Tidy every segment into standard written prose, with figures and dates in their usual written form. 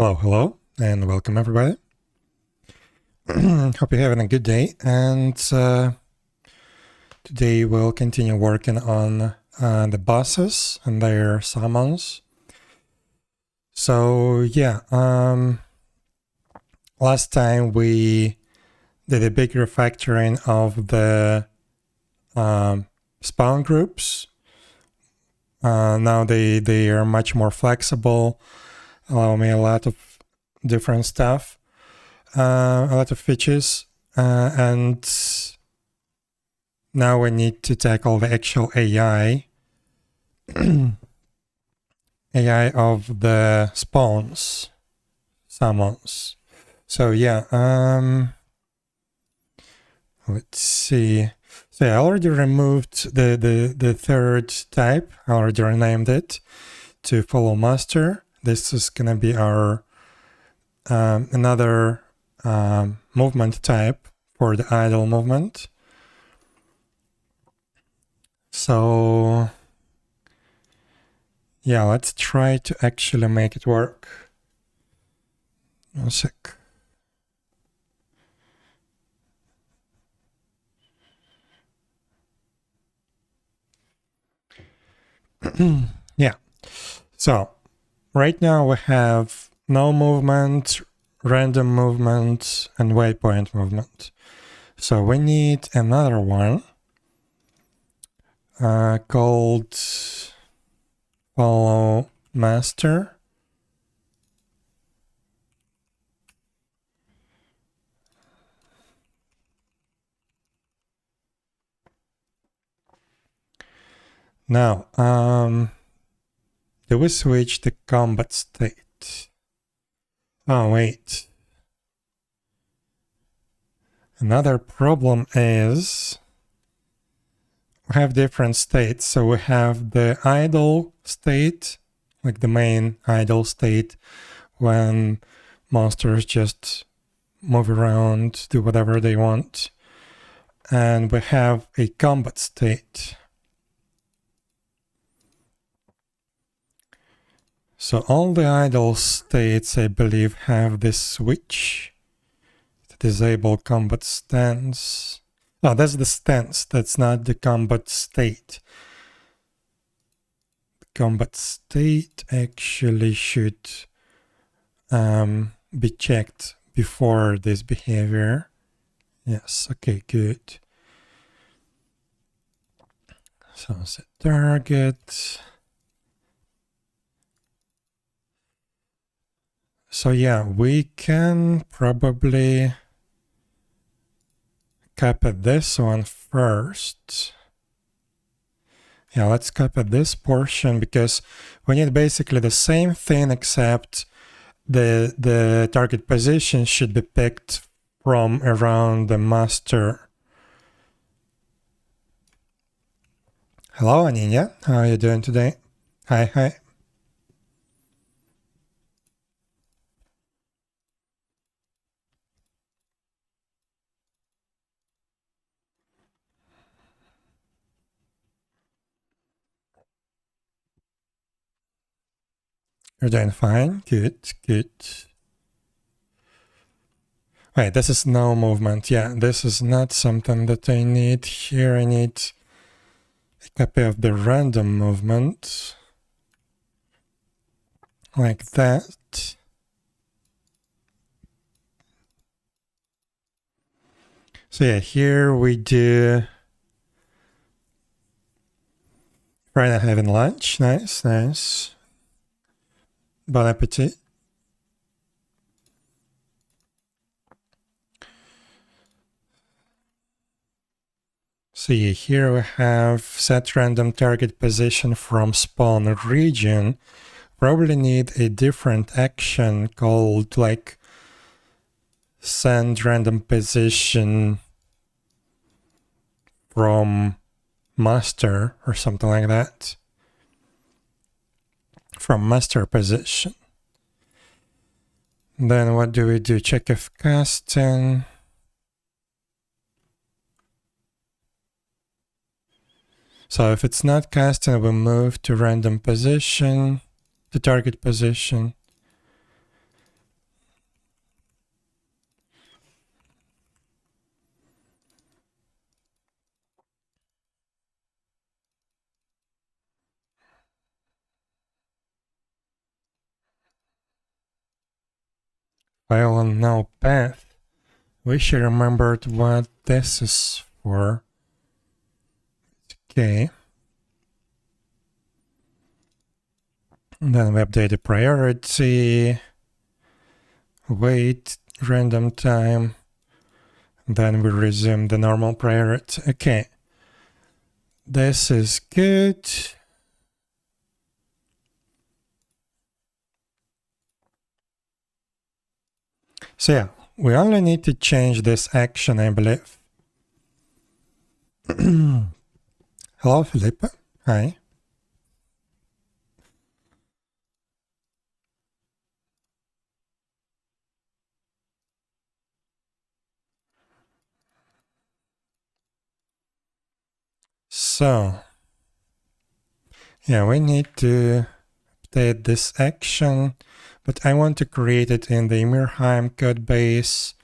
Hello, hello, and welcome everybody. Hope you're having a good day, and today we'll continue working on the bosses and their summons. So yeah, last time we did a big refactoring of the spawn groups. Now they are much more flexible, allow me a lot of different stuff, a lot of features, and now we need to tackle the actual AI AI of the spawns, summons. So yeah, let's see. So I already removed the third type. I already renamed it to follow master. This is gonna be our another movement type for the idle movement. So yeah, let's try to actually make it work. One sec. Yeah, so right now we have no movement, random movement, and waypoint movement. So we need another one called follow master. Now, do we switch the combat state? Oh, wait. Another problem is we have different states. So we have the idle state, like the main idle state, when monsters just move around, do whatever they want. And we have a combat state. So all the idle states, I believe, have this switch to disable combat stance. Oh, that's the stance. That's not the combat state. The combat state actually should be checked before this behavior. Yes, okay, good. So set target. So yeah, we can probably copy this one first. Yeah, let's copy this portion because we need basically the same thing, except the target position should be picked from around the master. Hello, Aninia. How are you doing today? Hi, hi. You're doing fine. Good, good. Wait, this is no movement. Yeah, this is not something that I need here. I need a copy of the random movement. Like that. So yeah, here we do Friday having lunch. Nice, nice. Bon appetit. See, here we have set random target position from spawn region. Probably need a different action called like send random position from master or something like that. From master position. Then what do we do? Check if casting. So if it's not casting, we move to random position, the target position. file and no path. We should remember what this is for. Okay. And then we update the priority, wait, random time, then we resume the normal priority. Okay. This is good. So yeah, we only need to change this action, I believe. Hello, Felipe. Hi. So, yeah, we need to update this action, but I want to create it in the Ymirheim code base.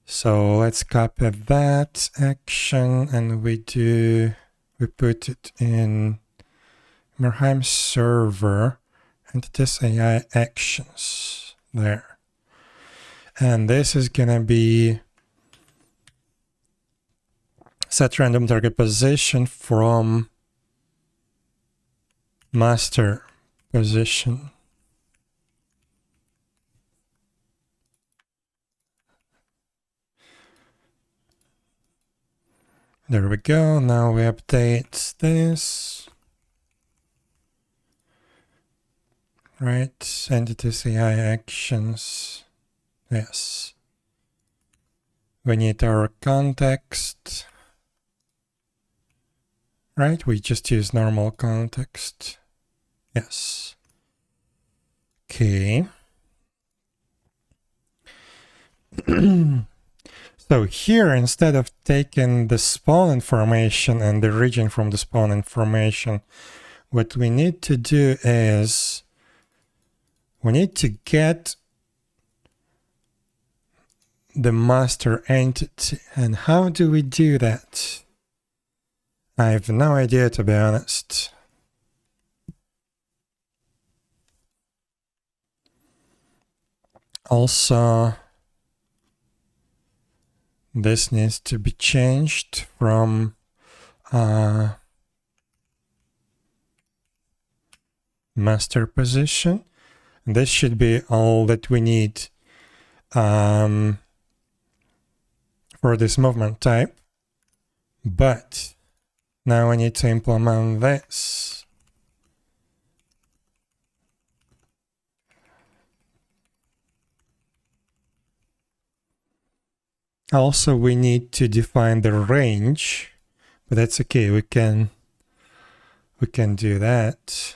So let's copy that action and we put it in Ymirheim server entities AI actions there. And this is gonna be set random target position from master position. There we go. Now we update this. Right, entities AI actions. Yes. We need our context. Right, we just use normal context. Yes. Okay. So here, instead of taking the spawn information and the region from the spawn information, what we need to do is we need to get the master entity. And how do we do that? I have no idea, to be honest. Also, this needs to be changed from master position. This should be all that we need for this movement type. But now I need to implement this. Also, we need to define the range, but that's okay. We can do that.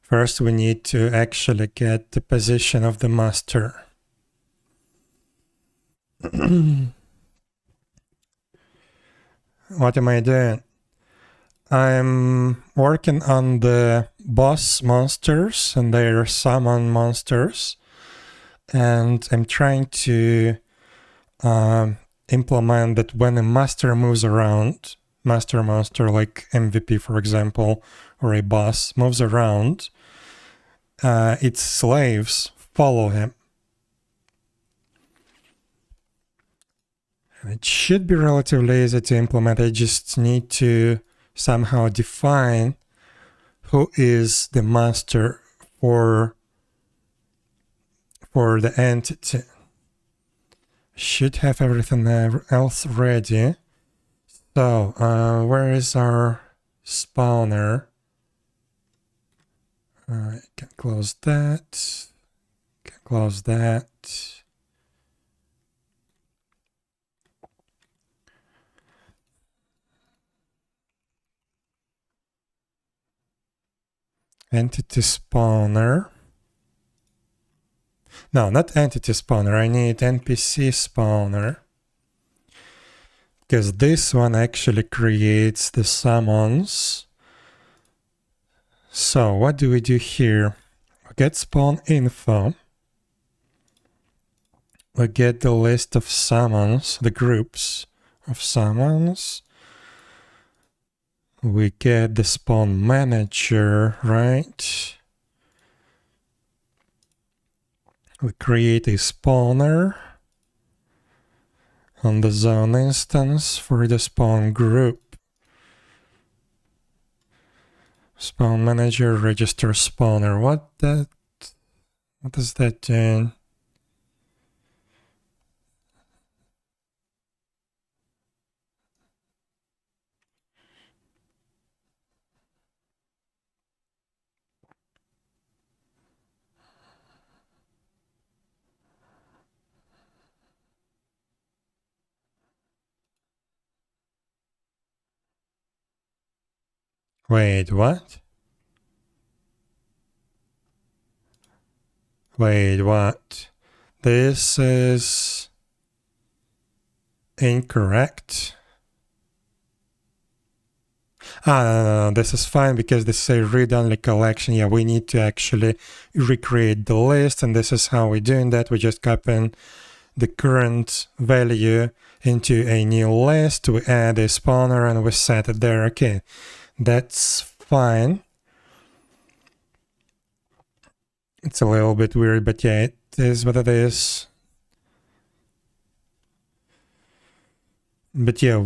First, we need to actually get the position of the master. What am I doing? I'm working on the boss monsters and their summon monsters. And I'm trying to implement that when a master moves around, master monster like MVP, for example, or a boss moves around, its slaves follow him. And it should be relatively easy to implement. I just need to somehow define who is the master for the entity. Should have everything else ready. So, where is our spawner? I can close that. Can close that. Entity spawner. No, not entity spawner. I need NPC spawner. Because this one actually creates the summons. So what do we do here? We get spawn info. We get the list of summons, the groups of summons. We get the spawn manager, right? We create a spawner on the zone instance for the spawn group. Spawn manager, register spawner. What does that do? Wait, what? Wait, what? This is incorrect. No, this is fine because this is a read-only collection. Yeah, we need to actually recreate the list, and this is how we're doing that. We just copy the current value into a new list. We add a spawner and we set it there. Okay, that's fine. It's a little bit weird, but yeah, it is what it is. But yeah,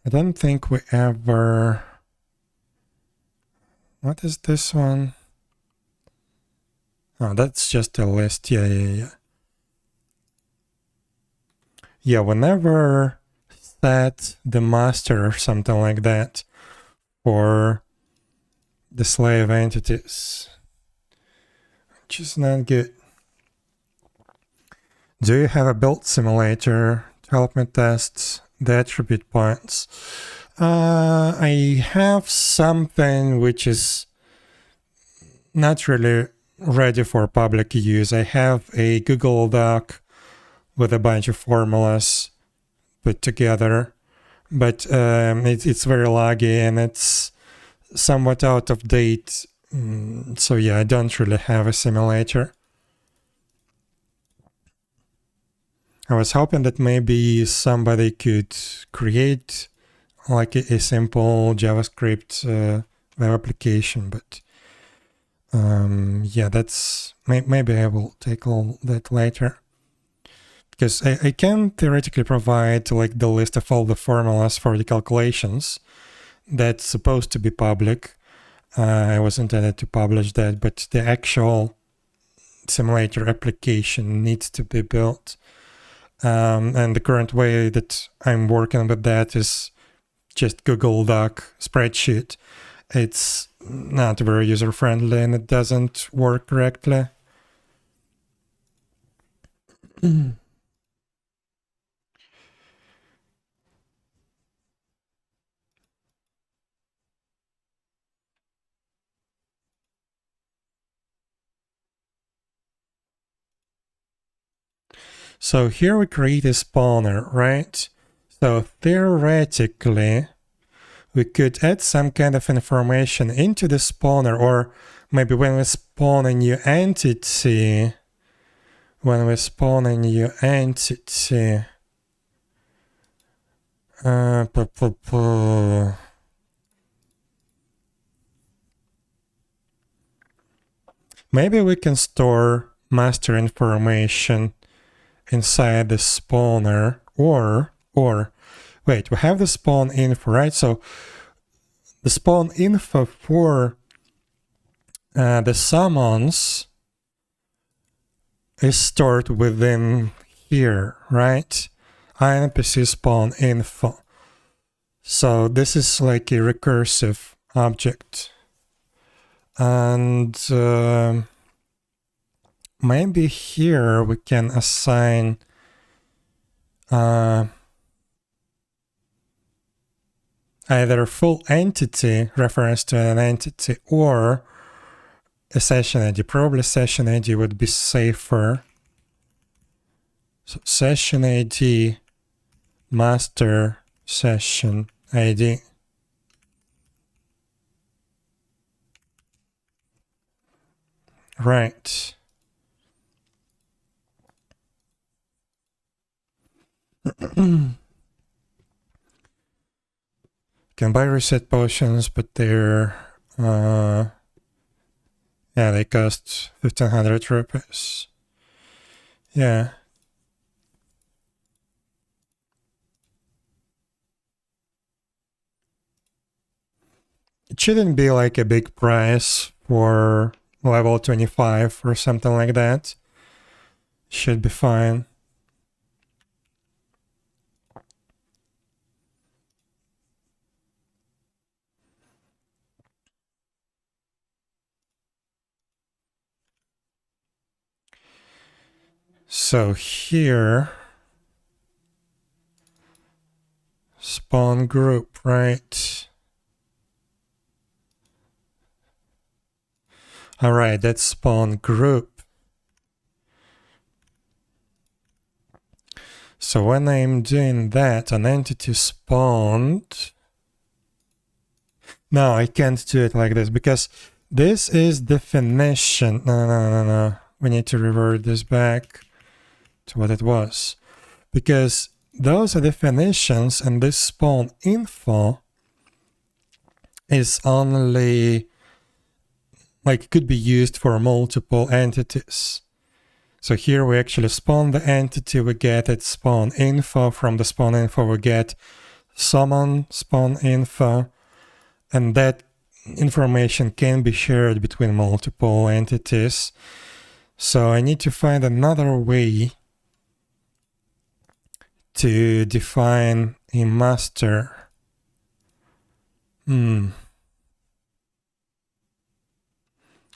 I don't think we ever... What is this one? Oh, that's just a list. Yeah. Yeah, we never set the master or something like that for the slave entities, which is not good. Do you have a build simulator to help me test the attribute points? I have something which is not really ready for public use. I have a Google Doc with a bunch of formulas put together, but it's very laggy and it's somewhat out of date. So yeah, I don't really have a simulator. I was hoping that maybe somebody could create like a simple JavaScript web application, but yeah, that's maybe I will tackle that later. Because I can theoretically provide like the list of all the formulas for the calculations that's supposed to be public. I was intended to publish that, but the actual simulator application needs to be built. And the current way that I'm working with that is just Google Doc spreadsheet. It's not very user-friendly and it doesn't work correctly. So here we create a spawner, right? So theoretically, we could add some kind of information into the spawner, or maybe when we spawn a new entity, maybe we can store master information inside the spawner, or wait, we have the spawn info, right? So the spawn info for the summons is stored within here, right? INPC spawn info. So this is like a recursive object. And maybe here we can assign either full entity reference to an entity or a session ID. Probably session ID would be safer. So session ID master session ID. Right. Can buy reset potions, but they're yeah, they cost 1500 rupees. Yeah. It shouldn't be like a big price for level 25 or something like that. Should be fine. So here, spawn group, right? All right, that's spawn group. So when I'm doing that, an entity spawned. No, I can't do it like this because this is definition. No. We need to revert this back to what it was. Because those are definitions and this spawn info is only, like, could be used for multiple entities. So here we actually spawn the entity, we get its spawn info. From the spawn info we get summon spawn info, and that information can be shared between multiple entities. So I need to find another way to define a master.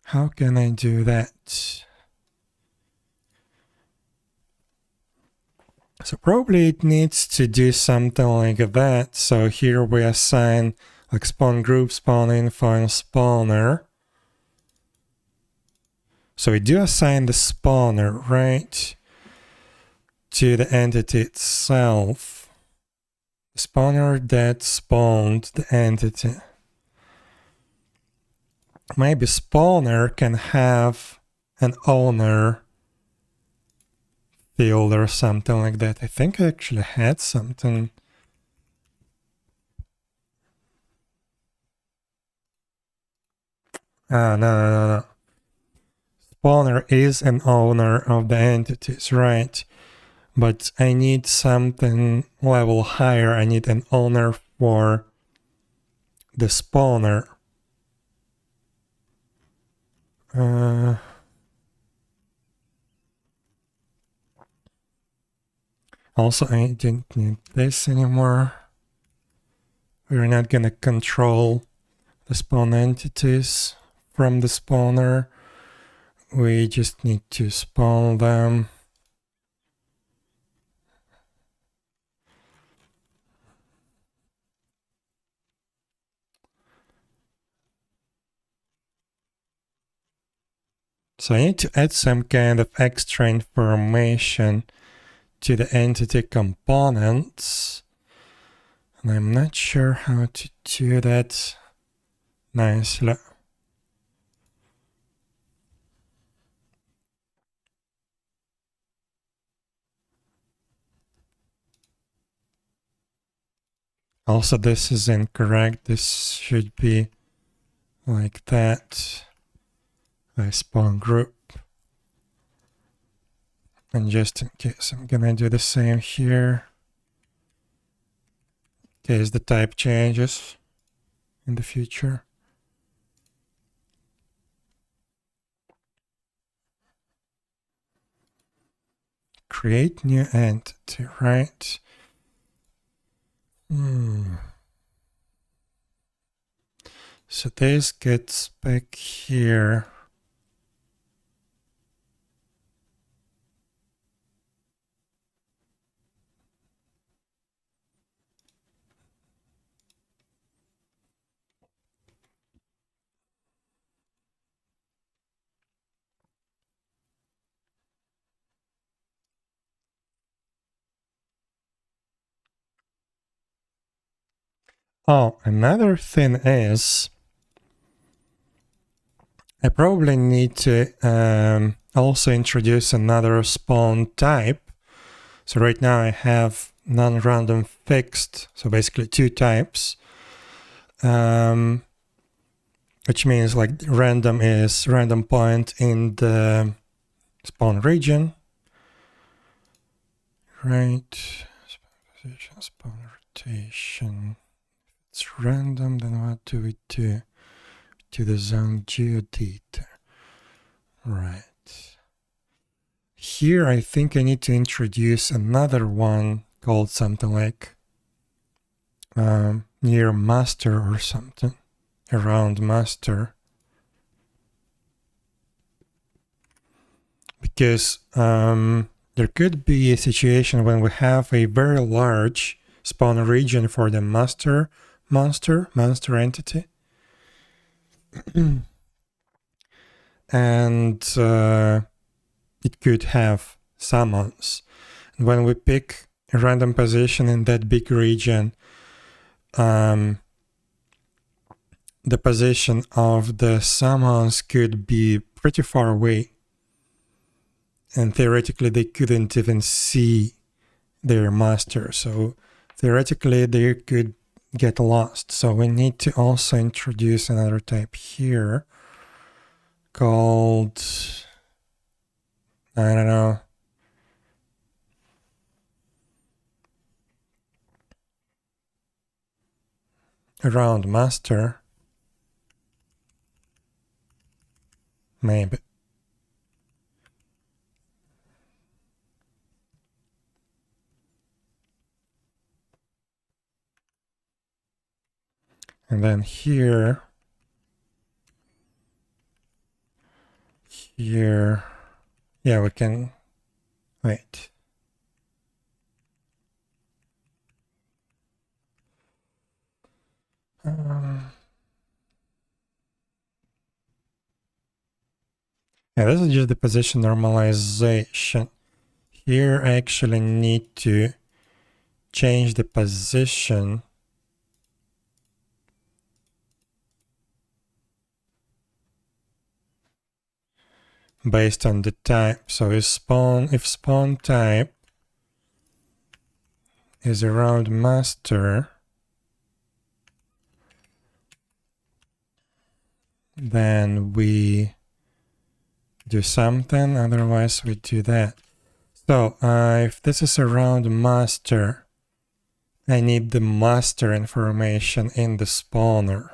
How can I do that? So probably it needs to do something like that. So here we assign like spawn group, spawn info, and spawner. So we do assign the spawner, right, to the entity itself. The spawner that spawned the entity. Maybe spawner can have an owner field or something like that. I think I actually had something. No. Spawner is an owner of the entities, right? But I need something level higher. I need an owner for the spawner. Also, I didn't need this anymore. We're not going to control the spawn entities from the spawner. We just need to spawn them. So I need to add some kind of extra information to the entity components. And I'm not sure how to do that nicely. Also, this is incorrect. This should be like that. I spawn group. And just in case, I'm gonna do the same here. In case the type changes in the future. Create new entity, right? So this gets back here. Oh, another thing is I probably need to also introduce another spawn type. So right now I have non-random fixed, so basically two types, which means like random is random point in the spawn region, Right. Position, spawn rotation. It's random, then what do we do? To the zone geodata. Right. Here I think I need to introduce another one called something like near master or something. Around master. Because there could be a situation when we have a very large spawn region for the master entity. And it could have summons. And when we pick a random position in that big region, the position of the summons could be pretty far away. And theoretically, they couldn't even see their master. So theoretically, they could get lost. So we need to also introduce another type here called, I don't know, around master, maybe. And then here, yeah, we can, wait. Yeah, this is just the position normalization. Here I actually need to change the position based on the type. So if spawn type is around master, then we do something, otherwise we do that. So if this is around master, I need the master information in the spawner.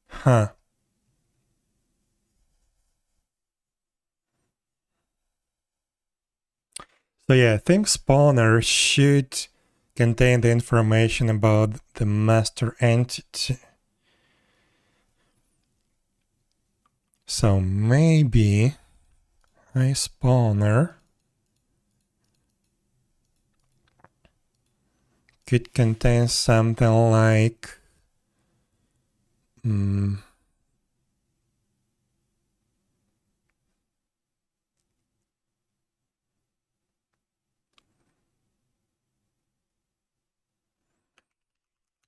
Huh. So yeah, I think spawner should contain the information about the master entity. So maybe a spawner could contain something like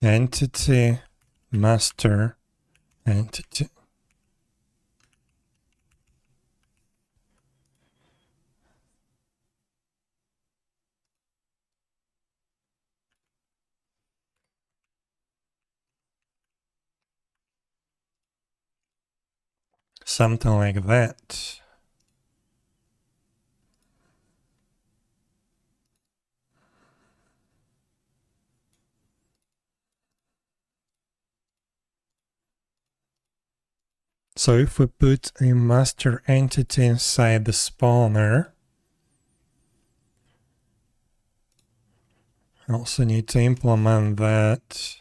entity, master, entity. Something like that. So if we put a master entity inside the spawner, I also need to implement that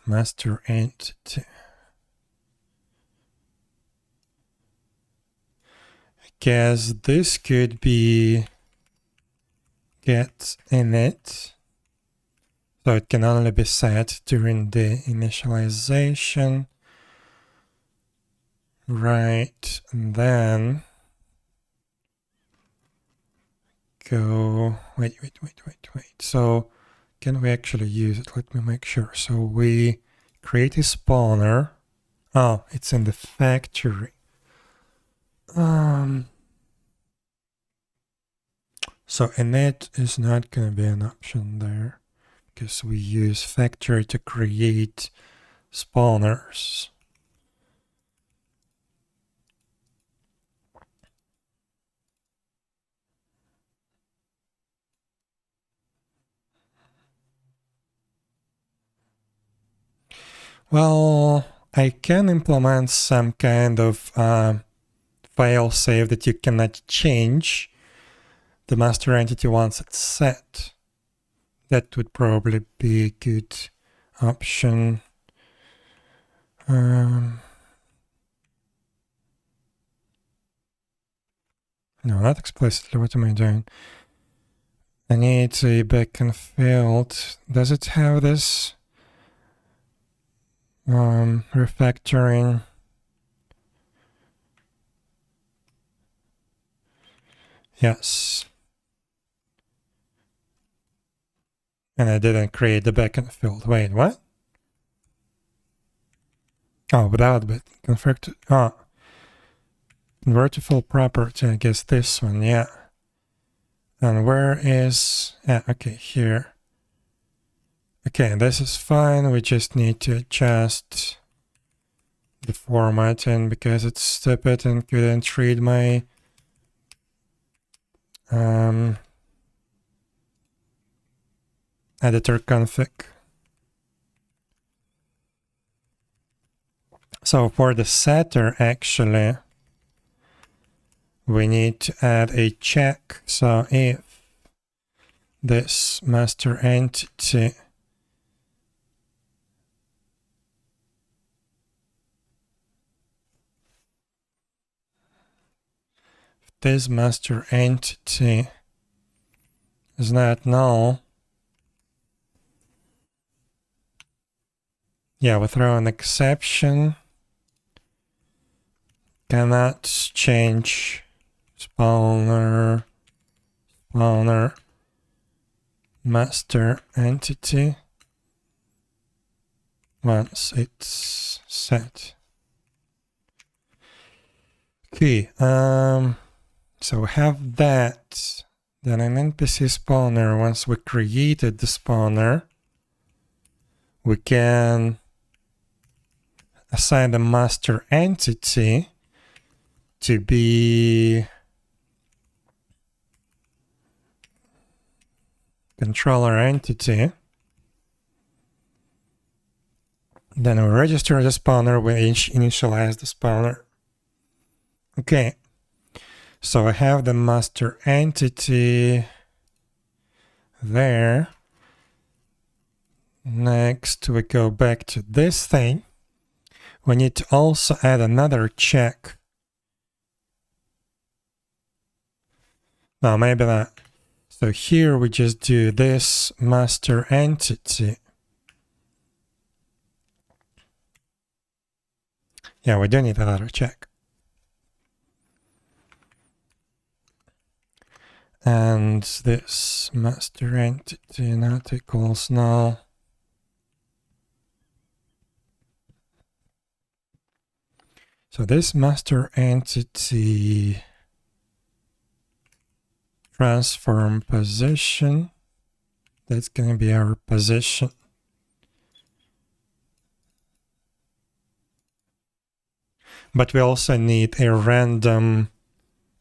master entity. I guess this could be get init. So it can only be set during the initialization. Right, and then go, wait. So can we actually use it? Let me make sure. So we create a spawner. Oh, it's in the factory. So init is not going to be an option there because we use factory to create spawners. Well, I can implement some kind of file save that you cannot change the master entity once it's set. That would probably be a good option. No, not explicitly. What am I doing? I need a backend field. Does it have this refactoring? Yes. And I didn't create the backend field. Wait, what? Oh, without bit convert to convertible property. I guess this one, yeah. And where is? Yeah, okay, here. Okay, this is fine. We just need to adjust the formatting because it's stupid and couldn't read my editor config. So for the setter, actually, we need to add a check. So if this master entity is not null, yeah, we throw an exception. Cannot change spawner master entity once it's set. Okay, so we have that. Then an NPC spawner, once we created the spawner, we can assign the master entity to be controller entity. Then we register the spawner, we initialize the spawner. Okay, so I have the master entity there. Next, we go back to this thing. We need to also add another check. No, maybe not. So here we just do this master entity. Yeah, we do need another check. And this master entity not equals null. So this master entity transform position, that's going to be our position. But we also need a random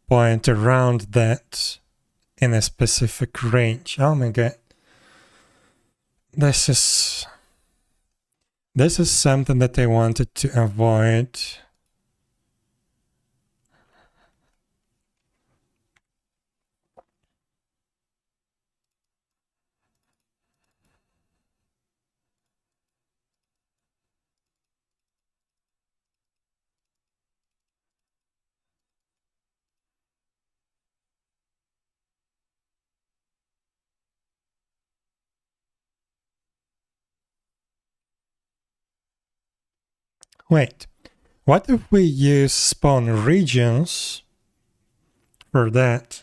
point around that in a specific range. Oh my god. This is something that I wanted to avoid. Wait, what if we use spawn regions for that?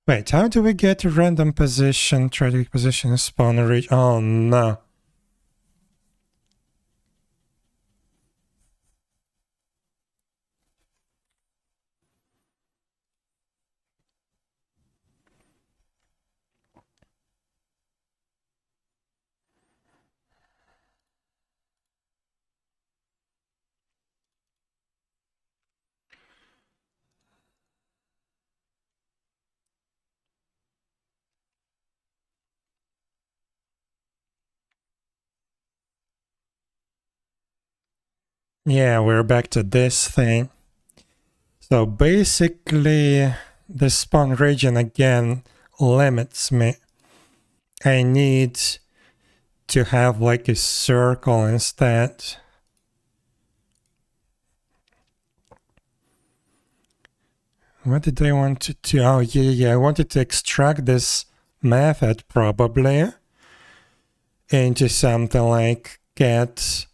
Wait, how do we get a random position, try to position a spawn region? Oh no. Yeah, we're back to this thing. So basically, the spawn region again limits me. I need to have like a circle instead. What did I want to do? Oh, yeah. I wanted to extract this method probably into something like get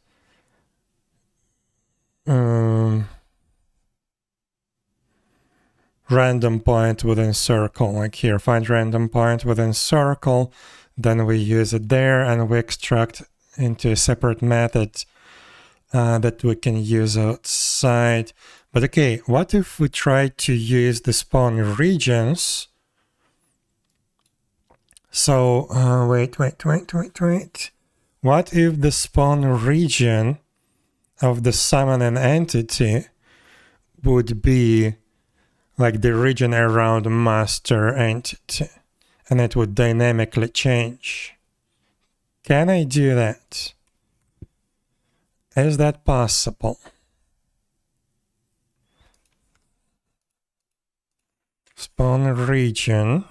random point within circle. Like here, find random point within circle. Then we use it there and we extract into a separate method that we can use outside. But okay, what if we try to use the spawn regions? So, wait. What if the spawn region of the summoning entity would be like the region around master entity, and it would dynamically change? Can I do that? Is that possible? Spawn region.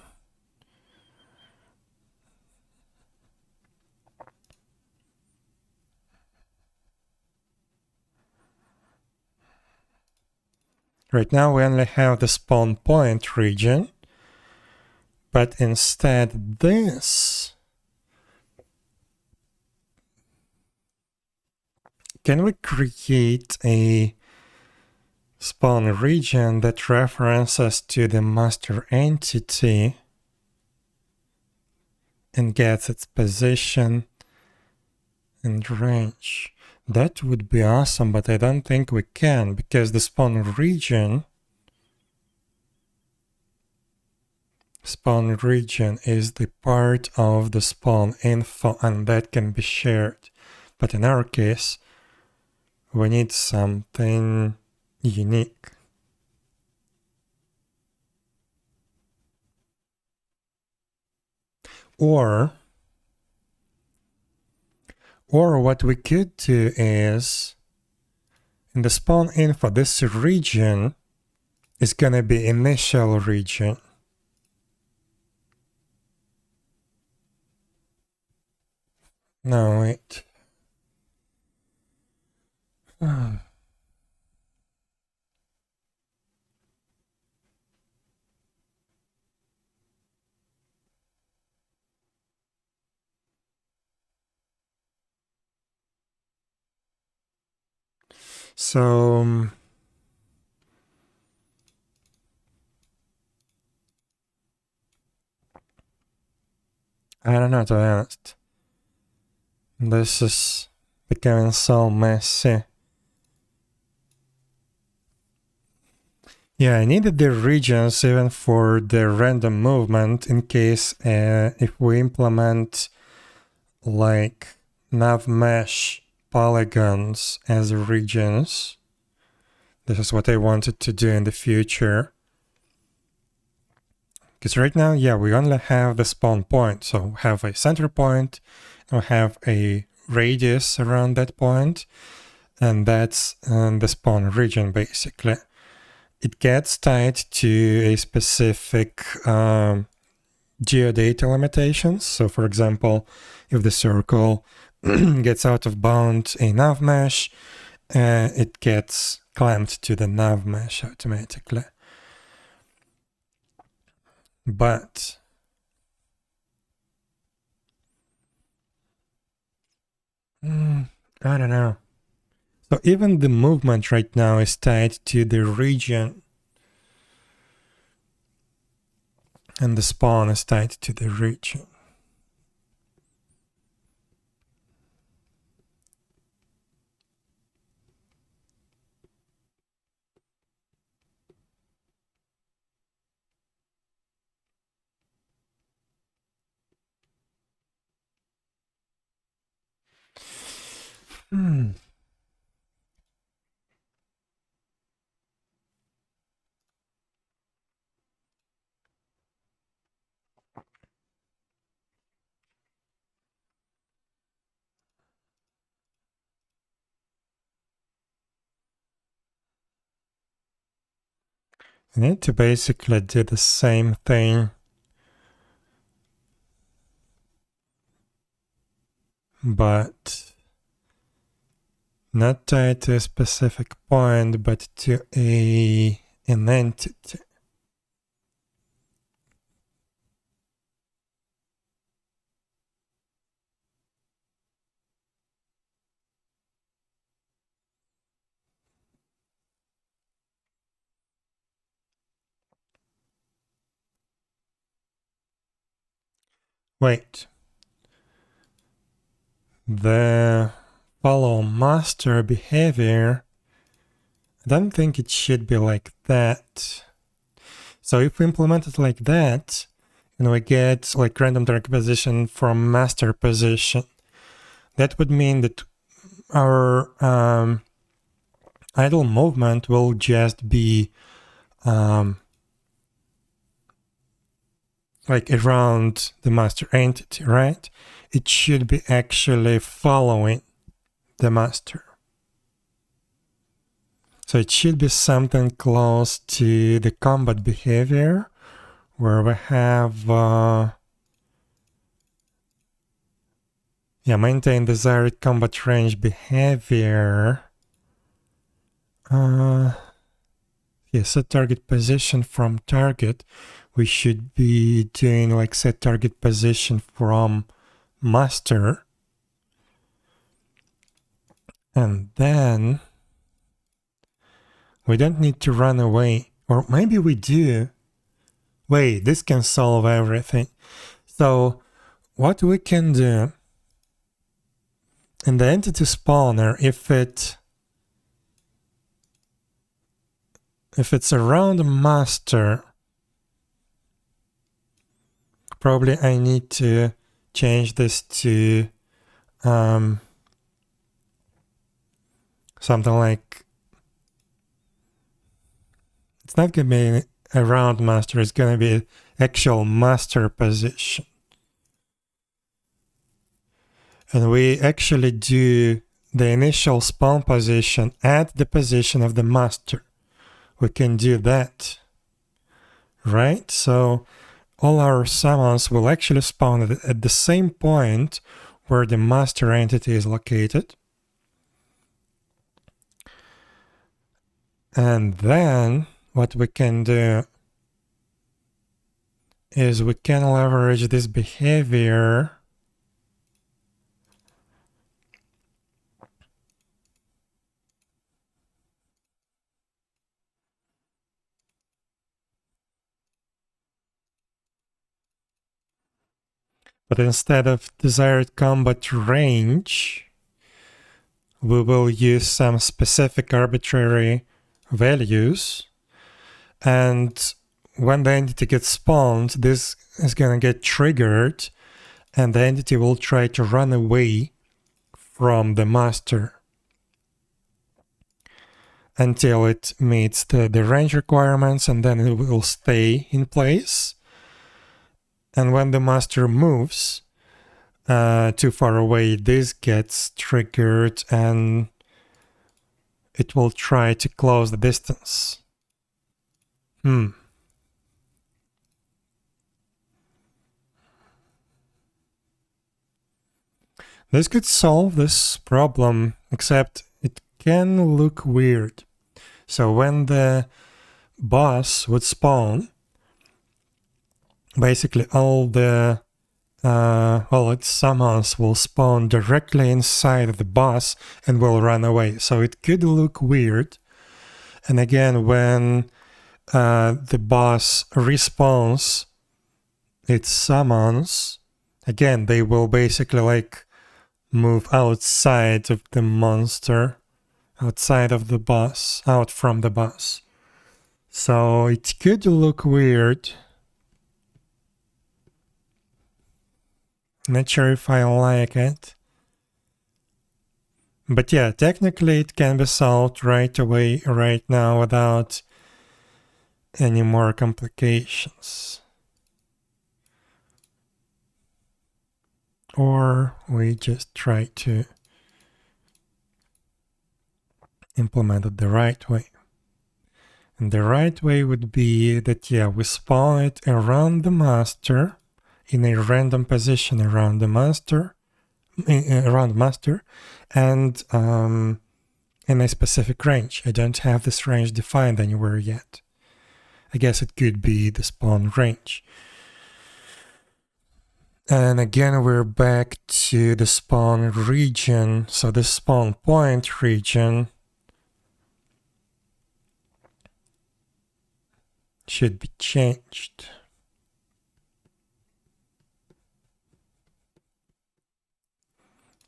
Right now we only have the spawn point region, but instead this. Can we create a spawn region that references to the master entity and gets its position and range? That would be awesome, but I don't think we can because the spawn region is the part of the spawn info and that can be shared. But in our case, we need something unique. Or what we could do is, in the spawn info, this region is going to be initial region. No, wait. So, I don't know, to be honest. This is becoming so messy. Yeah, I needed the regions even for the random movement in case if we implement like nav mesh polygons as regions. This is what I wanted to do in the future. Because right now, yeah, we only have the spawn point. So we have a center point, and we have a radius around that point, and that's the spawn region basically. It gets tied to a specific geodata limitations. So for example, if the circle gets out of bound a nav mesh, it gets clamped to the nav mesh automatically. But I don't know. So even the movement right now is tied to the region, and the spawn is tied to the region. I need to basically do the same thing, but not tied to a specific point, but to an entity. Wait. The follow master behavior, I don't think it should be like that. So if we implement it like that, and we get like random target position from master position, that would mean that our idle movement will just be like around the master entity, right? It should be actually following the master. So it should be something close to the combat behavior, where we have maintain desired combat range behavior. Set target position from target. We should be doing like set target position from master. And then we don't need to run away. Or maybe we do. Wait, this can solve everything. So what we can do in the entity spawner, if it's around master, probably I need to change this to something like, it's not going to be around master, it's going to be actual master position. And we actually do the initial spawn position at the position of the master. We can do that, right? So all our summons will actually spawn at the same point where the master entity is located. And then what we can do is we can leverage this behavior but instead of desired combat range, we will use some specific arbitrary values. And when the entity gets spawned, this is going to get triggered, and the entity will try to run away from the master until it meets the range requirements, and then it will stay in place. And when the master moves too far away, this gets triggered and it will try to close the distance. This could solve this problem, except it can look weird. So when the boss would spawn, basically all the its summons will spawn directly inside of the boss and will run away. So it could look weird. And again, when the boss respawns its summons, again, they will basically like move outside of the monster, outside of the boss, out from the boss. So it could look weird. Not sure if I like it. But yeah, technically it can be solved right away, right now, without any more complications. Or we just try to implement it the right way. And the right way would be that, yeah, we spawn it around the master in a random position around the master, and in a specific range. I don't have this range defined anywhere yet. I guess it could be the spawn range. And again, we're back to the spawn region. So the spawn point region should be changed.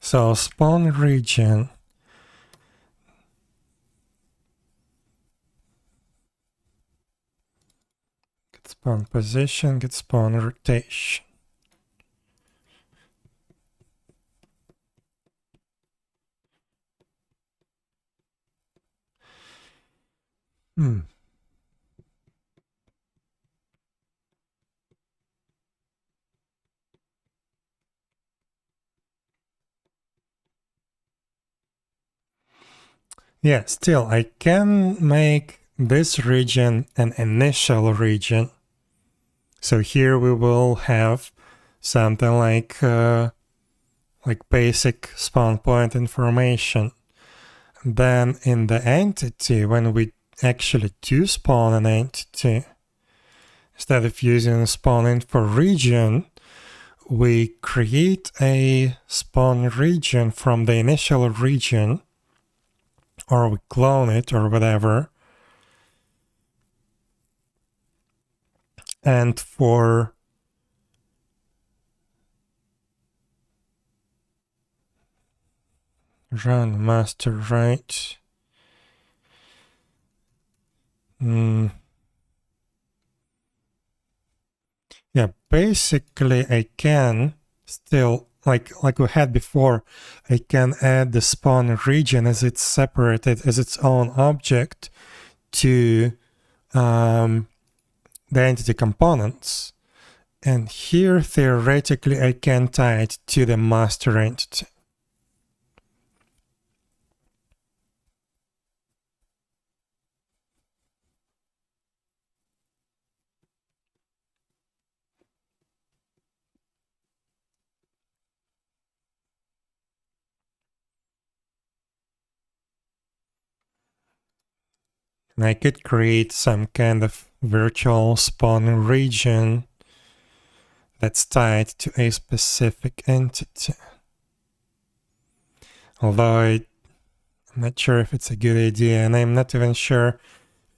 So spawn region, get spawn position, get spawn rotation. Yeah, still, I can make this region an initial region. So here we will have something like basic spawn point information. Then in the entity, when we actually do spawn an entity, instead of using spawn info region, we create a spawn region from the initial region, or we clone it or whatever. And for run master right, yeah, basically I can still, like we had before, I can add the spawn region as it's separated as its own object to the entity components. And here, theoretically, I can tie it to the master entity. And I could create some kind of virtual spawn region that's tied to a specific entity. Although I'm not sure if it's a good idea, and I'm not even sure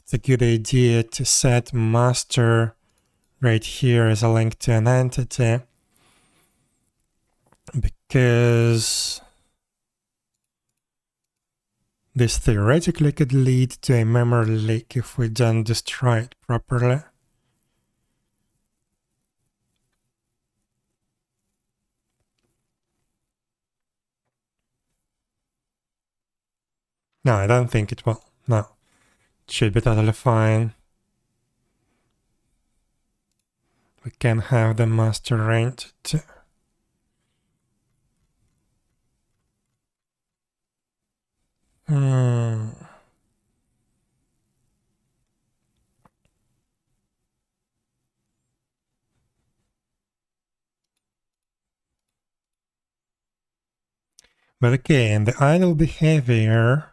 it's a good idea to set master right here as a link to an entity, because this theoretically could lead to a memory leak if we don't destroy it properly. No, I don't think it will. No, it should be totally fine. We can have the master entity. But okay, in the idle behavior,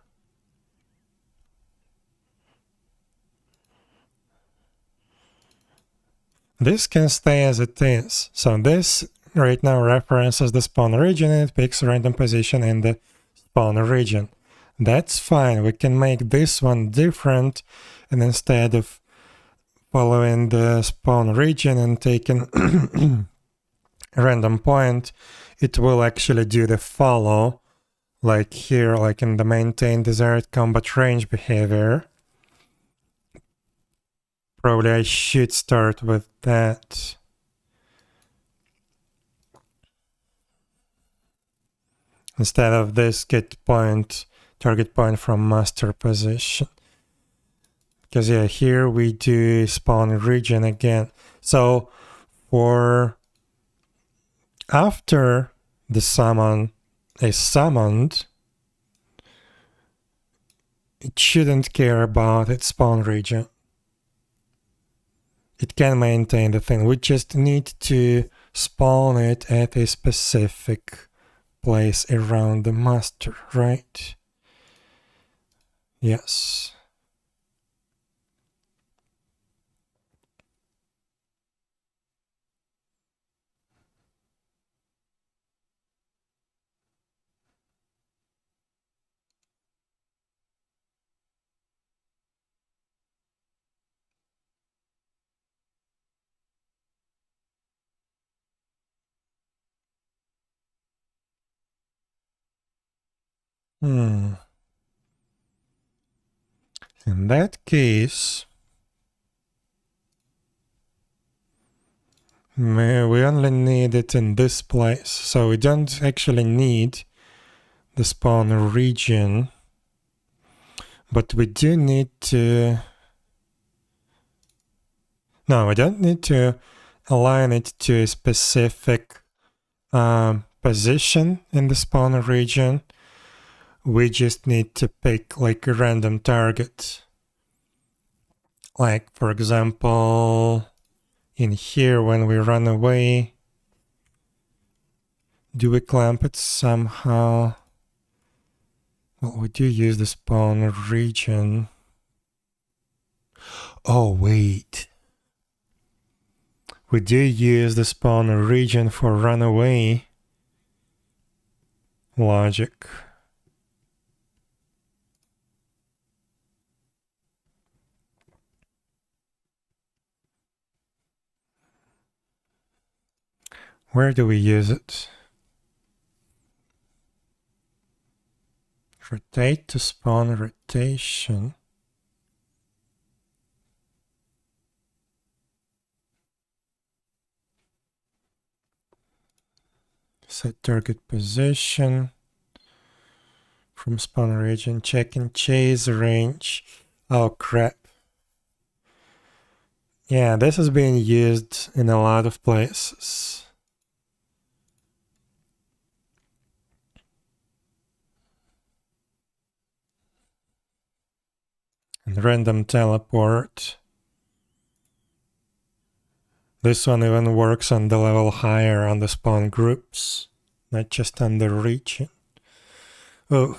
this can stay as it is. So this right now references the spawn region and it picks a random position in the spawn region. That's fine. We can make this one different, and instead of following the spawn region and taking a random point, it will actually do the follow, like here, like in the maintain desired combat range behavior. Probably I should start with that. Instead of this get point, target point from master position. Because yeah, here we do spawn region again. So for after the summon is summoned, it shouldn't care about its spawn region. it can maintain the thing. We just need to spawn it at a specific place around the master, right? Yes. In that case, we only need it in this place, so we don't actually need the spawn region, but we do need to... No, we don't need to align it to a specific position in the spawn region. We just need to pick like a random target. Like, for example, in here when we run away, do we clamp it somehow? Well, we do use the spawn region. Oh, wait. We do use the spawn region for runaway logic. Where do we use it? Rotate to spawn rotation. Set target position. From spawn region, check and chase range. Oh crap. Yeah, this is being used in a lot of places. And random teleport. This one even works on the level higher on the spawn groups, not just on the region. Oh.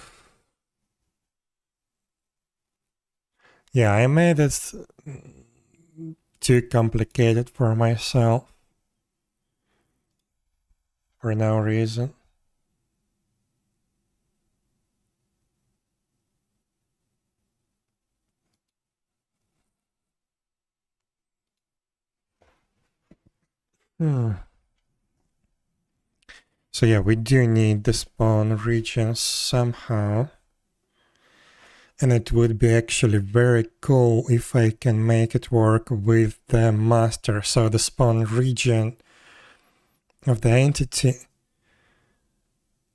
Yeah, I made it too complicated for myself. For no reason. So yeah, we do need the spawn region somehow. And it would be actually very cool if I can make it work with the master. So the spawn region of the entity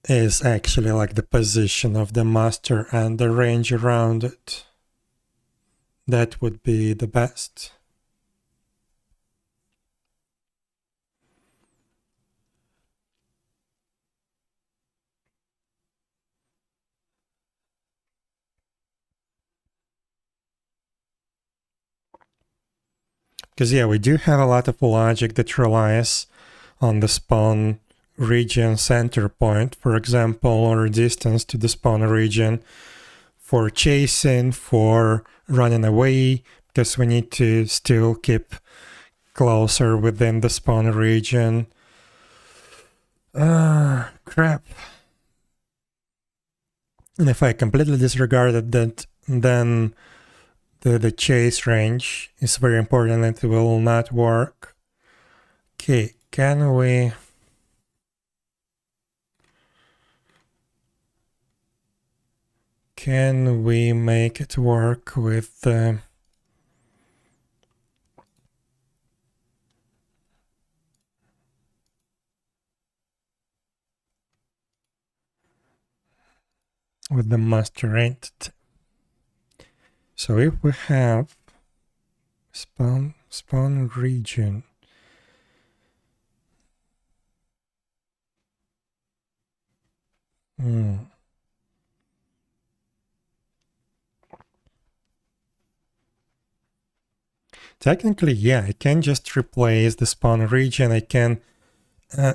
is actually like the position of the master and the range around it. That would be the best. Because yeah, we do have a lot of logic that relies on the spawn region center point, for example, or distance to the spawn region for chasing, for running away, because we need to still keep closer within the spawn region. Crap. And if I completely disregarded that, then the chase range is very important and it will not work. Okay, can we... Can we make it work with the... with the master entity? So if we have spawn region, Technically, yeah, I can just replace the spawn region. I can,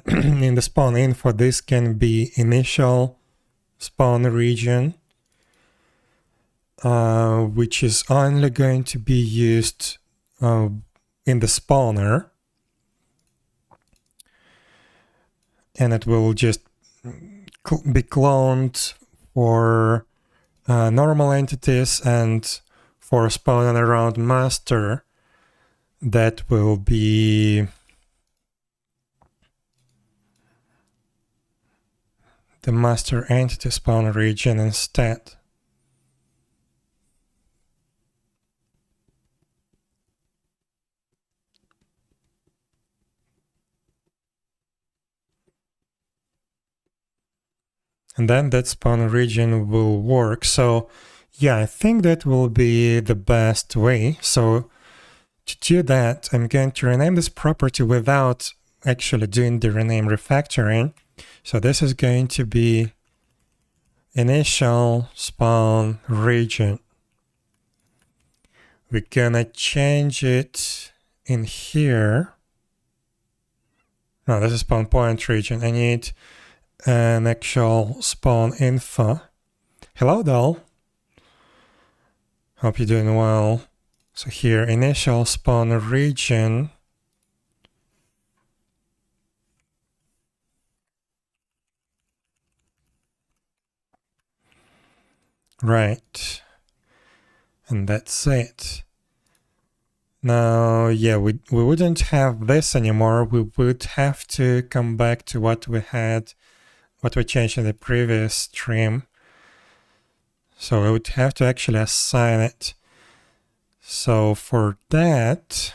in the spawn info, this can be initial spawn region, which is only going to be used in the spawner. And it will just be cloned for normal entities, and for spawning around master, that will be the master entity spawn region instead. And then that spawn region will work. So yeah, I think that will be the best way. So to do that, I'm going to rename this property without actually doing the rename refactoring. So this is going to be initial spawn region. We're gonna change it in here. No, this is spawn point region. I need an actual spawn info. Hello, doll. Hope you're doing well. So here, initial spawn region. Right. And that's it. Now, yeah, we wouldn't have this anymore. We would have to come back to what we had, what we changed in the previous stream. So we would have to actually assign it. So for that,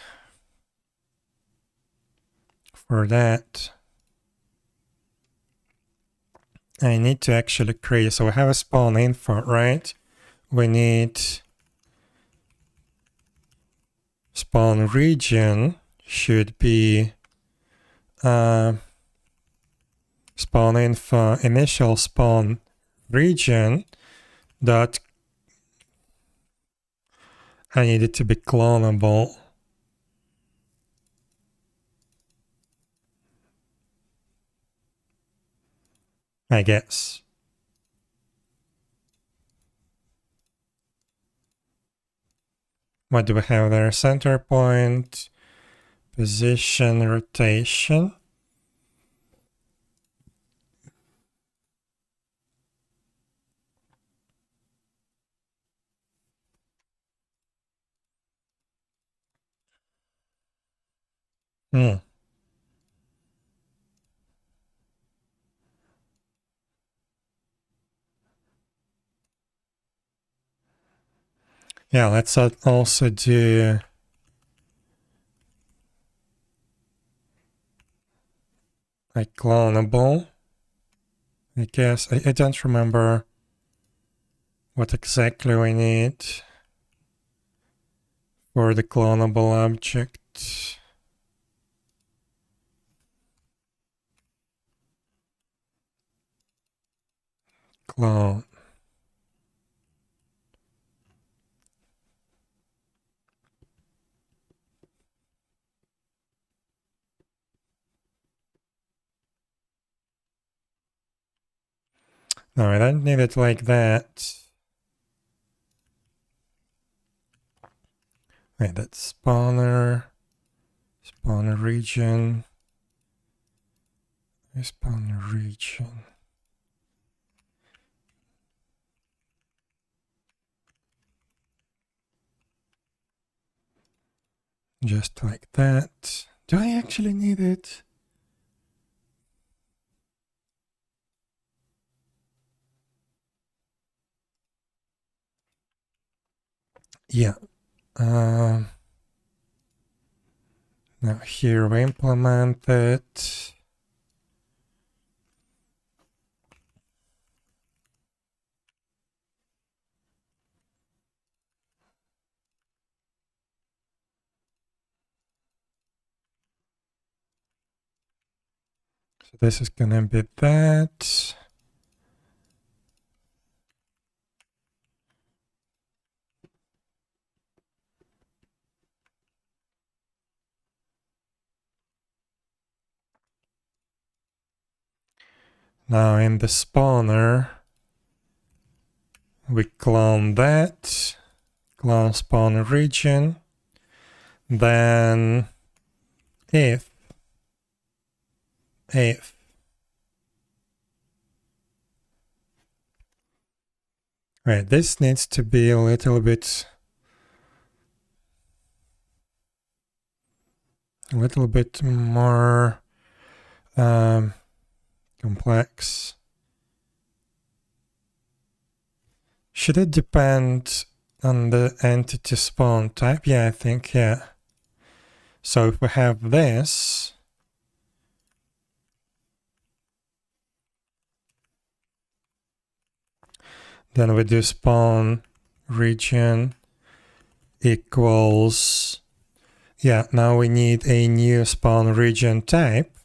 I need to actually create, so we have a spawn info, right? We need spawn region should be spawn info initial spawn region dot, I need it to be clonable. I guess. What do we have there? Center point, position, rotation. Yeah, let's also do like clonable. I guess I don't remember what exactly we need for the clonable object. Clone. No, I don't need it like that. Wait, that's spawner region, spawner region. Just like that. Do I actually need it? Yeah. Now here we implement it. So this is gonna be that. Now in the spawner, we clone that, clone spawn region, then if, right, this needs to be a little bit more complex. Should it depend on the entity spawn type? Yeah, I think, yeah. So if we have this, then we do spawn region equals, yeah, now we need a new spawn region type.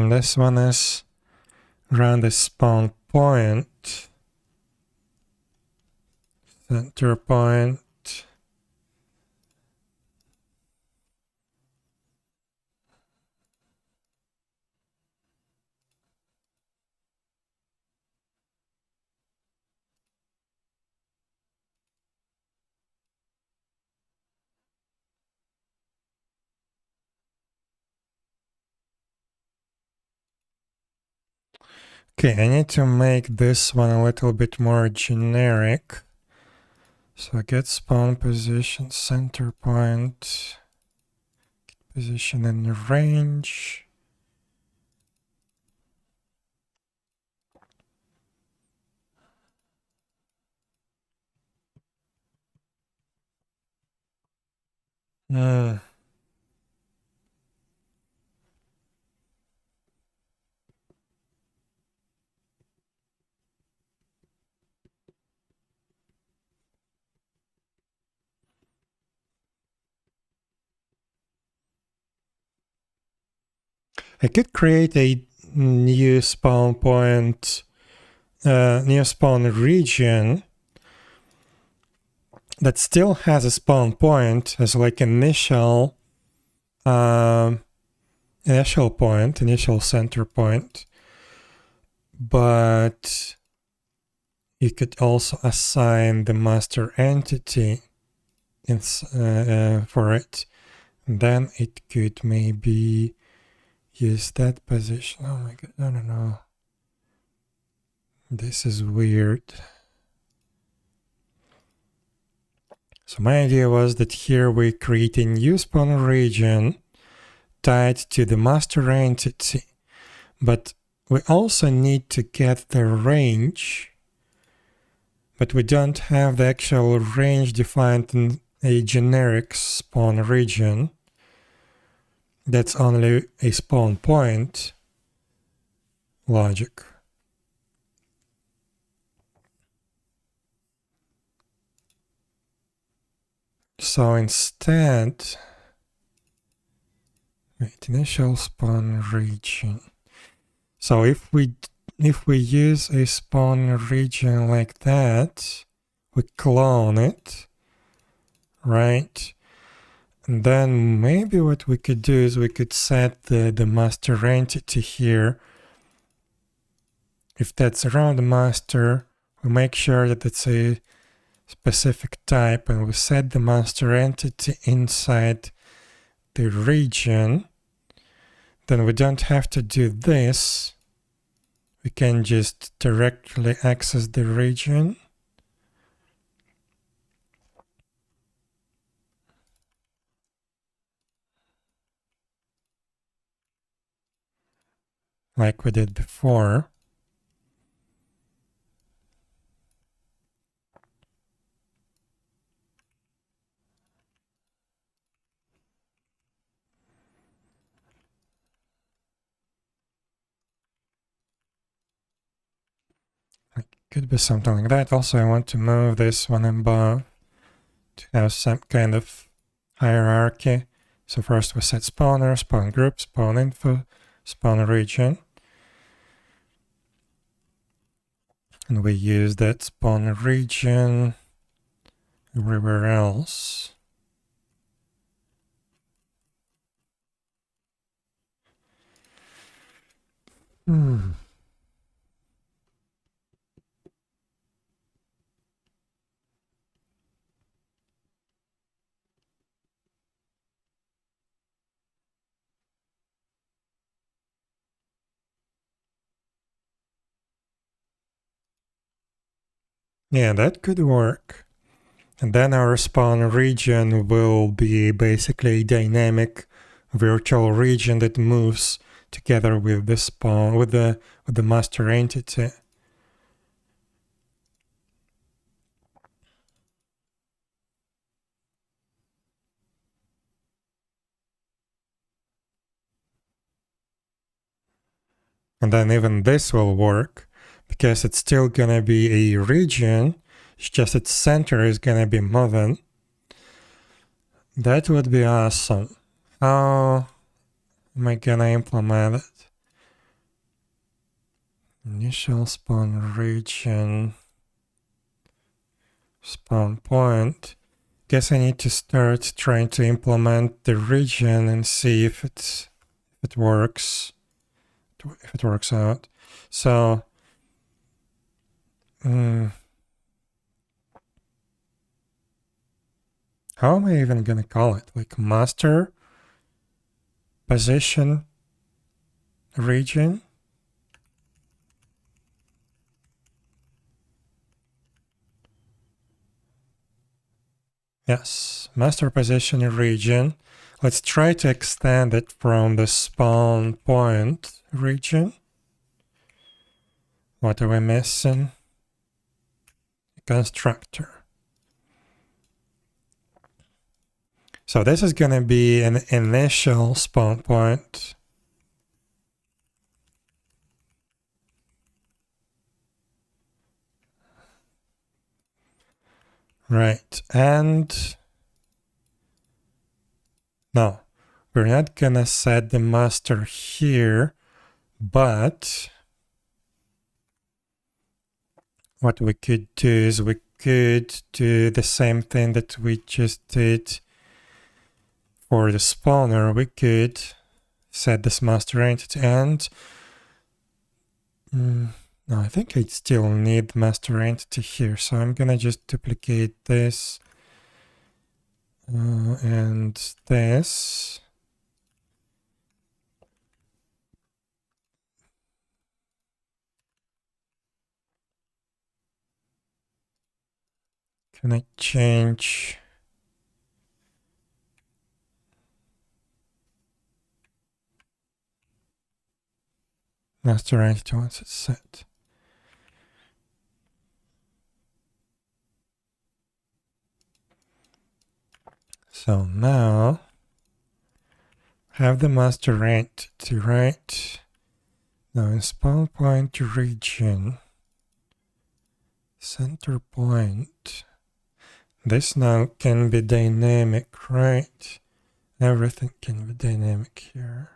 This one is around the spawn point, center point. Okay, I need to make this one a little bit more generic. So get spawn position, center point, position in the range. I could create a new spawn point, new spawn region that still has a spawn point as like initial center point, but you could also assign the master entity for it. And then it could maybe use that position. Oh my god, I don't know. This is weird. So my idea was that here we create a new spawn region tied to the master entity, but we also need to get the range, but we don't have the actual range defined in a generic spawn region. That's only a spawn point logic. So instead, wait, initial spawn region. So if we use a spawn region like that, we clone it, right? And then maybe what we could do is we could set the master entity here. If that's around the master, we make sure that it's a specific type and we set the master entity inside the region. Then we don't have to do this. We can just directly access the region. Like we did before. It could be something like that. Also, I want to move this one above to have some kind of hierarchy So first we set spawner, spawn group, spawn info, spawn region. And we use that spawn region everywhere else. Yeah, that could work. And then our spawn region will be basically a dynamic virtual region that moves together with the spawn with the master entity. And then even this will work because it's still gonna be a region. It's just its center is gonna be moving. That would be awesome. How am I gonna implement it? Initial spawn region, spawn point. Guess I need to start trying to implement the region and see if it works. If it works out. So how am I even gonna call it? Like master position region? Yes, master position region. Let's try to extend it from the spawn point region. What are we missing? Constructor. So this is going to be an initial spawn point. Right, and no, we're not going to set the master here, but what we could do is we could do the same thing that we just did for the spawner. We could set this master entity and no, I think I still need master entity here, so I'm gonna just duplicate this and this. Can I change master entity once it's set? So now have the master entity, right? Now in spawn point region, center point. This now can be dynamic, right? Everything can be dynamic here.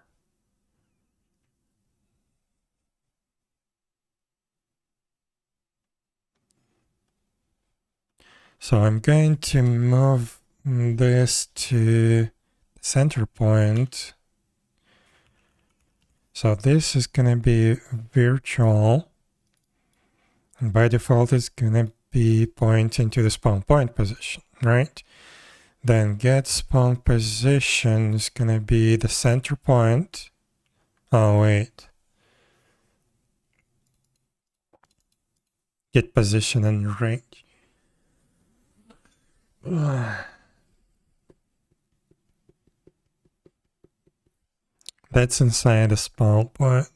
So I'm going to move this to center point. So this is going to be virtual. And by default, it's going to be pointing to the spawn point position, right? Then get spawn position is going to be the center point. Oh, wait. Get position and range. That's inside the spawn point.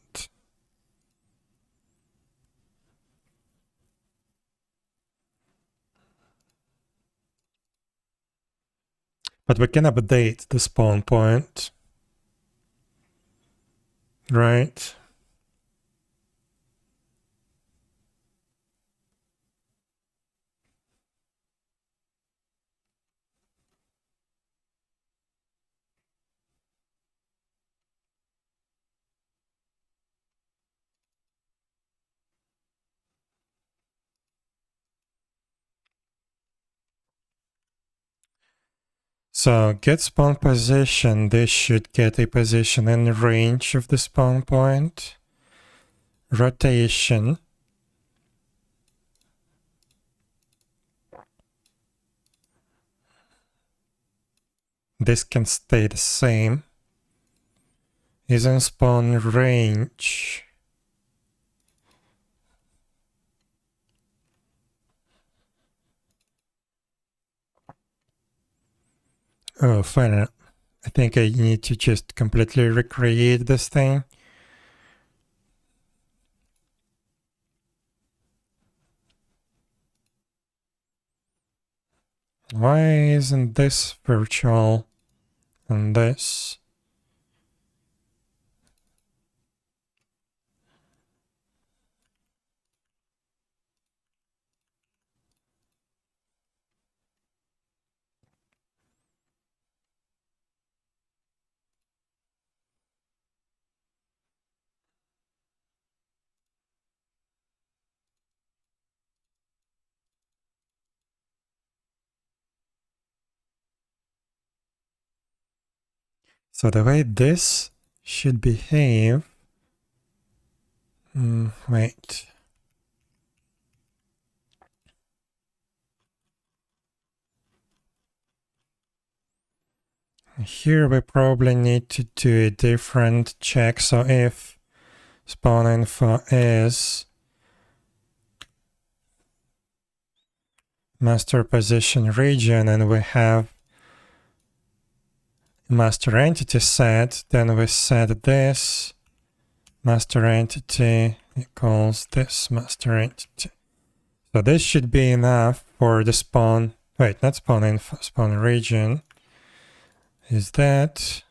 But we can update the spawn point, right? So get spawn position, this should get a position in range of the spawn point. Rotation. This can stay the same. Is in spawn range. Oh, fine. I think I need to just completely recreate this thing. Why isn't this virtual and this? So the way this should behave... wait. Here we probably need to do a different check. So if spawn info is master position region and we have master entity set, then we set this master entity equals this master entity. So this should be enough for the spawn, wait, not spawn info, spawn region. Is that?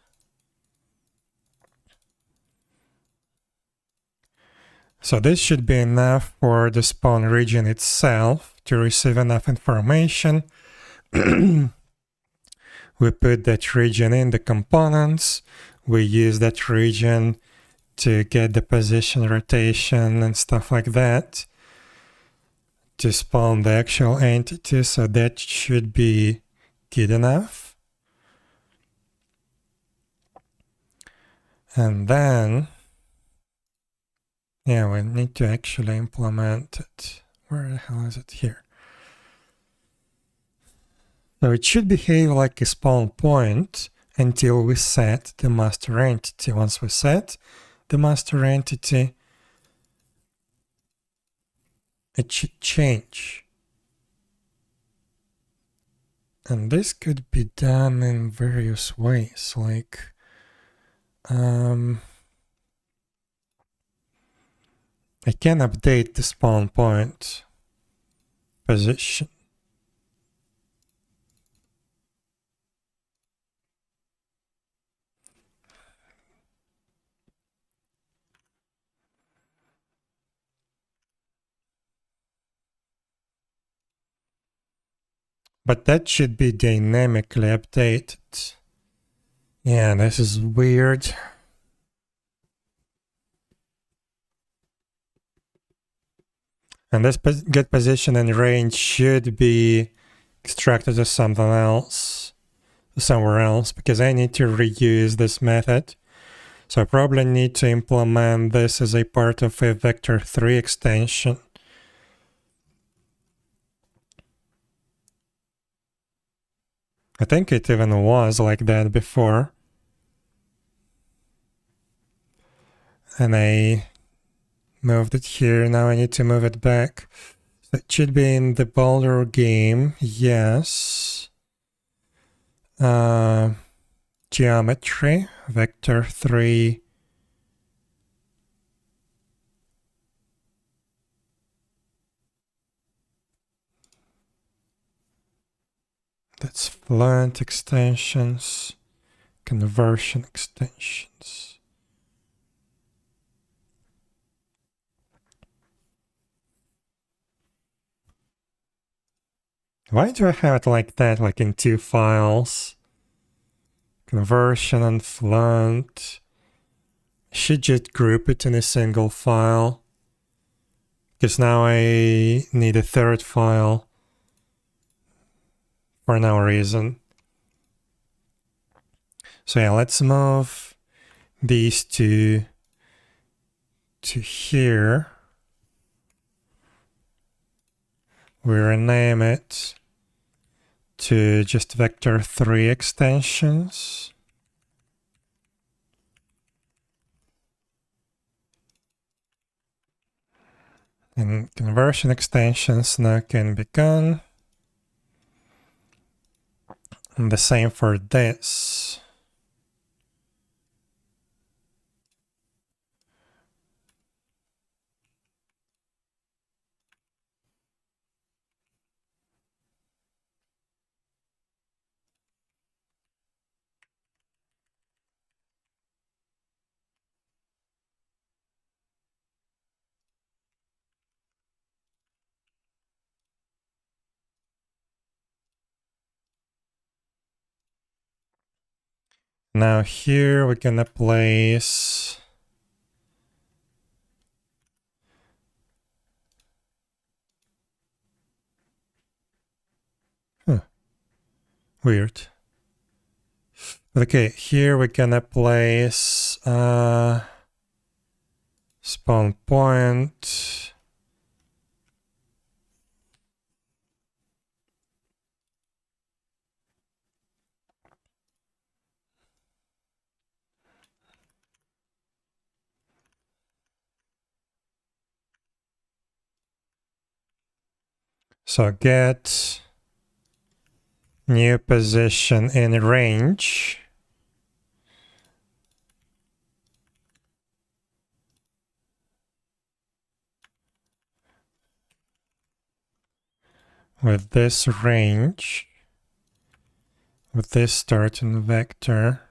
So this should be enough for the spawn region itself to receive enough information. We put that region in the components. We use that region to get the position rotation and stuff like that to spawn the actual entity. So that should be good enough. And then, yeah, we need to actually implement it. Where the hell is it? Here. So it should behave like a spawn point until we set the master entity. Once we set the master entity, it should change. And this could be done in various ways, like I can update the spawn point position. But that should be dynamically updated. Yeah, this is weird. And this get position and range should be extracted as something else, somewhere else, because I need to reuse this method. So I probably need to implement this as a part of a vector3 extension. I think it even was like that before. And I moved it here, now I need to move it back. So it should be in the Boulder game, yes. Geometry, vector3. That's Fluent extensions, conversion extensions. Why do I have it like that, like in two files? Conversion and Fluent. I should just group it in a single file. Because now I need a third file. For no reason. So yeah, let's move these two to here. We rename it to just vector3 extensions. And conversion extensions now can be gone. And the same for this. Now here we're gonna place weird. Okay, here we're gonna place spawn point. So get new position in range. With this range, with this starting vector,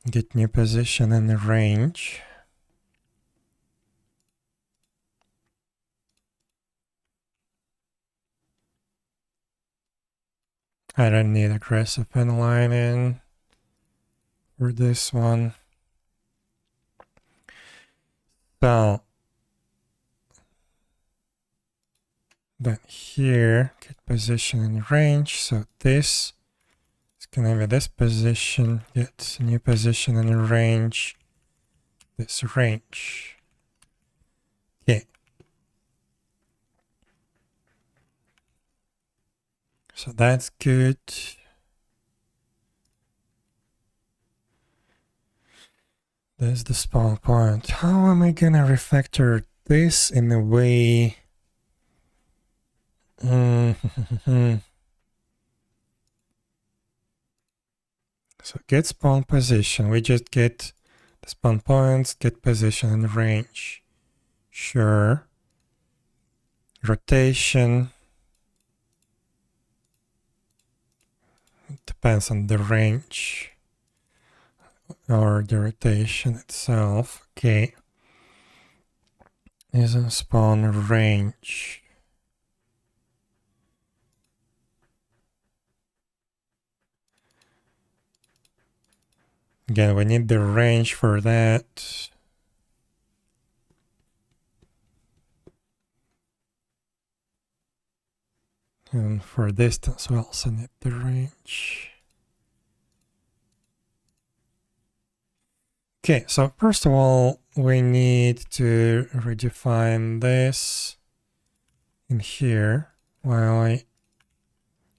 get new position in the range. I don't need aggressive inlining for this one. So then here, get position in range. So this is gonna be this position, get new position in range, this range. Okay. So that's good. There's the spawn point. How am I gonna refactor this in a way? So get spawn position. We just get the spawn points, get position and range. Sure. Rotation. It depends on the range or the rotation itself. Okay. Isn't spawn range. Again, we need the range for that. And for distance, we also need the range. Okay, so first of all, we need to redefine this in here while I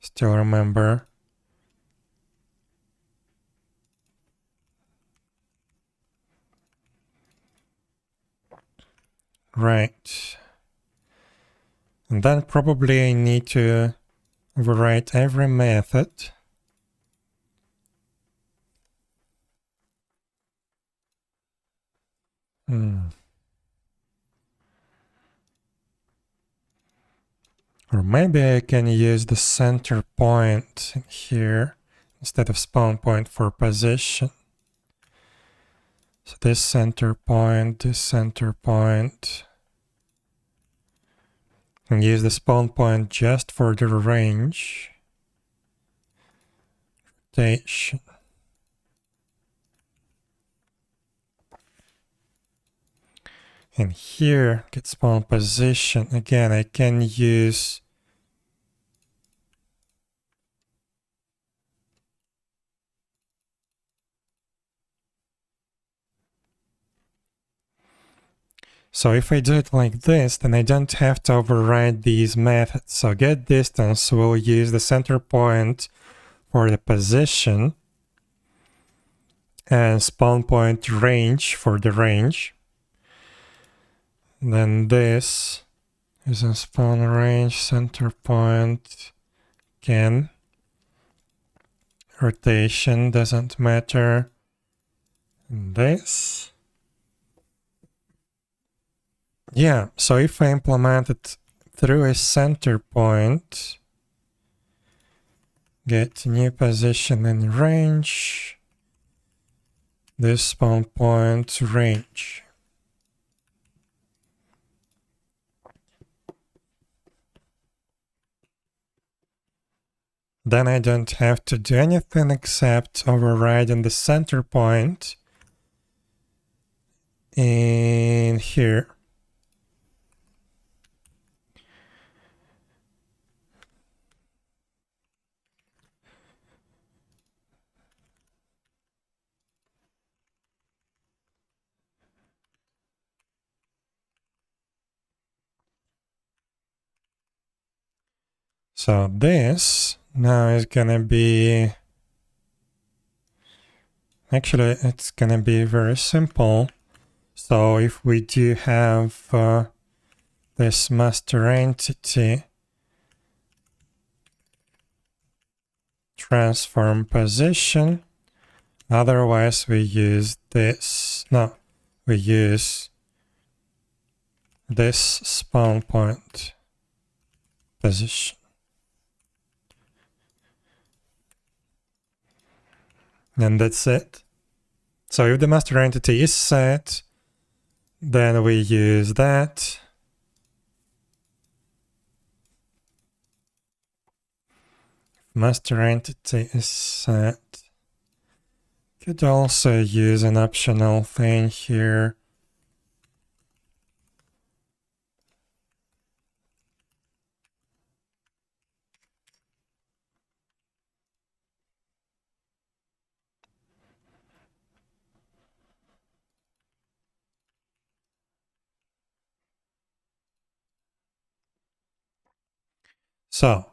still remember. Right. And then probably I need to overwrite every method. Or maybe I can use the center point in here instead of spawn point for position. So this center point, and use the spawn point just for the range. Rotation. And here, get spawn position. Again, I can use So if I do it like this, then I don't have to override these methods. So getDistance will use the center point for the position and spawn point range for the range. Then this is a spawn range center point again. Rotation doesn't matter. And this. Yeah, so if I implement it through a center point, get new position and range, this spawn point range. Then I don't have to do anything except overriding the center point in here. So this now is gonna be, actually it's gonna be very simple. So if we do have this master entity transform position, otherwise we use this, no, we use this spawn point position. And that's it. So if the master entity is set, then we use that. Master entity is set. Could also use an optional thing here. So,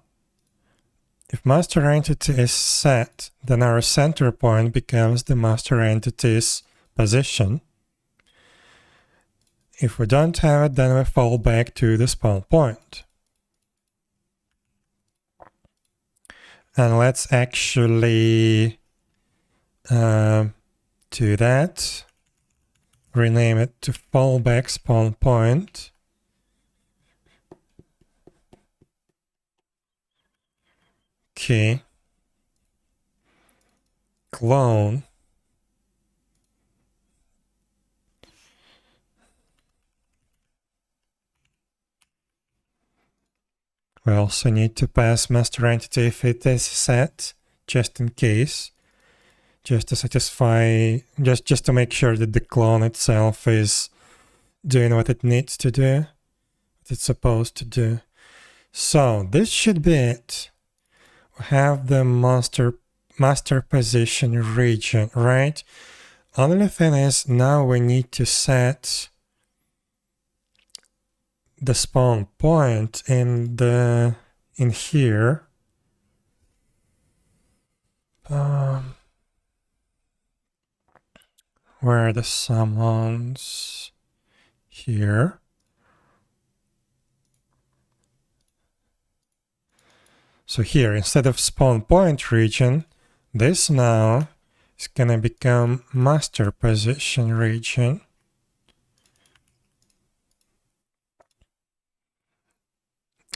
if master entity is set, then our center point becomes the master entity's position. If we don't have it, then we fall back to the spawn point. And let's actually do that. Rename it to fallback spawn point. Okay. Clone. We also need to pass master entity if it is set, just in case. Just to satisfy, just to make sure that the clone itself is doing what it needs to do, what it's supposed to do. So this should be it. We have the master position region, right? Only thing is now we need to set the spawn point in here. Where are the summons? Here. So here, instead of spawn point region, this now is gonna become master position region.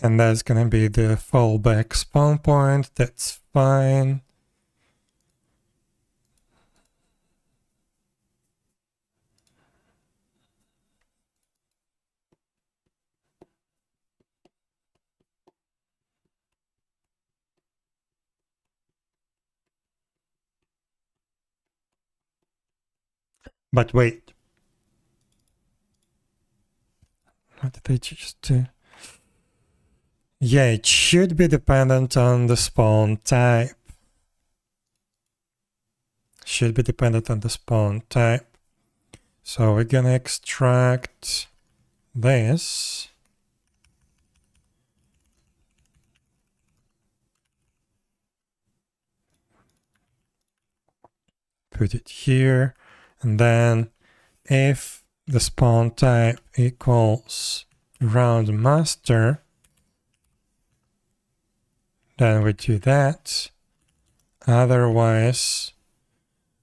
And that's gonna be the fallback spawn point. That's fine. But wait. What did I just do? Yeah, it should be dependent on the spawn type. Should be dependent on the spawn type. So we're gonna extract this. Put it here, and then if the spawn type equals round master, then we do that. Otherwise,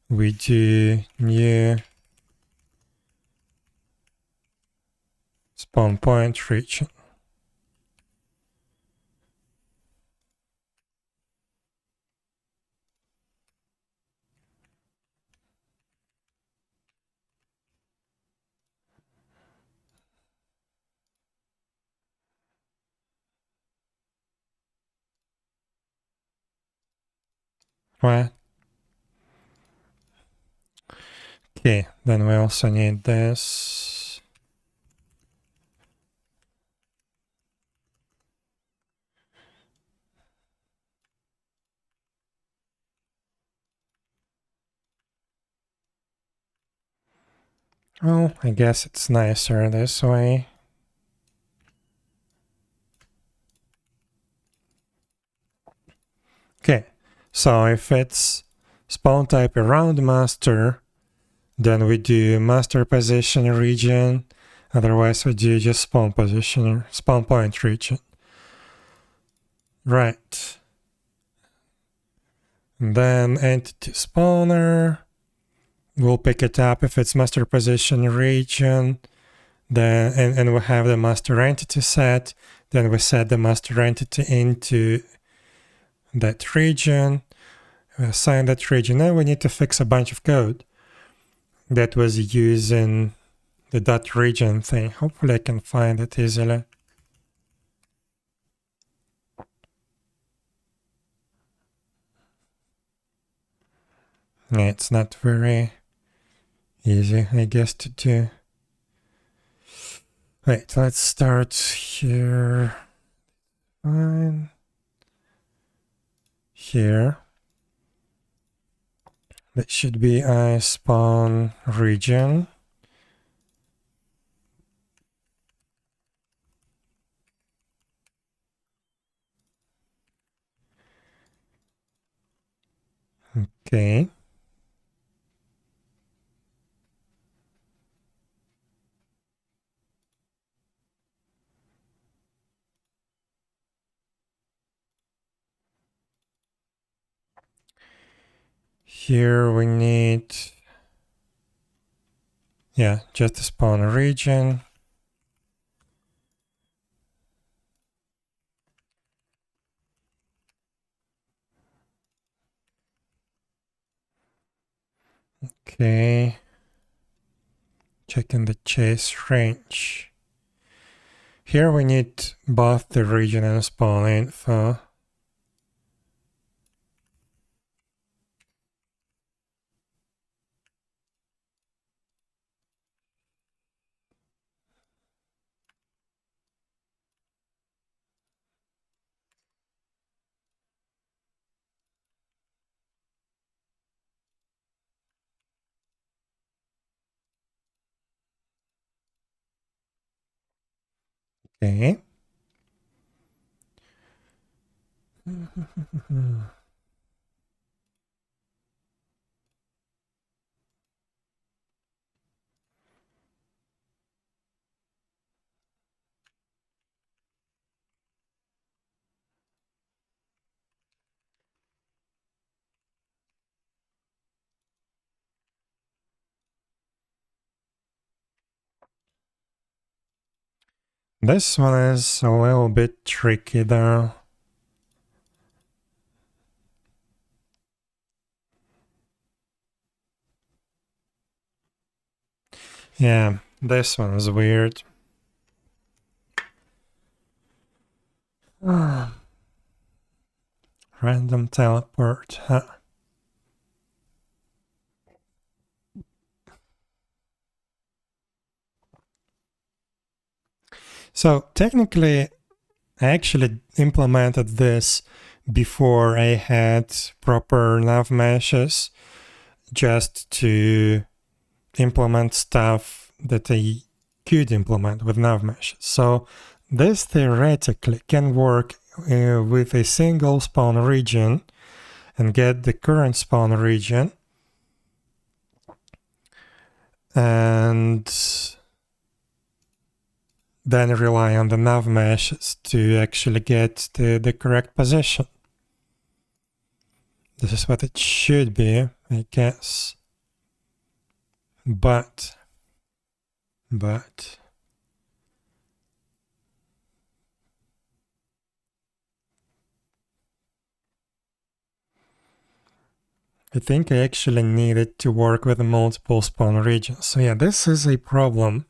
we do new spawn point region. Right. Okay, then we also need this. Oh, I guess it's nicer this way. Okay, so if it's spawn type around master, then we do master position region. Otherwise, we do just spawn position, spawn point region. Right. And then entity spawner. We'll pick it up if it's master position region. Then and we have the master entity set. Then we set the master entity into that region. We assign that region. Now we need to fix a bunch of code that was using the dot region thing. Hopefully I can find it easily. Yeah, it's not very easy, I guess, to do. Wait, let's start here. Fine. Here. That should be a spawn region. Okay. Here we need, yeah, just a spawn region. Okay. Checking the chase range. Here we need both the region and spawn info. Okay. This one is a little bit tricky though. Yeah, this one is weird. Random teleport, huh? So technically, I actually implemented this before I had proper nav meshes, just to implement stuff that I could implement with nav meshes. So this theoretically can work with a single spawn region and get the current spawn region, and then rely on the nav meshes to actually get the correct position. This is what it should be, I guess. But I think I actually needed to work with multiple spawn regions. So yeah, this is a problem.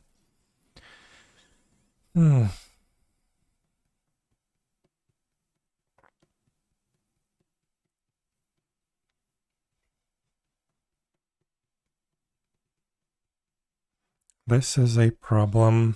This is a problem.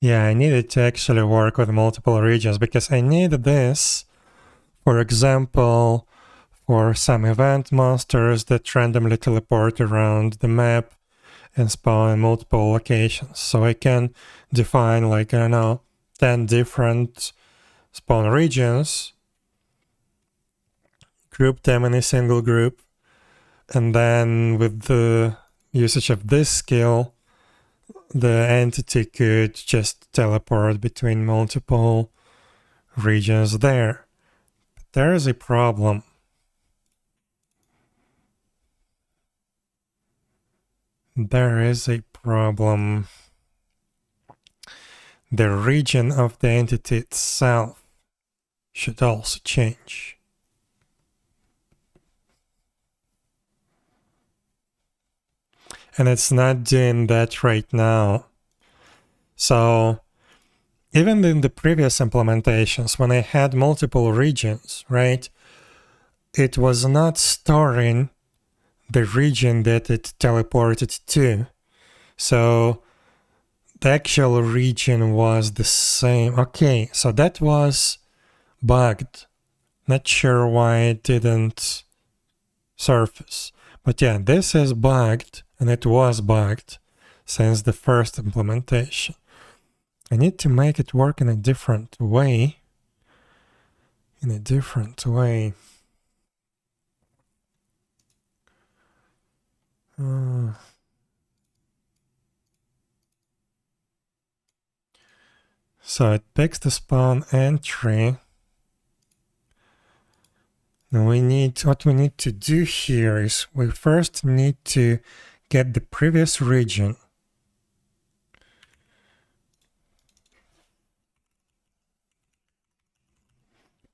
Yeah, I needed to actually work with multiple regions because I need this, for example, for some event monsters that randomly teleport around the map and spawn in multiple locations. So I can define, like, I don't know, 10 different spawn regions, group them in a single group, and then with the usage of this skill, the entity could just teleport between multiple regions there. But there is a problem. There is a problem. The region of the entity itself should also change. And it's not doing that right now. So even in the previous implementations, when I had multiple regions, right, it was not storing the region that it teleported to. So the actual region was the same. Okay, so that was bugged. Not sure why it didn't surface. But yeah, this is bugged, and it was bugged since the first implementation. I need to make it work in a different way. So it picks the spawn entry. Now what we need to do here is we first need to get the previous region.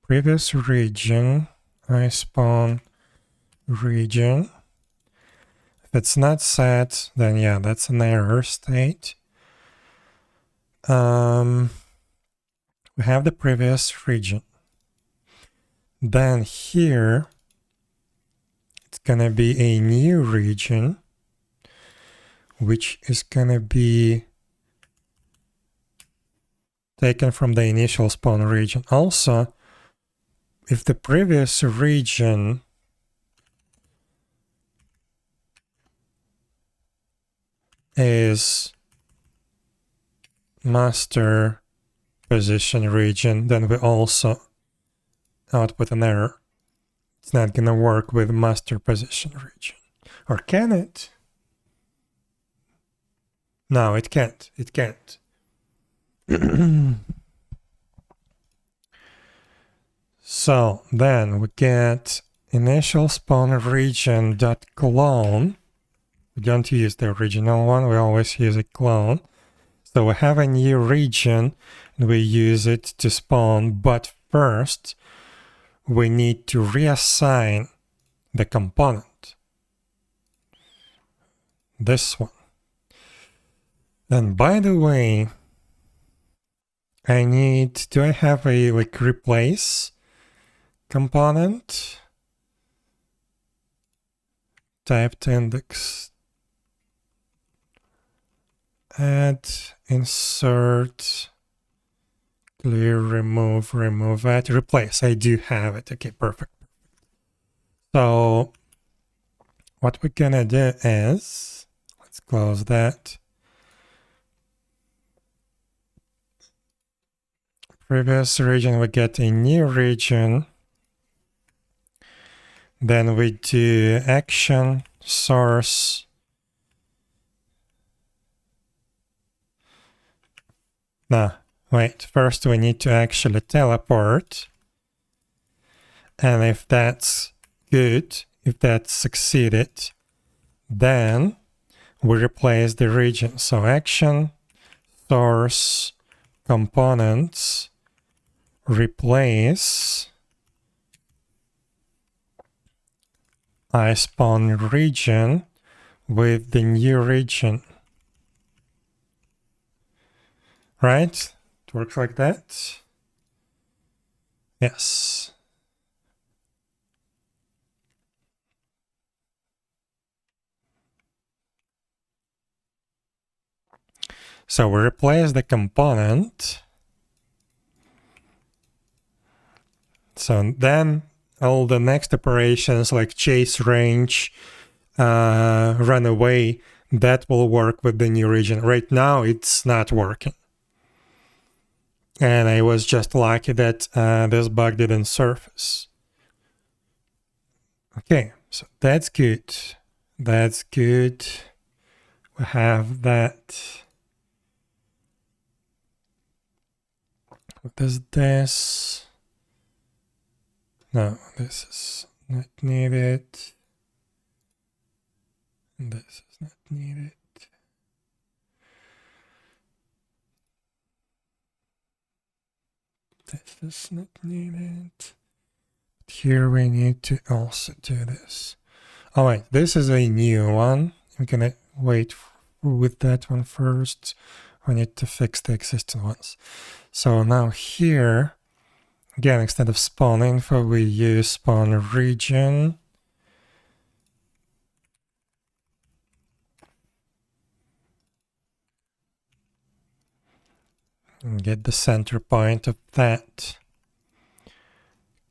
Previous region, iSpawn region. If it's not set, then yeah, that's an error state. We have the previous region. Then here, it's gonna be a new region, which is gonna be taken from the initial spawn region. Also, if the previous region is master position region, then we also output an error. It's not gonna work with master position region. Or can it? No, it can't. It can't. So then we get initial spawn region dot clone. We don't use the original one, we always use a clone. So we have a new region and we use it to spawn, but first we need to reassign the component. This one. And by the way, I need, do I have a like replace component? Typed index. Add, insert, clear, remove, add, replace. I do have it. Okay, perfect. So what we're gonna do is, let's close that. Previous region, we get a new region. Then we do action, source. No, wait, first we need to actually teleport. And if that's good, if that's succeeded, then we replace the region. So action, source, components, replace I spawn region with the new region. Right? It works like that. Yes. So we replace the component. So then all the next operations like chase, range, run away, that will work with the new region. Right now it's not working. And I was just lucky that this bug didn't surface. Okay, so that's good. That's good. We have that. What is this? No, this is not needed. This is not needed. This is not needed. Here we need to also do this. All right, this is a new one. I'm gonna wait with that one first. We need to fix the existing ones. So now here, again, instead of spawn info, we use spawn region. And get the center point of that.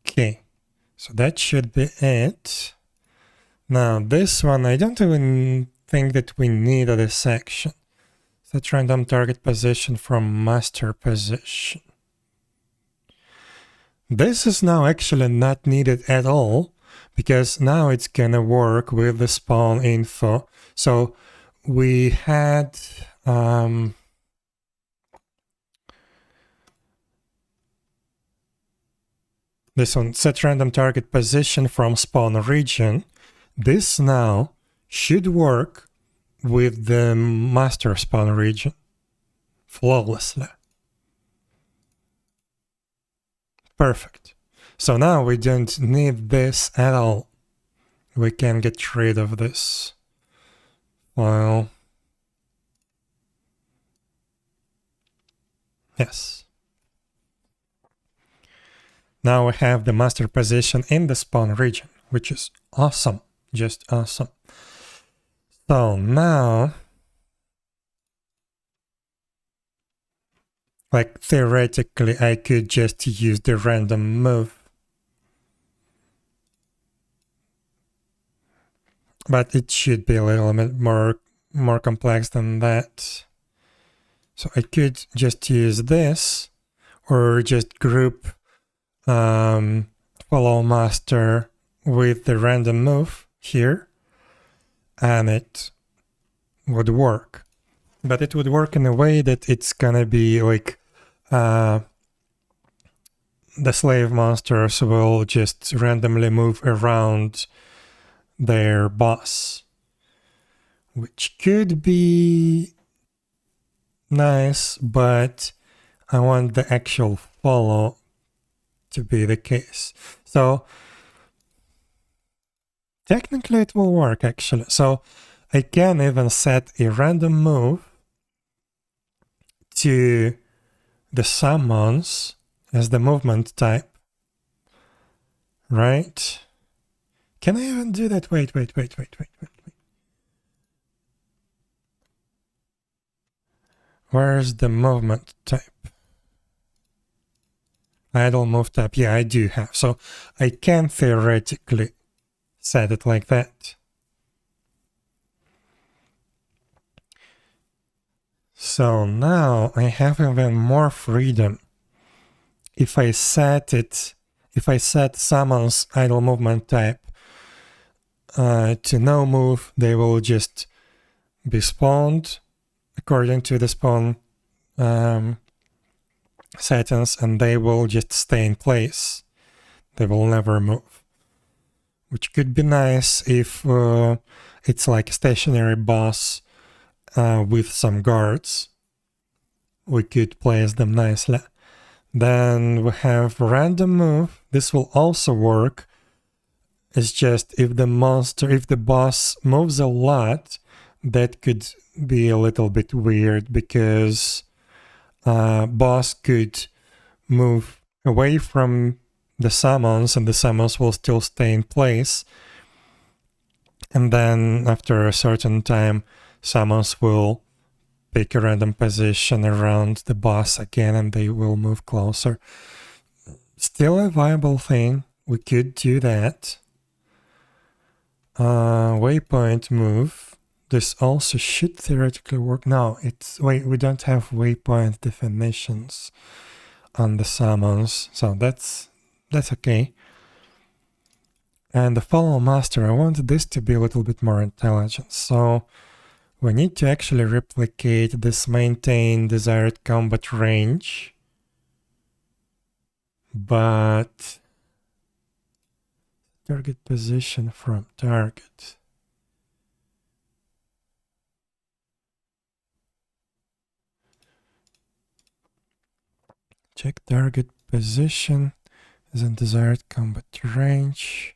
Okay, so that should be it. Now this one, I don't even think that we need this section. Set random target position from master position. This is now actually not needed at all, because now it's gonna work with the spawn info. So we had this one, set random target position from spawn region. This now should work with the master spawn region flawlessly. Perfect. So now we don't need this at all. We can get rid of this file. Yes. Now we have the master position in the spawn region, which is awesome. Just awesome. So now, like theoretically, I could just use the random move. But it should be a little bit more complex than that. So I could just use this, or just group follow master with the random move here, and it would work. But it would work in a way that it's gonna be like the slave monsters will just randomly move around their boss, which could be nice, but I want the actual follow to be the case. So technically it will work actually. So I can even set a random move to the summons as the movement type, right? Can I even do that? Wait. Where's the movement type? Idle move type. Yeah, I do have. So I can theoretically set it like that. So now I have even more freedom. If I set summons idle movement type to no move, they will just be spawned according to the spawn settings, and they will just stay in place. They will never move, which could be nice if it's like a stationary boss with some guards. We could place them nicely. Then we have random move. This will also work. It's just if the boss moves a lot, that could be a little bit weird, because boss could move away from the summons and the summons will still stay in place. And then after a certain time, summons will pick a random position around the boss again and they will move closer. Still a viable thing. We could do that. Waypoint move. This also should theoretically work. No, wait, we don't have waypoint definitions on the summons, so that's okay. And the follow master, I want this to be a little bit more intelligent, so we need to actually replicate this maintain desired combat range, but target position from target. Check target position is in desired combat range.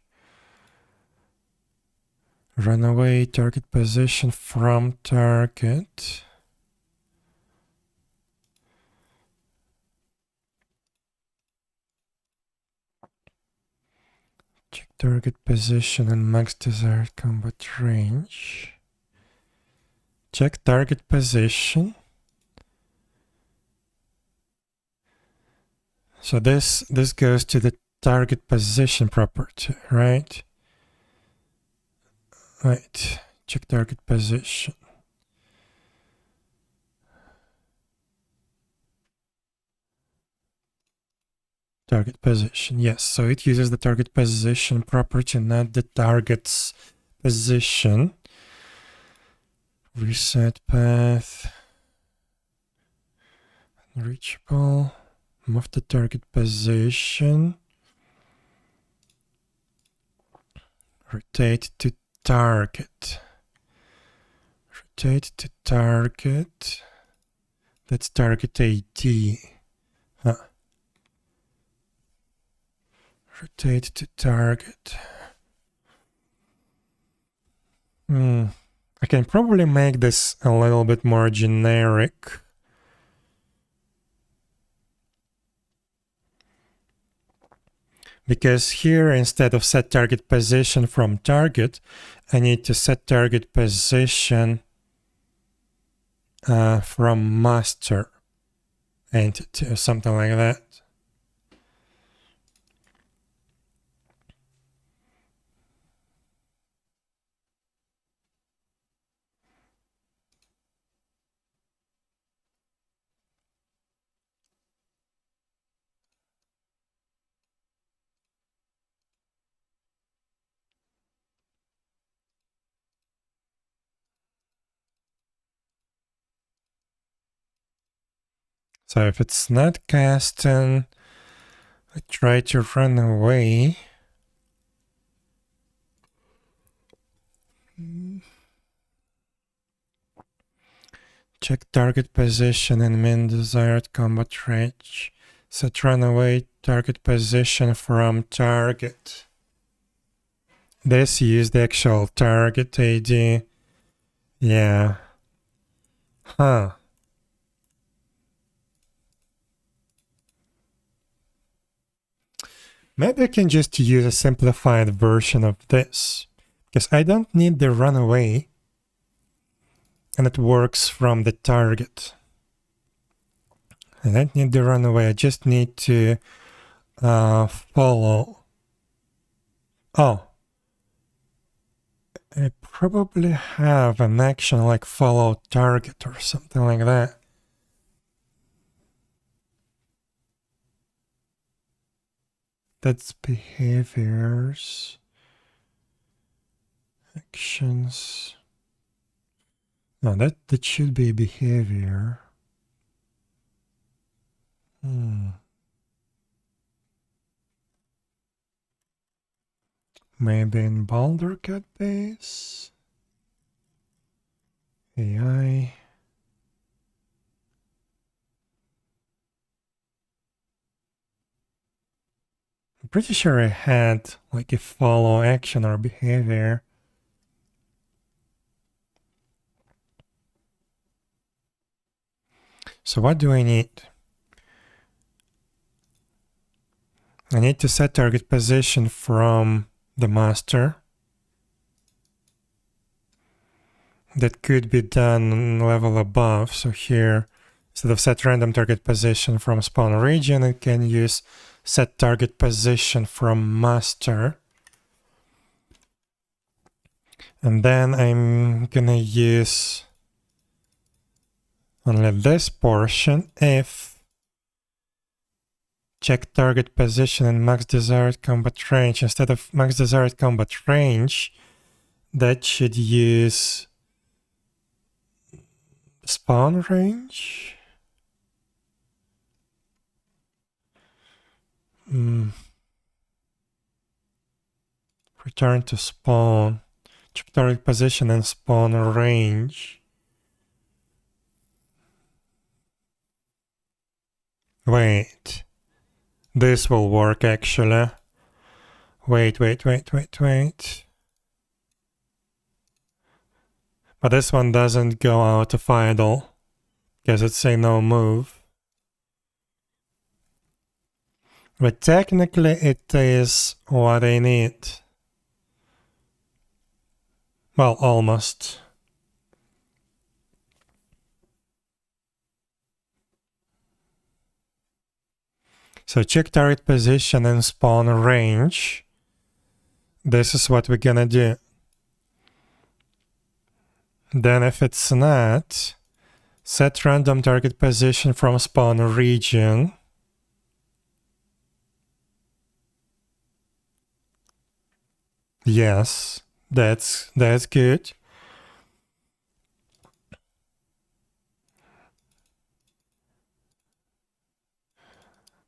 Run away target position from target. Check target position and max desired combat range. Check target position. So this goes to the target position property, right? Right. Check target position. Target position, yes. So it uses the target position property, not the target's position. Reset path. Unreachable. Move the target position. Rotate to target. Rotate to target. That's target AD. Huh. Rotate to target. I can probably make this a little bit more generic. Because here, instead of set target position from target, I need to set target position from master entity or something like that. So if it's not casting, I try to run away. Check target position and min desired combat range. Set run away target position from target. This use the actual target AD. Yeah. Huh. Maybe I can just use a simplified version of this, because I don't need the runaway, and it works from the target. I don't need the runaway, I just need to follow. Oh, I probably have an action like follow target or something like that. That's behaviors. Actions. No, that should be behavior. Maybe in Boulder Cut base. AI. I'm pretty sure I had like a follow action or behavior. So what do I need? I need to set target position from the master. That could be done level above. So here, instead of set random target position from spawn region, I can use set target position from master. And then I'm gonna use only this portion if check target position and max desired combat range. Instead of max desired combat range, that should use spawn range. Return to spawn. Check target position and spawn range. Wait. This will work actually. Wait. But this one doesn't go out of idle, because it's a no move. But technically it is what I need. Well, almost. So check target position and spawn range. This is what we're gonna do. Then if it's not, set random target position from spawn region. Yes, that's good.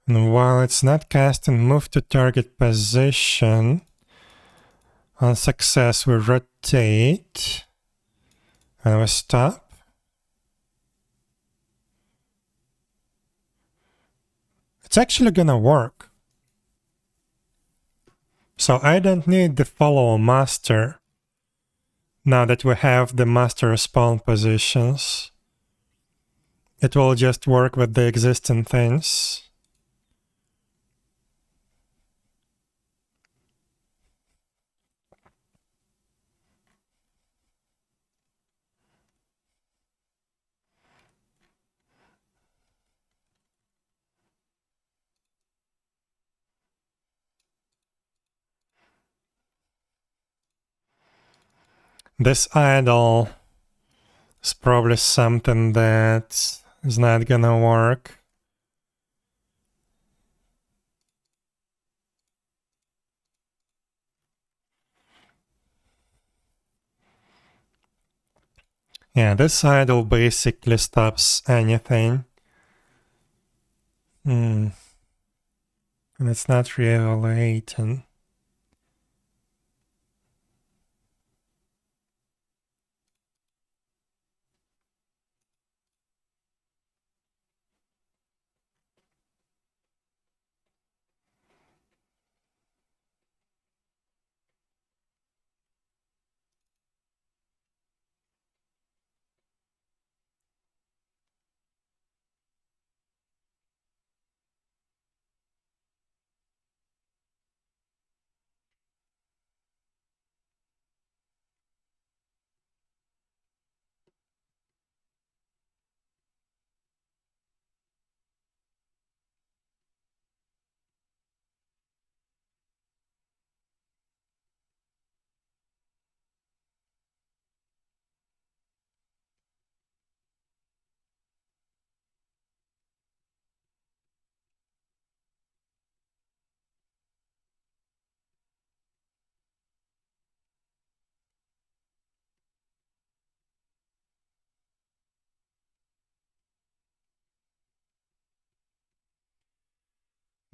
And while it's not casting, move to target position. On success, we rotate and we stop. It's actually gonna work. So I don't need the follow master now that we have the master spawn positions. It will just work with the existing things. This idle is probably something that is not gonna work. Yeah, this idle basically stops anything. And it's not re-evaluating.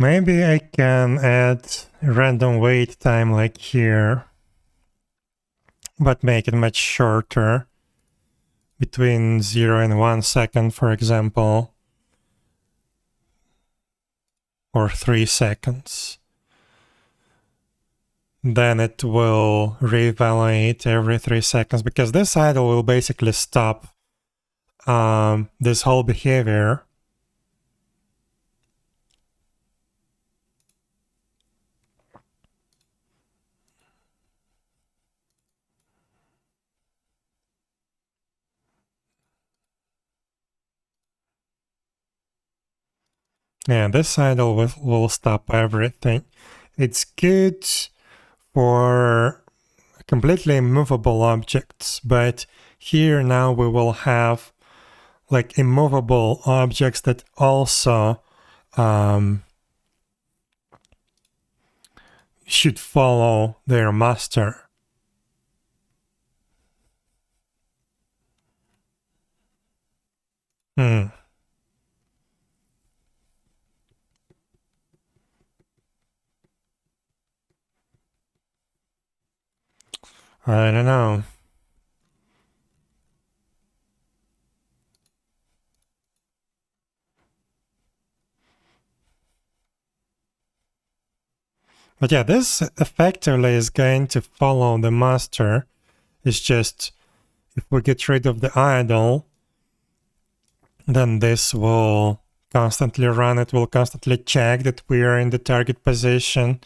Maybe I can add a random wait time like here, but make it much shorter, between 0 and 1 second, for example, or 3 seconds. Then it will reevaluate every 3 seconds, because this idle will basically stop this whole behavior. Yeah, this idle will stop everything. It's good for completely immovable objects, but here now we will have like immovable objects that also should follow their master. I don't know. But yeah, this effectively is going to follow the master. It's just if we get rid of the idle, then this will constantly run. It will constantly check that we are in the target position.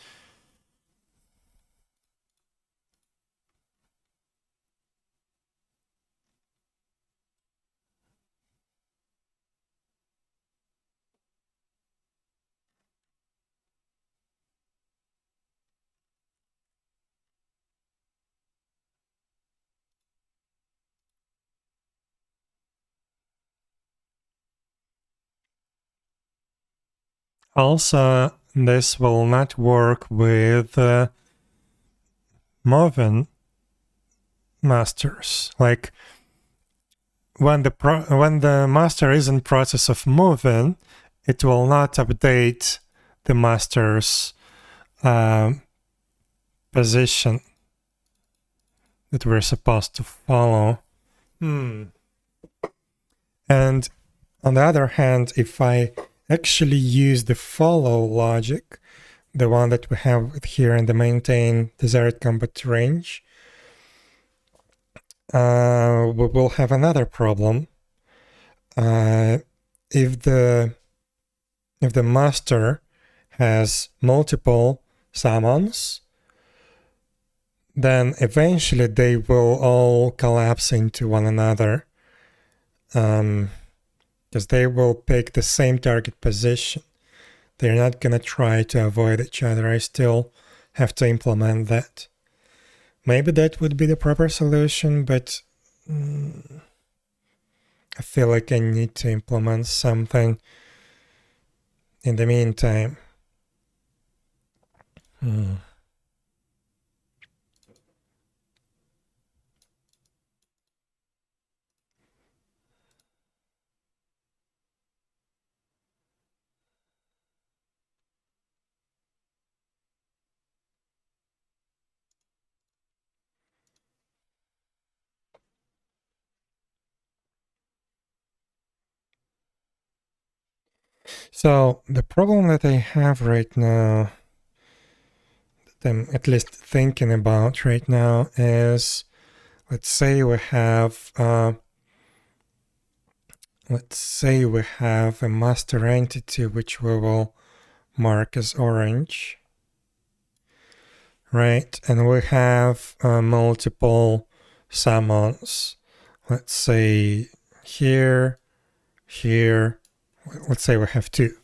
Also, this will not work with moving masters. Like when the master is in process of moving, it will not update the master's position that we're supposed to follow. And on the other hand, if I actually use the follow logic, the one that we have here in the maintain desired combat range, we will have another problem. If the master has multiple summons, then eventually they will all collapse into one another, because they will pick the same target position. They're not going to try to avoid each other. I still have to implement that. Maybe that would be the proper solution, but I feel like I need to implement something in the meantime. So the problem that I have right now, that I'm at least thinking about right now, is let's say we have a master entity which we will mark as orange, right? And we have multiple summons. Let's say here, let's say we have 2,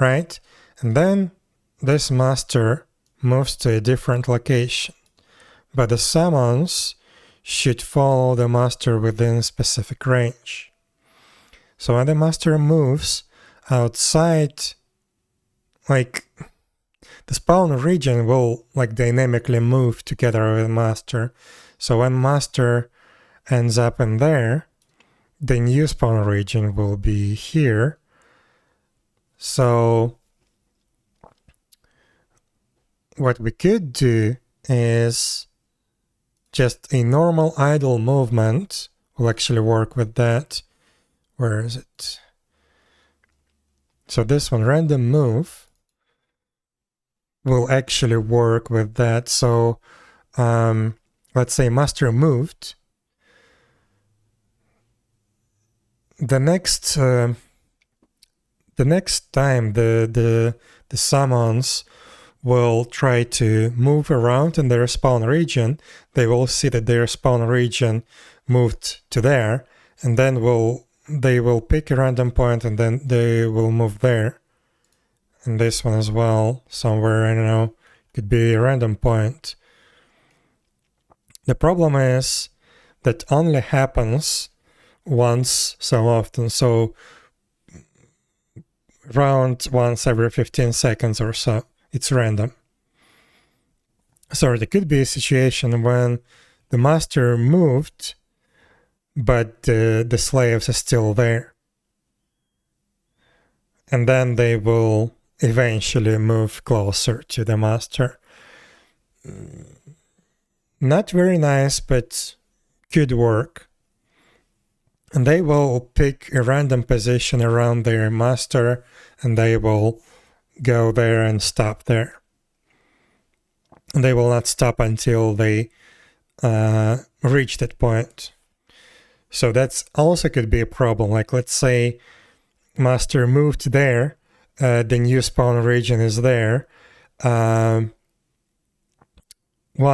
right? And then this master moves to a different location, but the summons should follow the master within a specific range. So when the master moves outside, like the spawn region will like dynamically move together with master. So when master ends up in there, the new spawn region will be here. So what we could do is just a normal idle movement will actually work with that. Where is it? So this one, random move, will actually work with that. So let's say master moved. The next time the summons will try to move around in their spawn region, they will see that their spawn region moved to there, and then they will pick a random point and then they will move there. And this one as well, somewhere, I don't know, could be a random point. The problem is that only happens once so often, so around once every 15 seconds or so. It's random. So there could be a situation when the master moved, but the slaves are still there. And then they will eventually move closer to the master. Not very nice, but could work. And they will pick a random position around their master, and they will go there and stop there. And they will not stop until they reach that point. So that's also could be a problem. Like, let's say master moved there, the new spawn region is there. One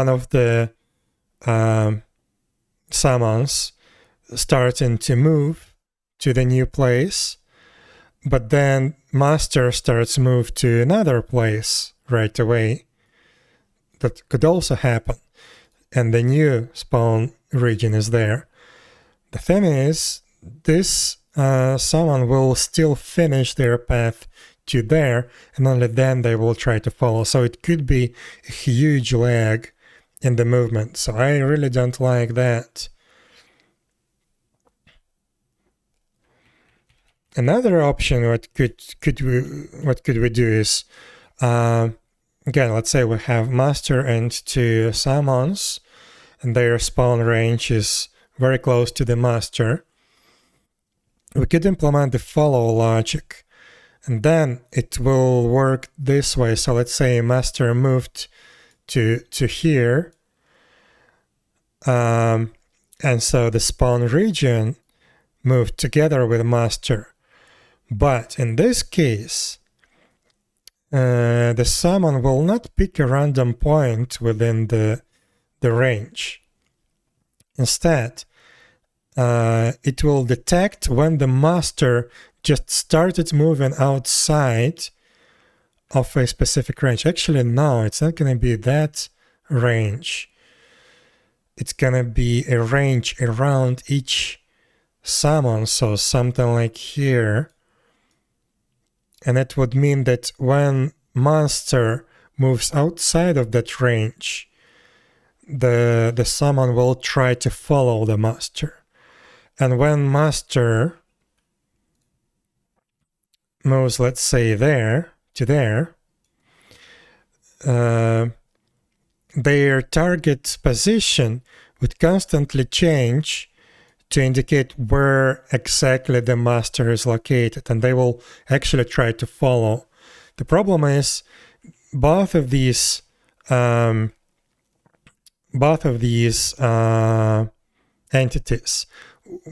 of the summons starting to move to the new place, but then master starts move to another place right away. That could also happen, and the new spawn region is there. The thing is, this summon will still finish their path to there, and only then they will try to follow. So it could be a huge lag in the movement. So I really don't like that. Another option, what could we do is, again, let's say we have master and two summons, and their spawn range is very close to the master. We could implement the follow logic, and then it will work this way. So let's say master moved to here, and so the spawn region moved together with master. But in this case, the summon will not pick a random point within the range. Instead, it will detect when the master just started moving outside of a specific range. Actually, no, it's not going to be that range. It's going to be a range around each summon, so something like here. And it would mean that when master moves outside of that range, the summon will try to follow the master. And when master moves, let's say there to there, their target position would constantly change to indicate where exactly the master is located, and they will actually try to follow. The problem is both of these entities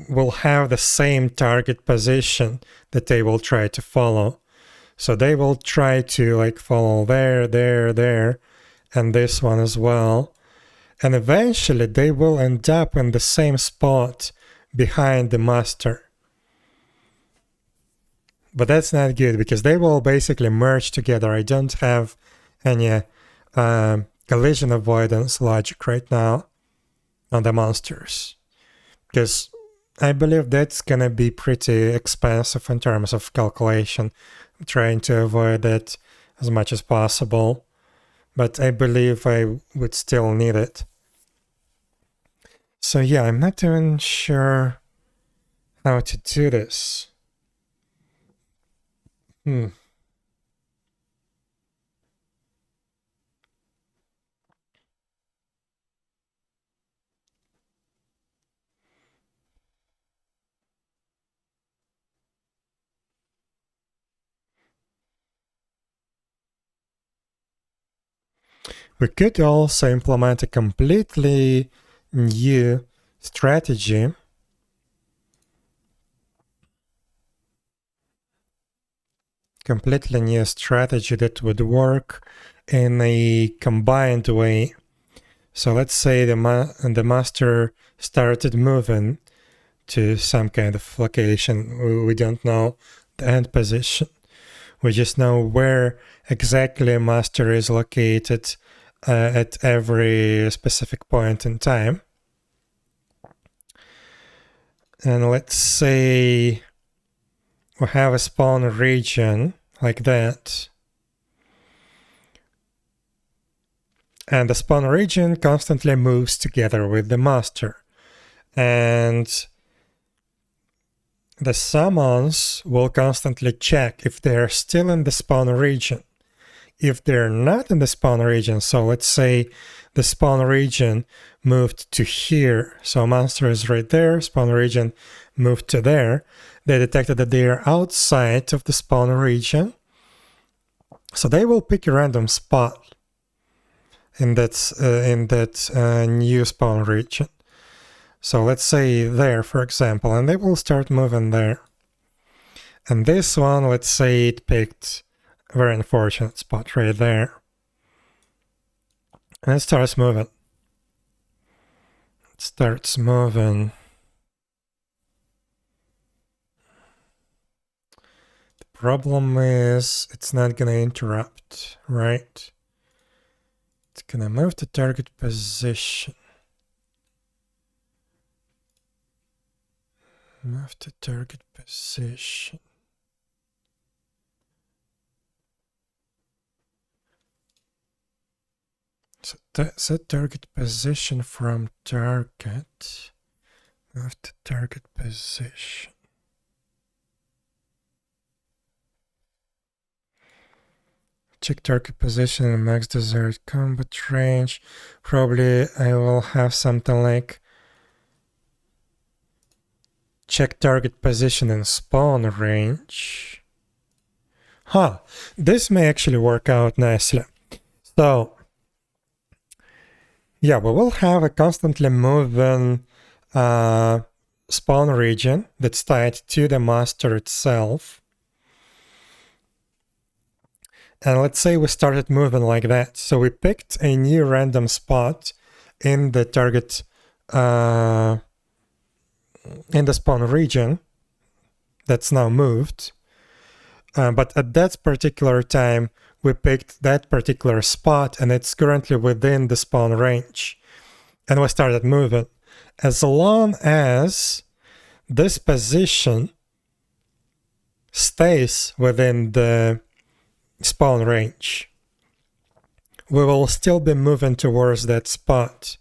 will have the same target position that they will try to follow. So they will try to like follow there, and this one as well. And eventually they will end up in the same spot behind the master. But that's not good because they will basically merge together. I don't have any collision avoidance logic right now on the monsters, because I believe that's gonna be pretty expensive in terms of calculation. I'm trying to avoid that as much as possible, but I believe I would still need it. So yeah, I'm not even sure how to do this. We could also implement a completely new strategy. That would work in a combined way. So let's say the master started moving to some kind of location. We don't know the end position. We just know where exactly master is located at every specific point in time. And let's say we have a spawn region like that. And the spawn region constantly moves together with the master. And the summons will constantly check if they're still in the spawn region. If they're not in the spawn region, so let's say the spawn region moved to here, so monster is right there, spawn region moved to there, they detected that they are outside of the spawn region, so they will pick a random spot in that new spawn region. So let's say there, for example, and they will start moving there. And this one, let's say it picked a very unfortunate spot right there. And it starts moving. The problem is it's not gonna interrupt, right? It's gonna move to target position. Move to target position. So set target position from target. Move to target position. Check target position and max desired combat range. Probably I will have something like check target position and spawn range. This may actually work out nicely. So yeah, we will have a constantly moving spawn region that's tied to the master itself. And let's say we started moving like that. So we picked a new random spot in the target, in the spawn region that's now moved. But at that particular time, we picked that particular spot and it's currently within the spawn range. And we started moving. As long as this position stays within the spawn range, we will still be moving towards that spot.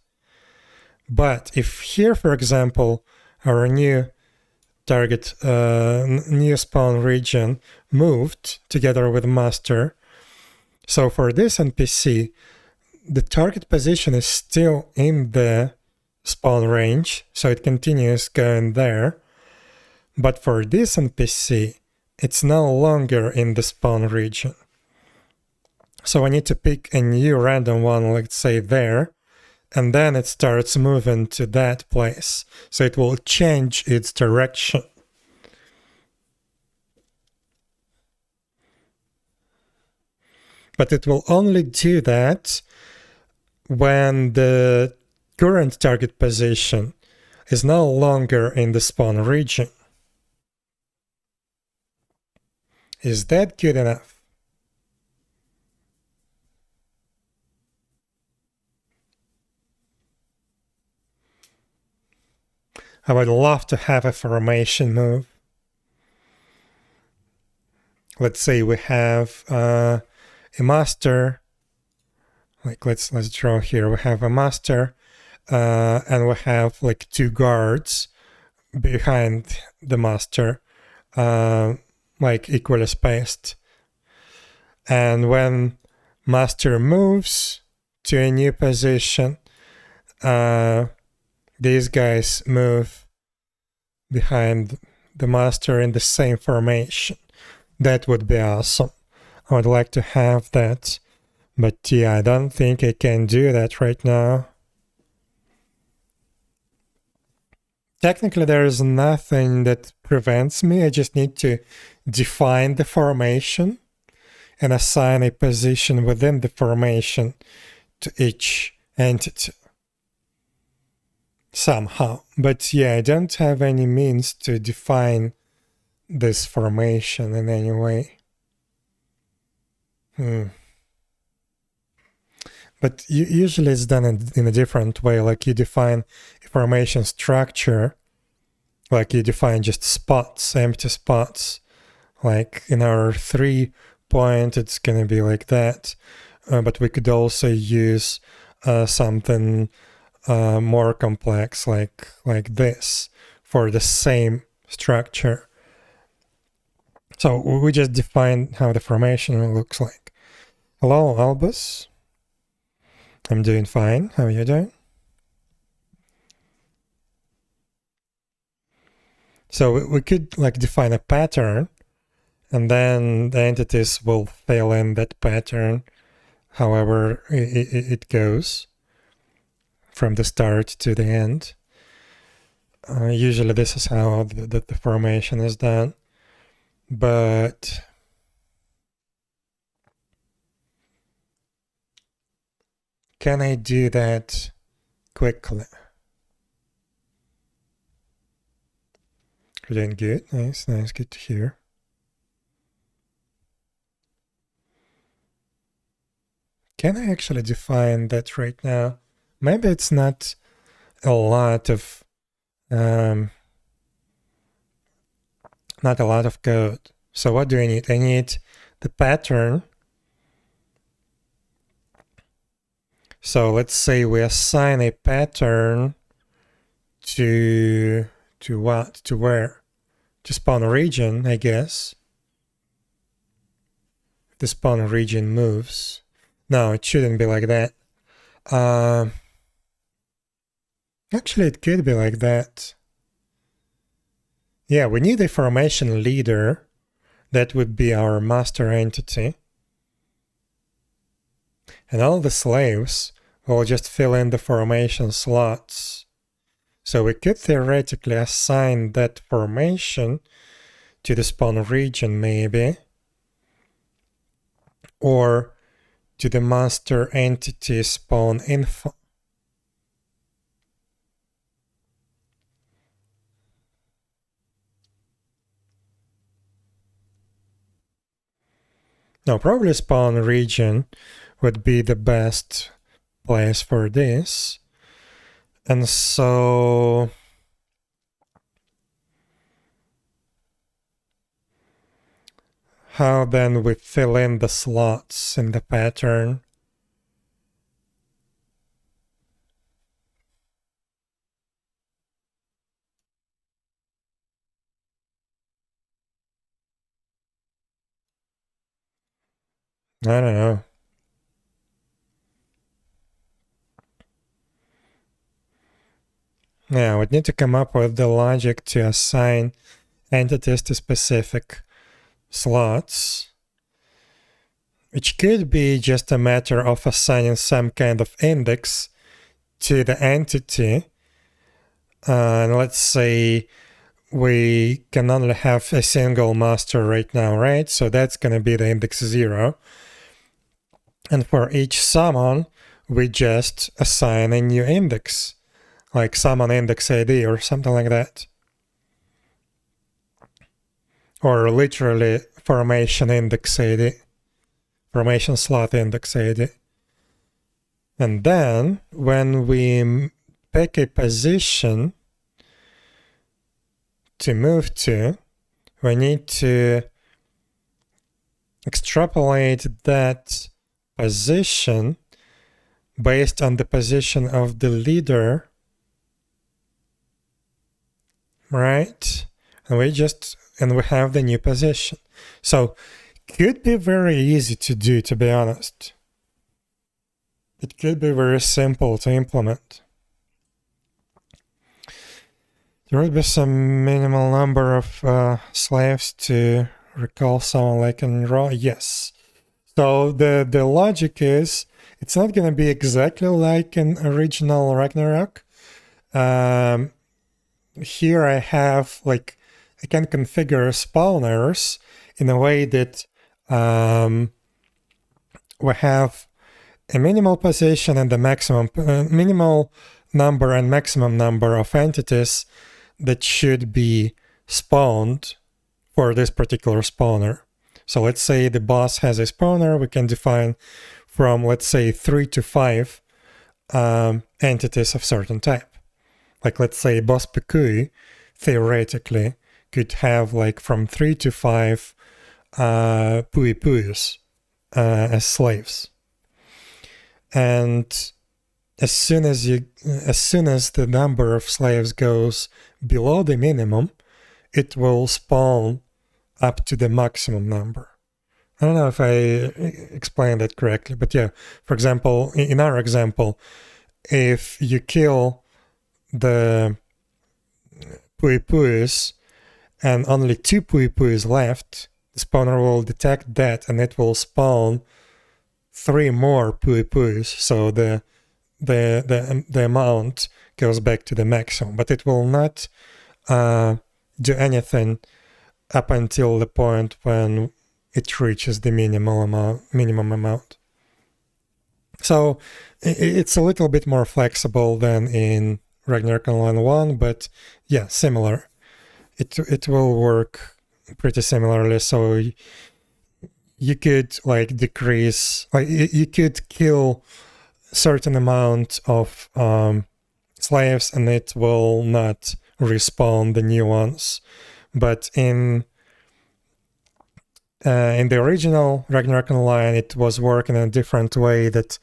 But if here, for example, our new target, new spawn region moved together with master, so for this NPC, the target position is still in the spawn range, so it continues going there. But for this NPC, it's no longer in the spawn region. So I need to pick a new random one, let's say there, and then it starts moving to that place. So it will change its direction. But it will only do that when the current target position is no longer in the spawn region. Is that good enough? I would love to have a formation move. Let's say we have a master. Like let's draw here. We have a master, and we have like two guards behind the master, like equally spaced. And when master moves to a new position, these guys move behind the master in the same formation. That would be awesome. I would like to have that But yeah, I don't think I can do that right now. Technically, there is nothing that prevents me. I just need to define the formation and assign a position within the formation to each entity somehow. But yeah, I don't have any means to define this formation in any way. But usually it's done in a different way. Like you define a formation structure, like you define just spots, empty spots. Like in our 3-point, it's going to be like that. But we could also use something more complex, like this, for the same structure. So we just define how the formation looks like. Hello, Albus. I'm doing fine. How are you doing? So we could like define a pattern, and then the entities will fill in that pattern however it goes from the start to the end. Usually this is how the formation is done. But can I do that quickly? You're doing good. Nice, good to hear. Can I actually define that right now? Maybe it's not a lot of not a lot of code. So what do I need? I need the pattern. So let's say we assign a pattern to what? To where? To spawn region, I guess. The spawn region moves. No, it shouldn't be like that. Actually, it could be like that. Yeah, we need a formation leader. That would be our master entity. And all the slaves will just fill in the formation slots. So we could theoretically assign that formation to the spawn region maybe, or to the master entity spawn info. No, probably spawn region would be the best place for this. And so how then we fill in the slots in the pattern? I don't know. Yeah, we'd need to come up with the logic to assign entities to specific slots, which could be just a matter of assigning some kind of index to the entity. And let's say we can only have a single master right now, right? So that's going to be the index 0. And for each summon, we just assign a new index, like summon index ID or something like that. Or literally formation index ID, formation slot index ID. And then when we pick a position to move to, we need to extrapolate that position based on the position of the leader, right? And we have the new position. So it could be very easy to do, to be honest. It could be very simple to implement. There would be some minimal number of slaves to recall someone like in raw. Yes. So the logic is it's not going to be exactly like an original Ragnarok. Here I have like I can configure spawners in a way that we have a minimal position and the maximum minimal number and maximum number of entities that should be spawned for this particular spawner. So let's say the boss has a spawner, we can define from, let's say, 3 to 5 entities of certain type. Like, let's say boss 𝙽𝙴 theoretically could have like from 3 to 5 𝙽𝙴s as slaves. And as soon as the number of slaves goes below the minimum, it will spawn up to the maximum number. I don't know if I explained that correctly, but yeah, for example, in our example, if you kill the 𝙽𝙴s and only 2 𝙽𝙴s left, the spawner will detect that and it will spawn 3 more 𝙽𝙴s, so the amount goes back to the maximum, but it will not do anything up until the point when it reaches the minimum amount. So it's a little bit more flexible than in Ragnarok Online 1, but yeah, similar. It will work pretty similarly. So you could like decrease, like you could kill certain amount of slaves and it will not respawn the new ones. But in the original Ragnarok Online, it was working in a different way that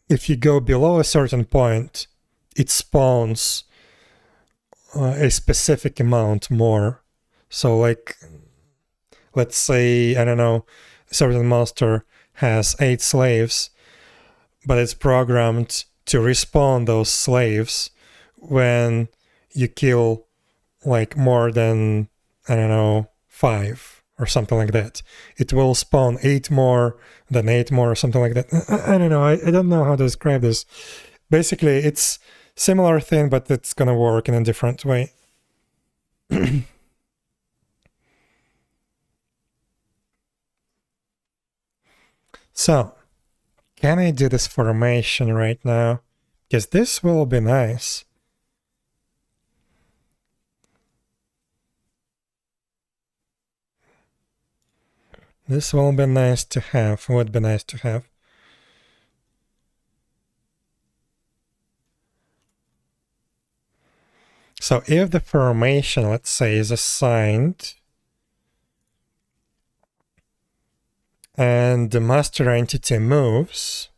if you go below a certain point, it spawns a specific amount more. So like, let's say, I don't know, a certain monster has 8 slaves, but it's programmed to respawn those slaves when you kill like more than, I don't know, 5 or something like that. It will spawn 8 more, then 8 more or something like that. I don't know. I don't know how to describe this. Basically, it's similar thing, but it's gonna work in a different way. So, can I do this formation right now? Because this will be nice. This will be nice to have. Would be nice to have. So if the formation, let's say, is assigned and the master entity moves,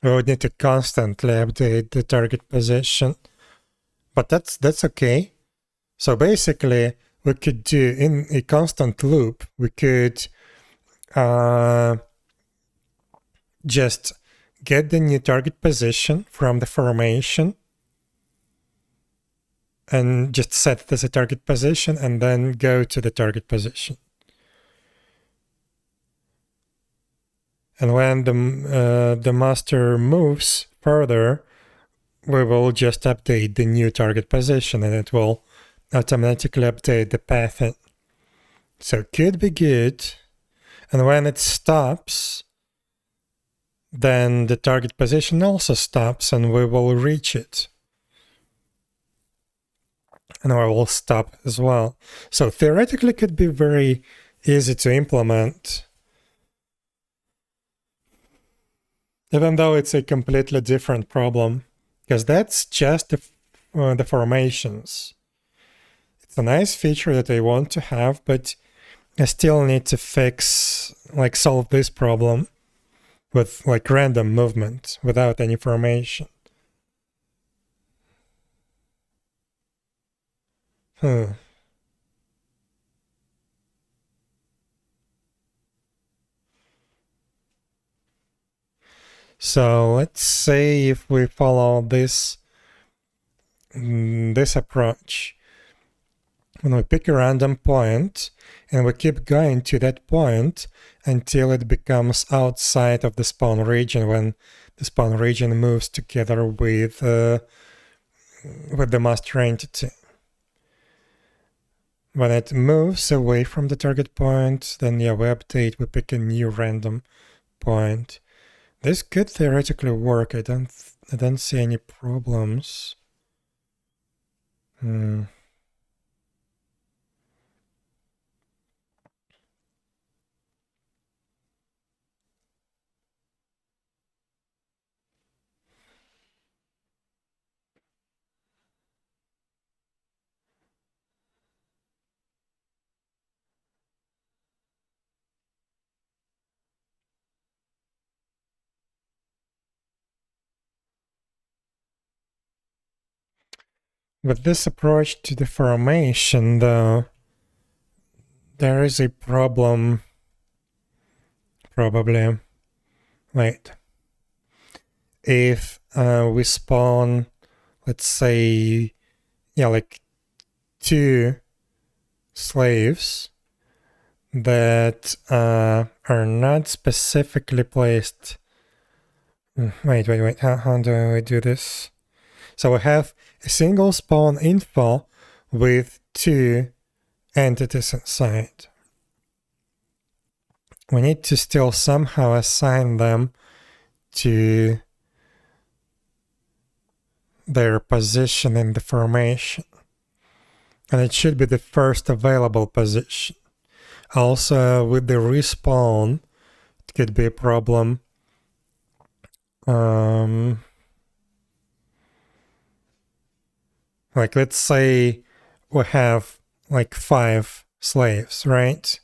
we would need to constantly update the target position. But that's okay. So basically, we could do in a constant loop, we could just get the new target position from the formation and just set it as a target position and then go to the target position. And when the master moves further, we will just update the new target position and it will automatically update the pathing. So it could be good. And when it stops, then the target position also stops and we will reach it. And we will stop as well. So theoretically it could be very easy to implement, even though it's a completely different problem, because that's just the formations. It's a nice feature that I want to have, but I still need to solve this problem with like random movement without any formation. So let's say if we follow this approach, when we pick a random point and we keep going to that point until it becomes outside of the spawn region, when the spawn region moves together with the master entity. When it moves away from the target point, then yeah, we update, we pick a new random point. This could theoretically work. I don't see any problems. With this approach to the formation, though, there is a problem, probably. Wait. If we spawn, let's say, yeah, like 2 slaves that are not specifically placed. Wait. How do we do this? So we have a single spawn info with 2 entities inside. We need to still somehow assign them to their position in the formation. And it should be the first available position. Also, with the respawn, it could be a problem. Like, let's say we have like 5 slaves, right?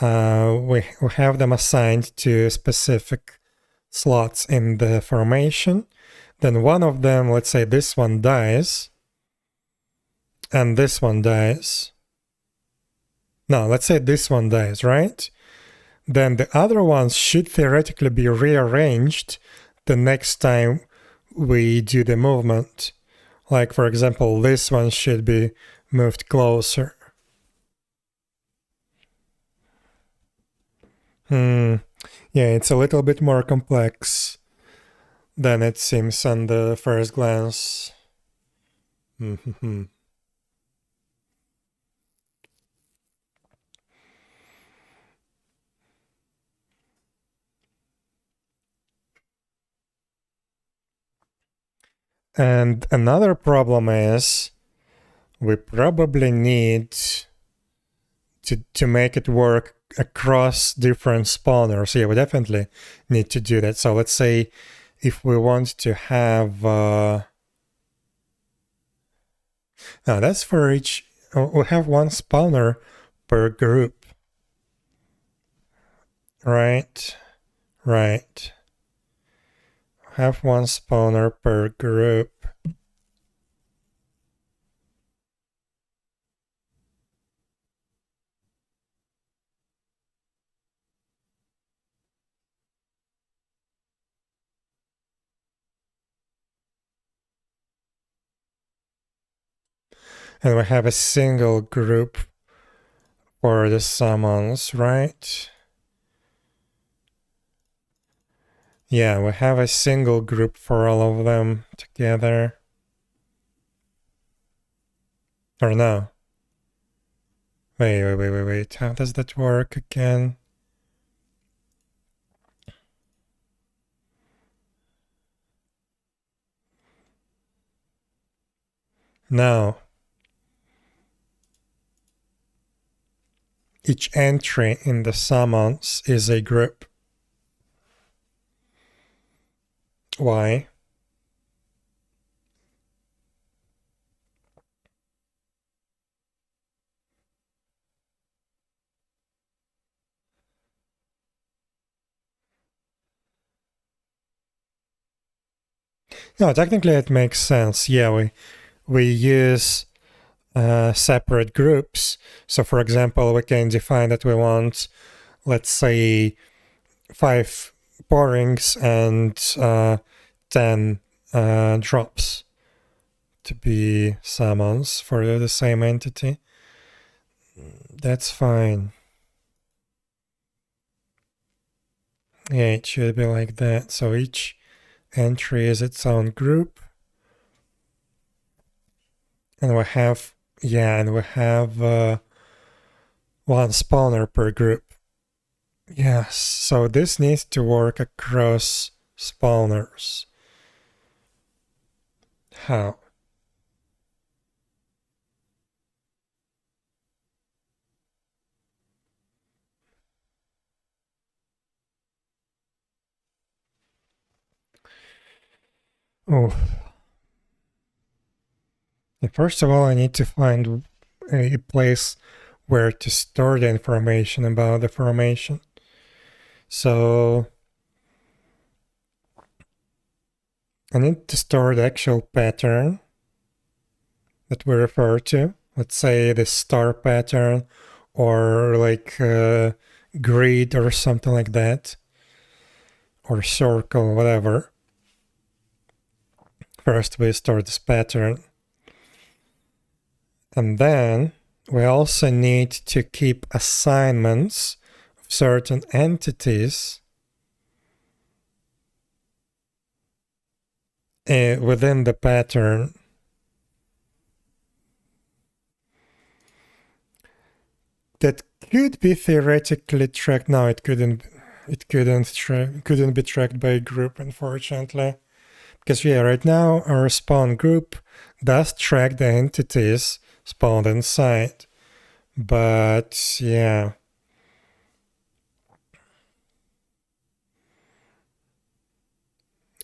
We have them assigned to specific slots in the formation. Then one of them, let's say this one dies, and this one dies. No, let's say this one dies, right? Then the other ones should theoretically be rearranged the next time we do the movement. Like, for example, this one should be moved closer. Yeah, it's a little bit more complex than it seems on the first glance. And another problem is we probably need to make it work across different spawners. Yeah, we definitely need to do that. So let's say if we want to have... no, that's for each... we have 1 spawner per group. Right. Have 1 spawner per group. And we have a single group for the summons, right? Yeah, we have a single group for all of them together. Or no? Wait. How does that work again? No. Each entry in the summons is a group. Why? No, technically it makes sense. Yeah, we use separate groups. So for example, we can define that we want, let's say, 5 borings and 10 drops to be summons for the same entity. That's fine. Yeah, it should be like that. So each entry is its own group. And we have, one spawner per group. Yes, so this needs to work across spawners. How? Oh. First of all, I need to find a place where to store the information about the formation. So I need to store the actual pattern that we refer to. Let's say the star pattern or like grid or something like that, or circle, whatever. First we store this pattern. And then we also need to keep assignments of certain entities within the pattern. That could be theoretically tracked. No, it couldn't. It couldn't be tracked by a group, unfortunately. Because right now our spawn group does track the entities spawned inside. But yeah.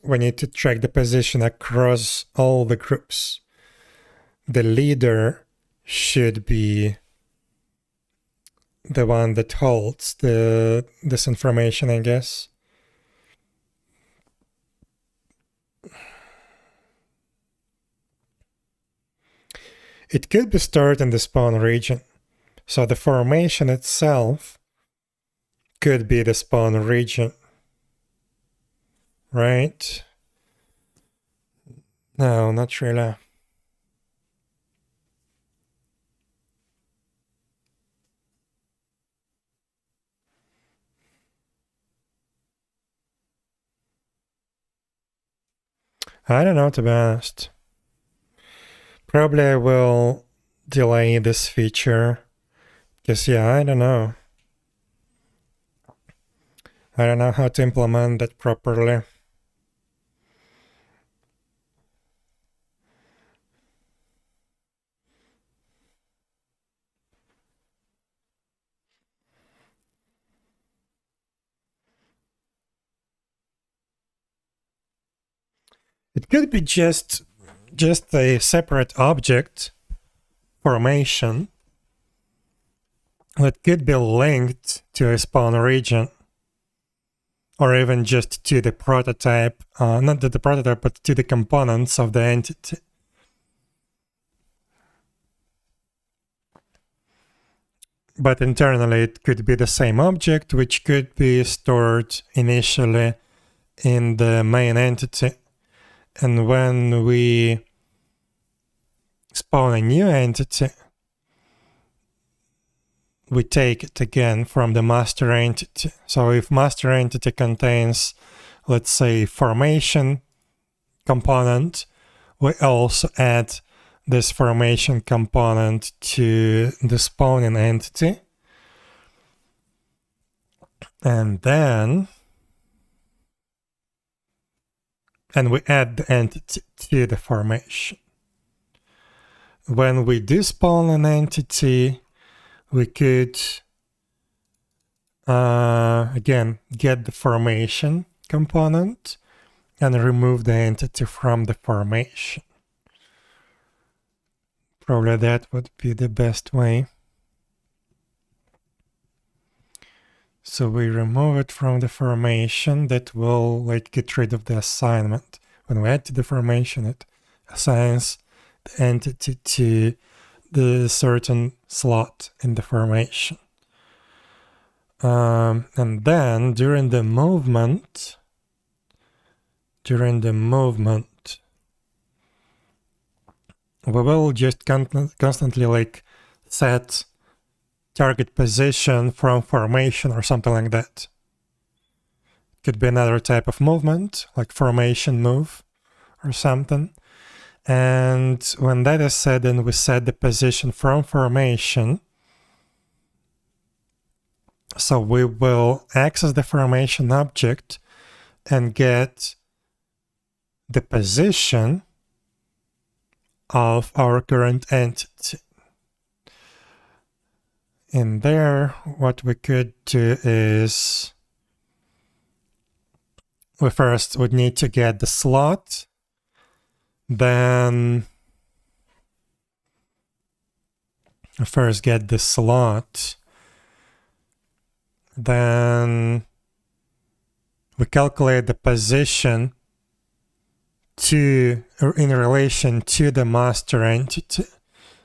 We need to track the position across all the groups. The leader should be the one that holds this information, I guess. It could be stored in the spawn region. So the formation itself could be the spawn region. Right? No, not really. I don't know, to be honest. Probably I will delay this feature. Because, yeah, I don't know. I don't know how to implement that properly. It could be just a separate object formation that could be linked to a spawn region, or even just to the prototype, not to the prototype, but to the components of the entity. But internally it could be the same object, which could be stored initially in the main entity. And when we spawn a new entity, we take it again from the master entity. So if master entity contains, let's say, formation component, we also add this formation component to the spawning entity. And then we add the entity to the formation. When we despawn an entity, we could again get the formation component and remove the entity from the formation. Probably that would be the best way. So we remove it from the formation. That will get rid of the assignment. When we add to the formation, it assigns the entity to the certain slot in the formation. And then during the movement, we will just constantly like set target position from formation or something like that. Could be another type of movement, like formation move or something. And when that is set, then we set the position from formation. So we will access the formation object and get the position of our current entity. In there, what we could do is we first would need to get the slot, then first get the slot, then we calculate the position in relation to the master entity.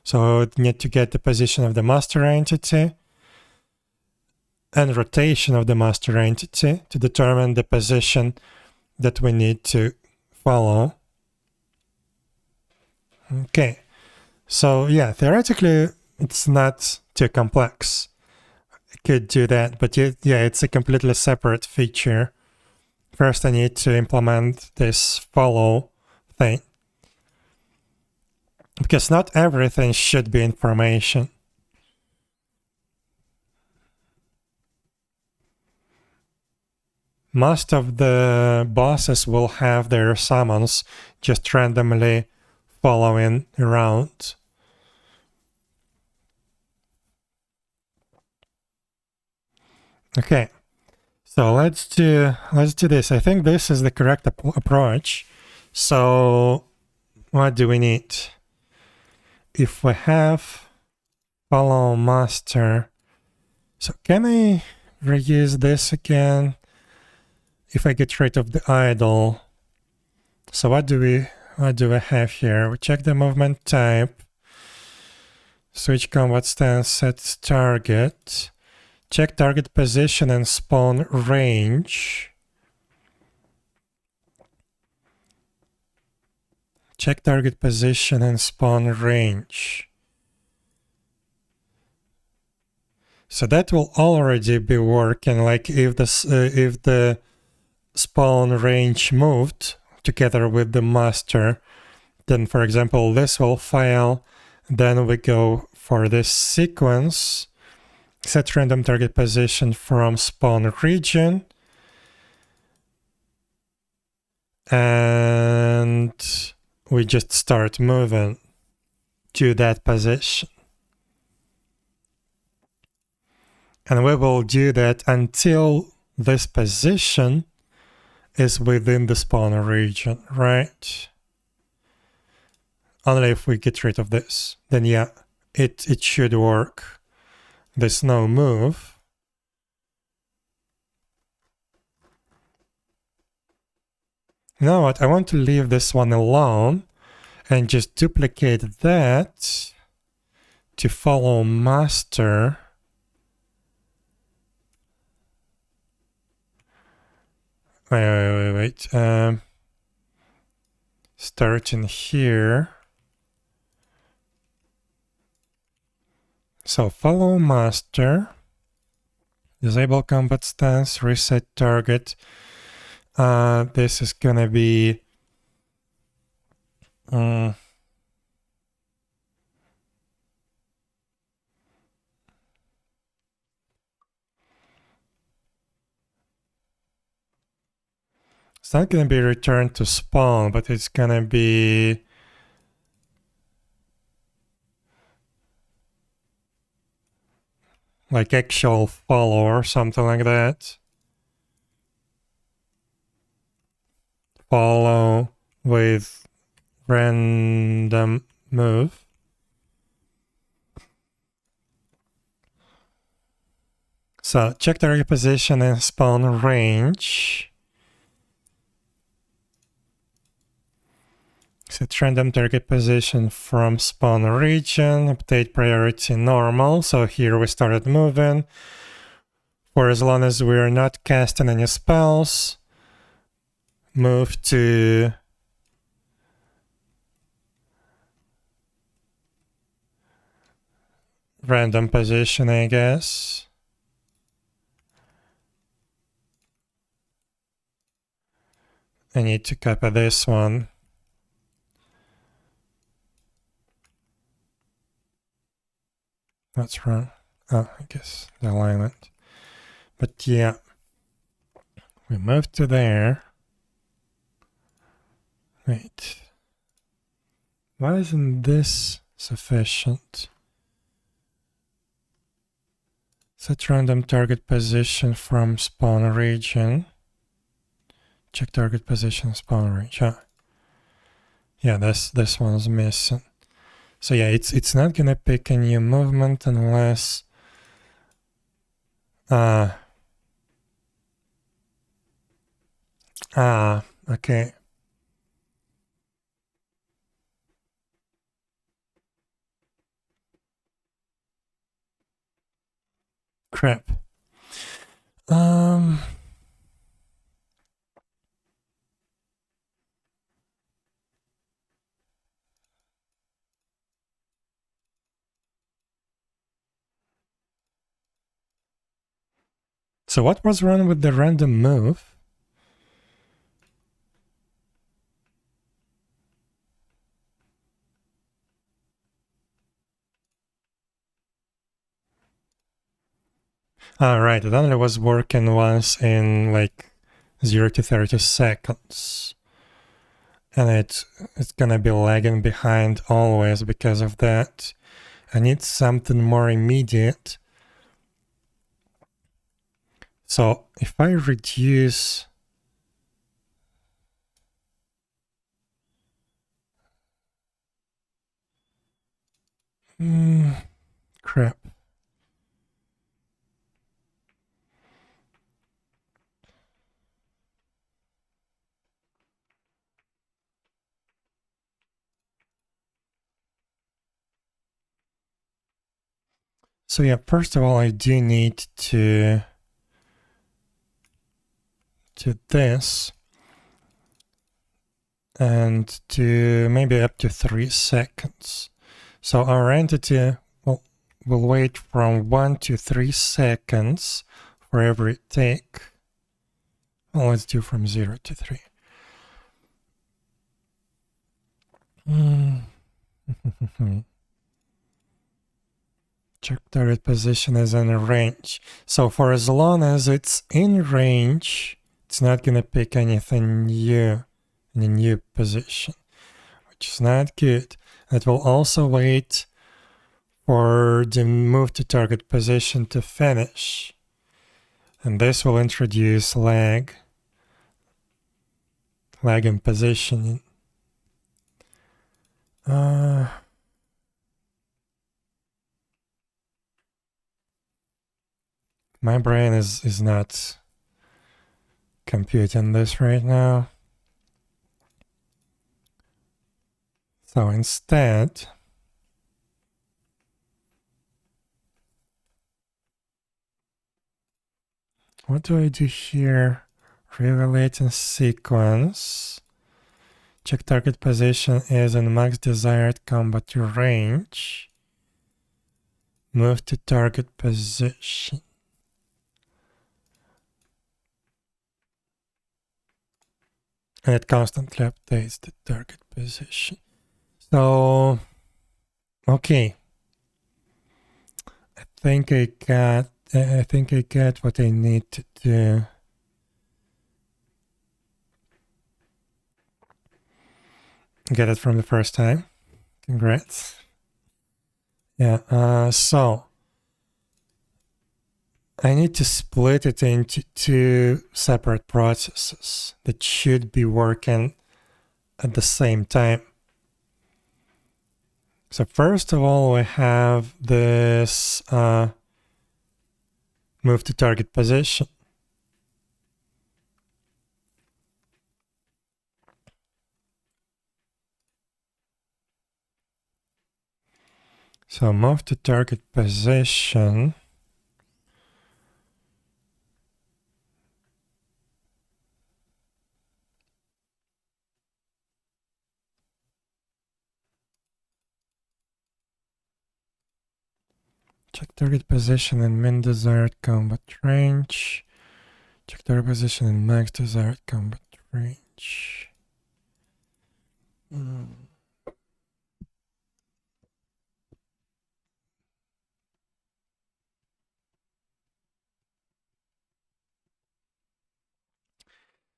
So we need to get the position of the master entity and rotation of the master entity to determine the position that we need to follow. Okay, so yeah, theoretically it's not too complex. I could do that, but yeah, it's a completely separate feature. First I need to implement this follow thing, because not everything should be information. Most of the bosses will have their summons just randomly following around. Okay, so let's do this. I think this is the correct approach. So what do we need? If we have follow master, so can I reuse this again? If I get rid of the idle, so what do we have here? We check the movement type, switch combat stance, set target, check target position and spawn range. Check target position and spawn range. So that will already be working. Like if the spawn range moved together with the master, then for example this will fail. Then we go for this sequence, set random target position from spawn region, and we just start moving to that position. And we will do that until this position is within the spawn region, right? Only if we get rid of this, then yeah, it should work. There's no move. You know what? I want to leave this one alone and just duplicate that to follow master. Wait. Starting here. So follow master, disable combat stance, reset target. This is gonna be it's not gonna be returned to spawn, but it's gonna be like actual follow or something like that. Follow with random move. So check target position and spawn range. Set random target position from spawn region, update priority normal. So here we started moving. for as long as we're not casting any spells, move to random position, I guess. I need to copy this one. What's wrong? Oh, I guess the alignment. But yeah, we move to there. Wait. Why isn't this sufficient? Set random target position from spawn region. Check target position, spawn region. Yeah, this one's missing. So yeah, it's not gonna pick a new movement unless okay. Crap. So what was wrong with the random move? Right, it only was working once in like 0 to 30 seconds. And it's gonna be lagging behind always because of that. I need something more immediate. So if I reduce crap. So yeah, first of all, I do need to this and to maybe up to 3 seconds. So our entity will wait from 1 to 3 seconds for every tick. Well, let's do from 0 to 3. Check target position is in a range. So for as long as it's in range, it's not gonna pick anything new, any new position, which is not good. It will also wait for the move to target position to finish. And this will introduce lag in positioning. My brain is not computing this right now. So instead, what do I do here? Reevaluate in sequence. Check target position is in max desired combat range. Move to target position. And it constantly updates the target position. So, okay. I think I got what I need to do. Get it from the first time. Congrats. Yeah, so I need to split it into 2 separate processes that should be working at the same time. So first of all, we have this move to target position. So move to target position Check target position and min desired combat range. Check target position and max desired combat range.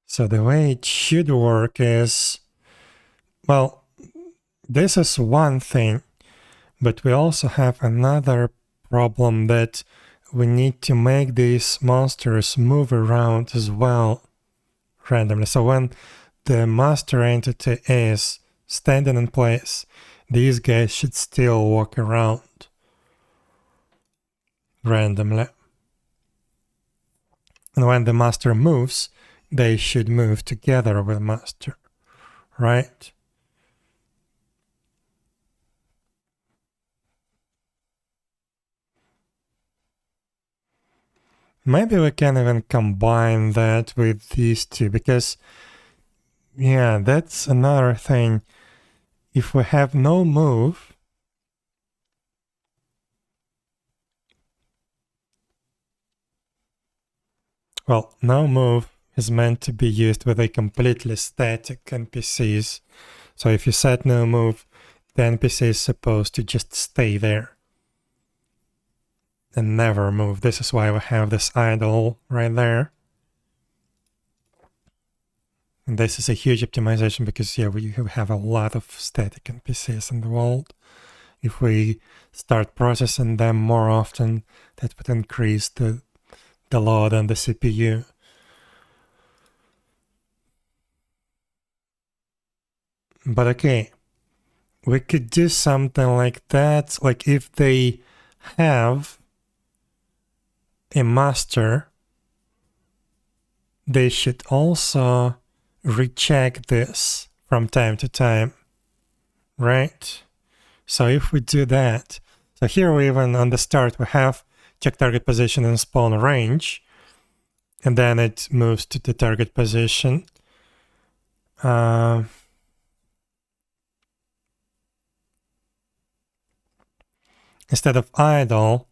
So the way it should work is, well, this is one thing, but we also have another problem that we need to make these monsters move around as well randomly. So when the master entity is standing in place, these guys should still walk around randomly. And when the master moves, they should move together with master, right? Maybe we can even combine that with these two, because, yeah, that's another thing. If we have no move, well, no move is meant to be used with a completely static NPCs. So if you set no move, the NPC is supposed to just stay there and never move. This is why we have this idle right there. And this is a huge optimization because, yeah, we have a lot of static NPCs in the world. If we start processing them more often, that would increase the load on the CPU. But okay, we could do something like that. Like if they have a master, they should also recheck this from time to time, right? So if we do that, so here we even on the start, we have check target position and spawn range, and then it moves to the target position. Instead of idle,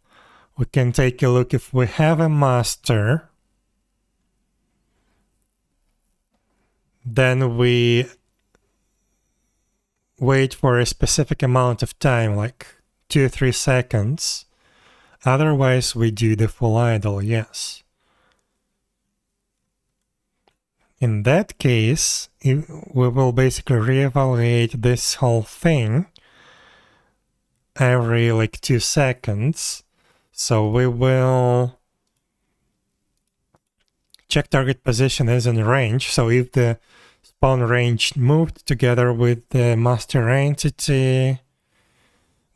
we can take a look if we have a master, then we wait for a specific amount of time, like 2-3 seconds. Otherwise, we do the full idle, yes. In that case, we will basically reevaluate this whole thing every like 2 seconds. So we will check target position as in range. So if the spawn range moved together with the master entity,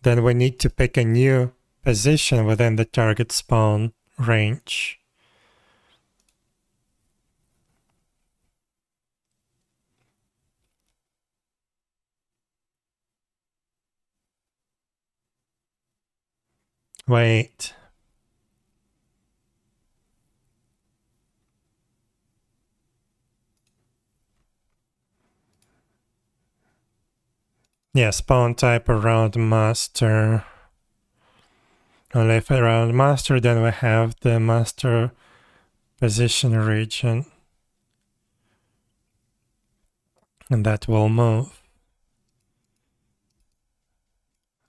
then we need to pick a new position within the target spawn range. Wait. Yeah, spawn type around master. Only if around master, then we have the master position region. And that will move.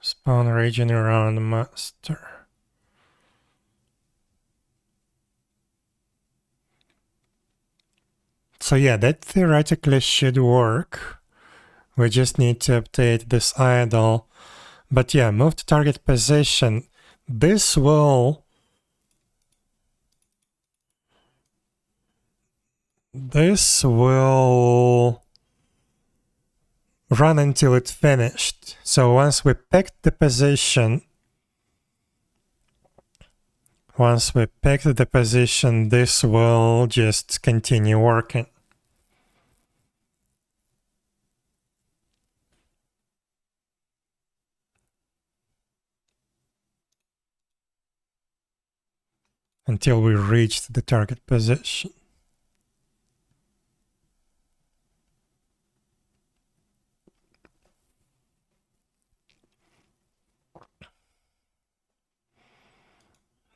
Spawn region around master. So yeah, that theoretically should work. We just need to update this idle. But yeah, move to target position. This will run until it's finished. So once we picked the position, this will just continue working. Until we reach the target position.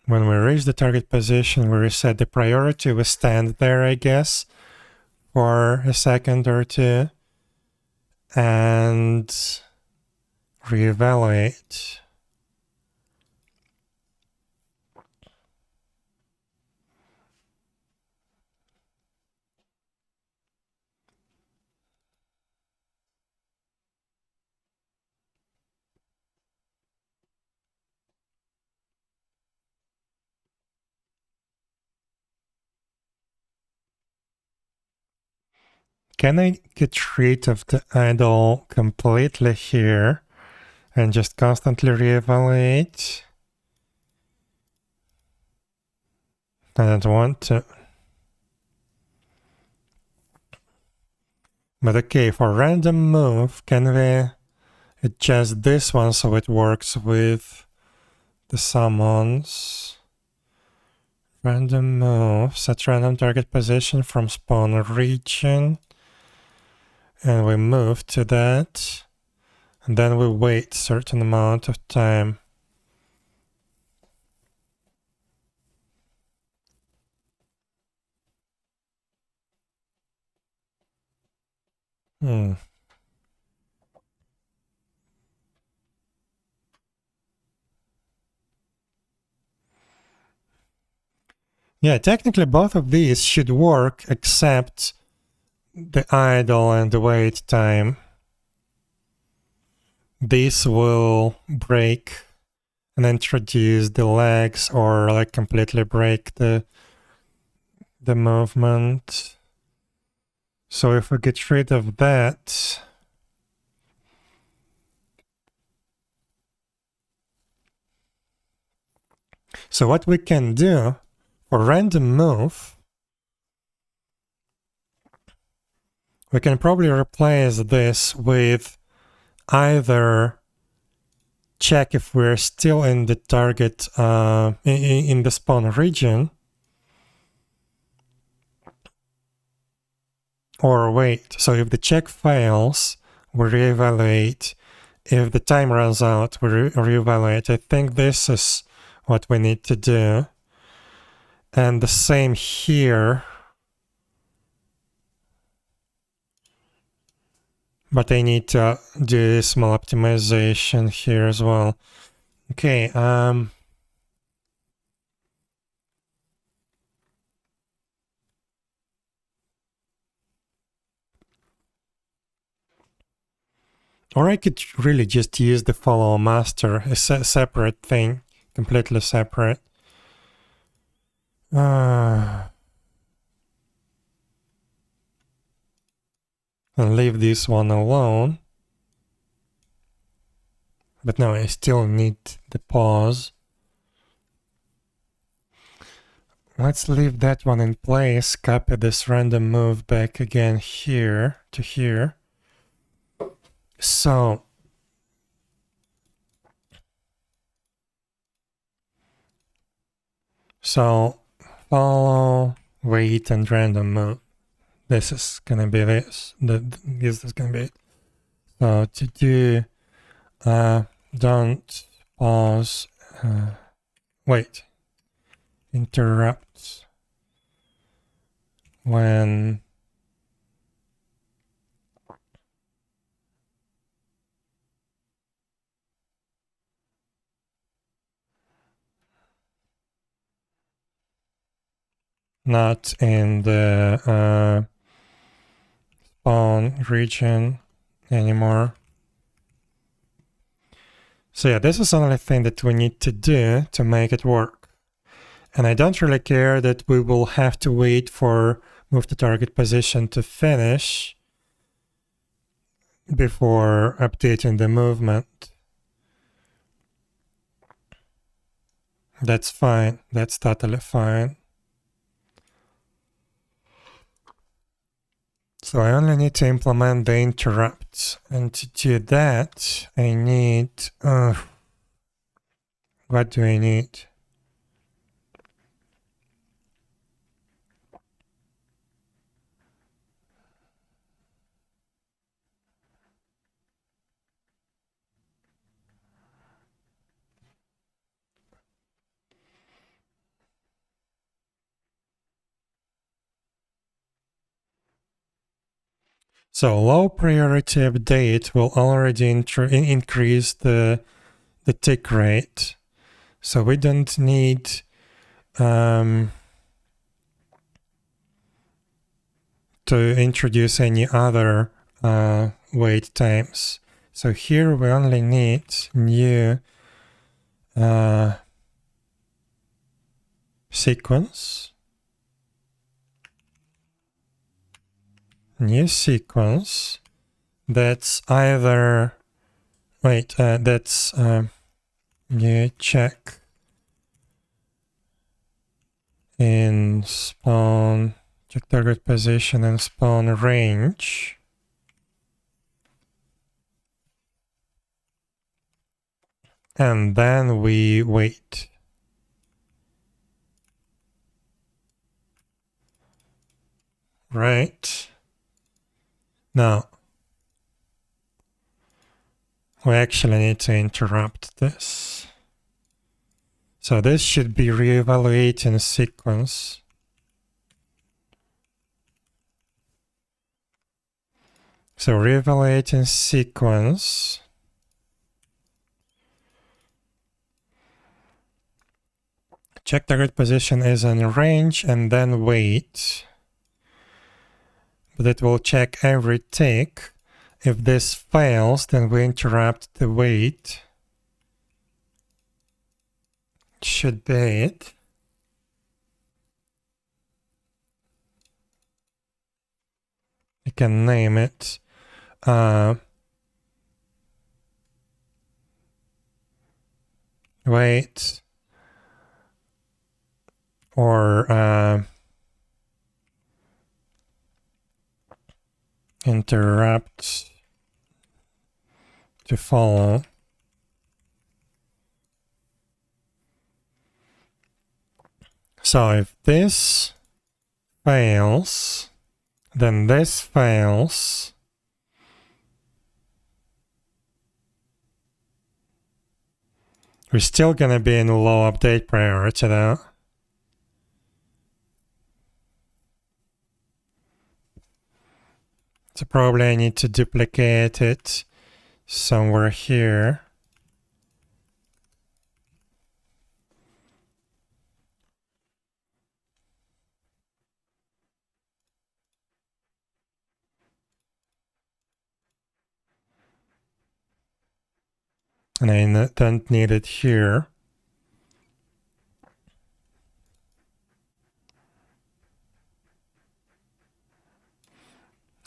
When we reach the target position, we reset the priority. We stand there, I guess, for a second or two and reevaluate. Can I get rid of the idle completely here and just constantly reevaluate? I don't want to. But okay, for random move, can we adjust this one so it works with the summons? Random move, set random target position from spawn region. And we move to that. And then we wait a certain amount of time. Yeah, technically both of these should work except the idle and the wait time. This will break and introduce the lags or like completely break the movement. So if we get rid of that, so what we can do for random move, we can probably replace this with either check if we're still in the target, in the spawn region, or wait. So if the check fails, we reevaluate. If the time runs out, we reevaluate. I think this is what we need to do. And the same here. But I need to do small optimization here as well. Okay, or I could really just use the follow master, a separate thing, completely separate. And leave this one alone. But no, I still need the pause. Let's leave that one in place, copy this random move back again here to here. So follow, wait, and random move. This is gonna be this. This is gonna be it. So to do don't pause, wait, interrupt when not in the spawn region anymore. So yeah, this is another thing that we need to do to make it work. And I don't really care that we will have to wait for move to target position to finish before updating the movement. That's fine. That's totally fine. So I only need to implement the interrupt. And to do that, I need... what do I need? So low priority update will already increase the tick rate. So we don't need to introduce any other wait times. So here we only need new sequence. New sequence that's either that's new check in spawn, check target position and spawn range. And then we wait. Right. Now, we actually need to interrupt this. So this should be reevaluating sequence. So reevaluating sequence. Check target position is in range and then wait. But it will check every tick. If this fails, then we interrupt the wait. Should be it. You can name it. Wait. Or interrupt to follow. So if this fails, then this fails. We're still gonna be in low update priority though. So probably I need to duplicate it somewhere here. And I don't need it here.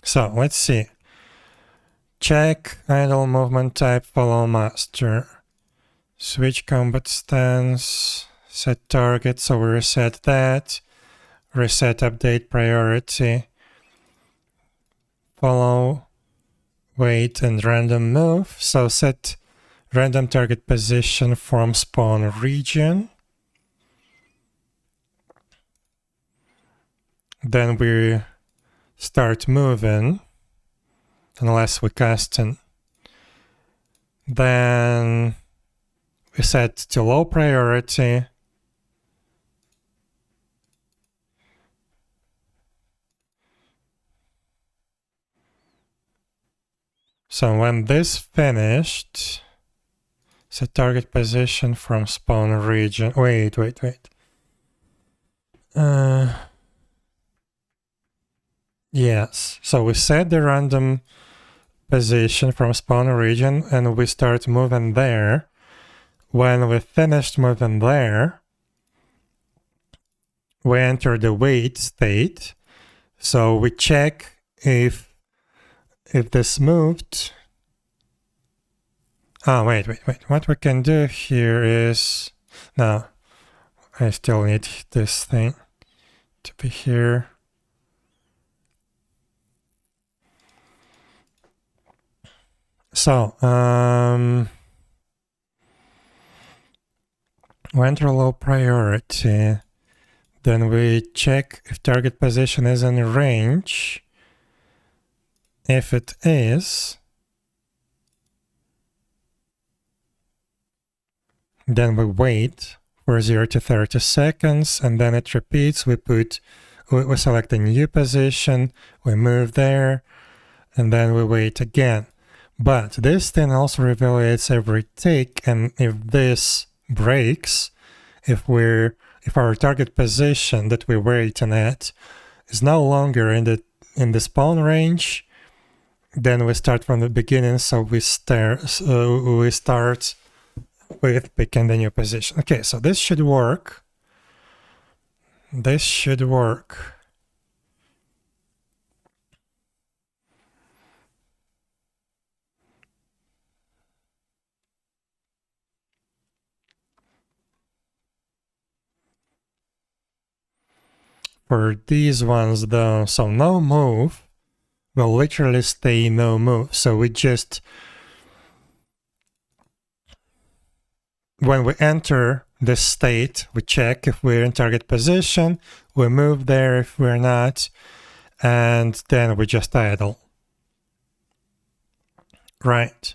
So let's see. Check idle movement type follow master. Switch combat stance. Set target. So we reset that. Reset update priority. Follow, wait, and random move. So set random target position from spawn region. Then we start moving, unless we custom. Then we set to low priority. So when this finished, set target position from spawn region. Wait. Yes, so we set the random position from spawn region and we start moving there. When we finished moving there, we enter the wait state. So we check if this moved. Oh, wait. What we can do here is... No, I still need this thing to be here. So, we enter low priority. Then we check if target position is in range. If it is, then we wait for 0 to 30 seconds, and then it repeats. We select a new position, we move there, and then we wait again. But this thing also evaluates every tick, and if this breaks, if our target position that we're waiting at is no longer in the spawn range, then we start from the beginning. So we start with picking the new position. Okay, so this should work. This should work. For these ones though, so no move will literally stay no move. So we just, when we enter this state, we check if we're in target position, we move there if we're not, and then we just idle. Right.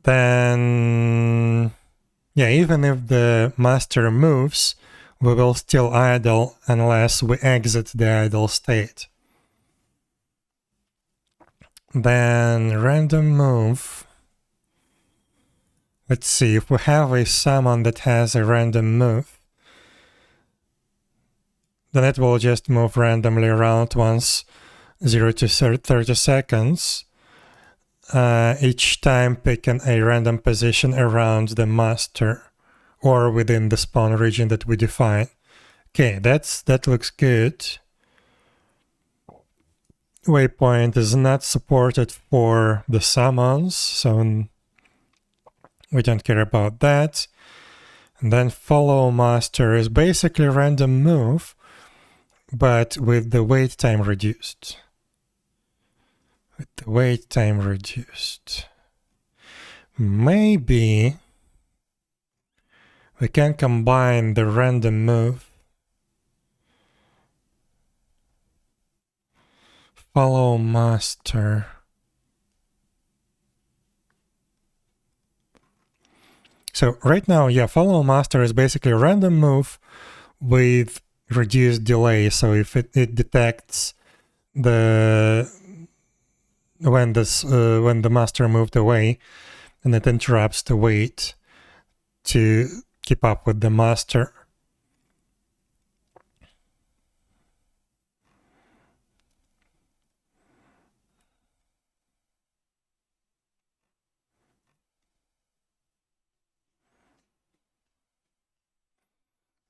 Then, yeah, even if the master moves, we will still idle unless we exit the idle state. Then random move. Let's see, if we have a summon that has a random move, then it will just move randomly around once 0 to 30 seconds, each time picking a random position around the master or within the spawn region that we define. Okay, that looks good. Waypoint is not supported for the summons, so we don't care about that. And then follow master is basically random move, but with the wait time reduced. With the wait time reduced. Maybe we can combine the random move, follow master. So right now, yeah, follow master is basically a random move with reduced delay. So if it detects when the master moved away, and it interrupts the wait to keep up with the master.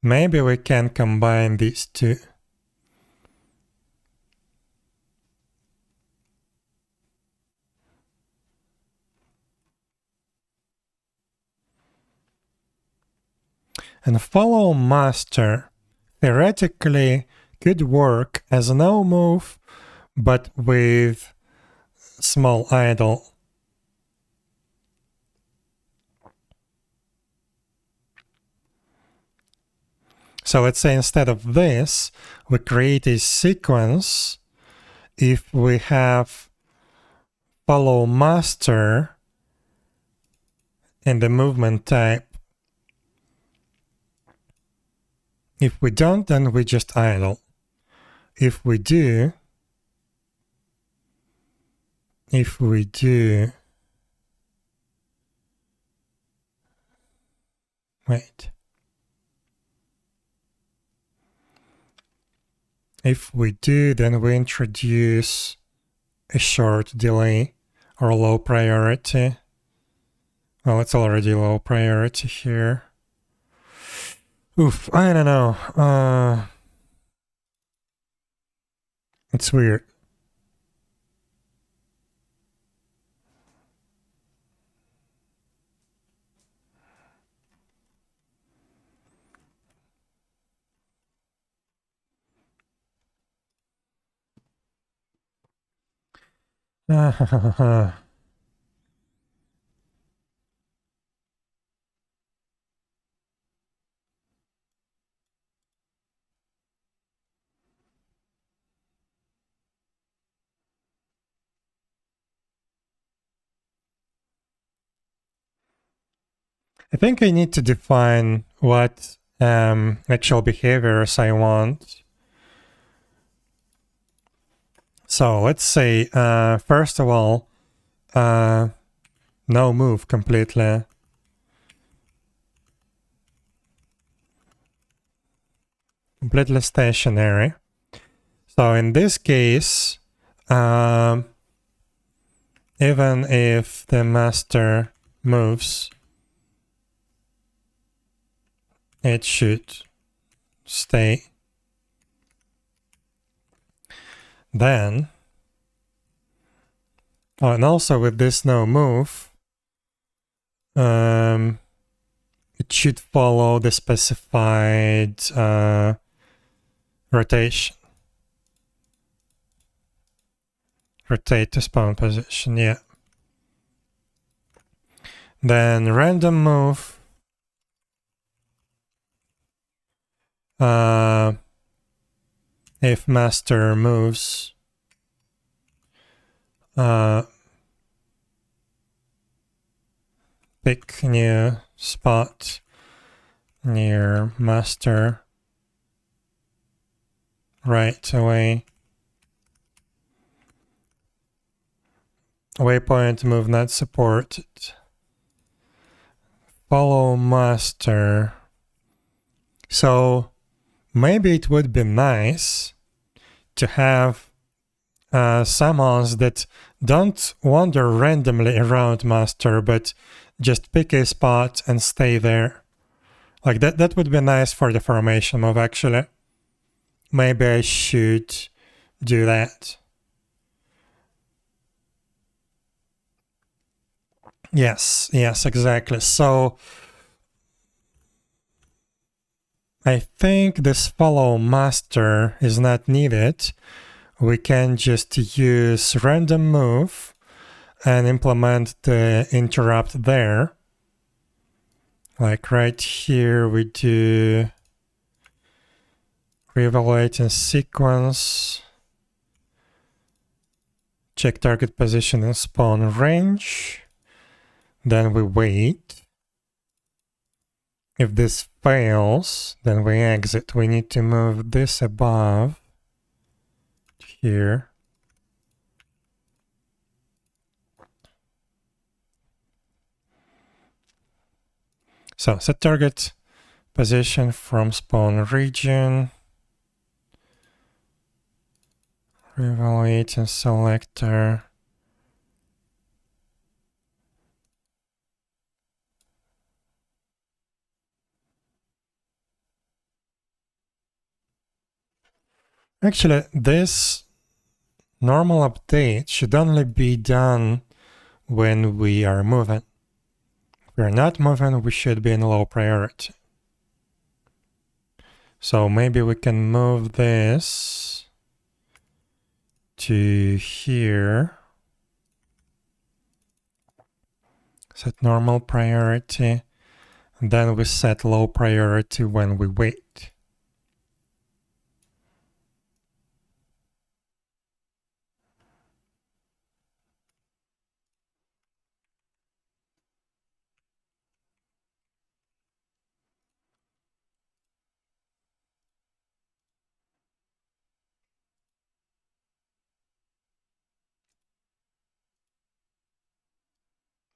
Maybe we can combine these two. And follow master theoretically could work as a no move, but with small idle. So let's say instead of this, we create a sequence. If we have follow master in the movement type, if we don't, then we just idle. If we do, wait. If we do, then we introduce a short delay or low priority. Well, it's already low priority here. Oof, I don't know. It's weird. I think I need to define what actual behaviors I want. So let's say, first of all, no move completely. Completely stationary. So in this case, even if the master moves, it should stay. Then, oh, and also with this no move, it should follow the specified rotation. Rotate to spawn position, yeah. Then random move. If master moves, pick new spot near master right away. Waypoint move not supported. Follow master. So maybe it would be nice to have summons that don't wander randomly around master, but just pick a spot and stay there. Like that would be nice for the formation move, actually. Maybe I should do that. Yes, exactly. So I think this follow master is not needed. We can just use random move and implement the interrupt there. Like right here we do reevaluate in sequence, check target position and spawn range. Then we wait. If this fails, then we exit. We need to move this above here. So set target position from spawn region. Reevaluate in selector. Actually, this normal update should only be done when we are moving. If we're not moving, we should be in low priority. So maybe we can move this to here. Set normal priority. And then we set low priority when we wait.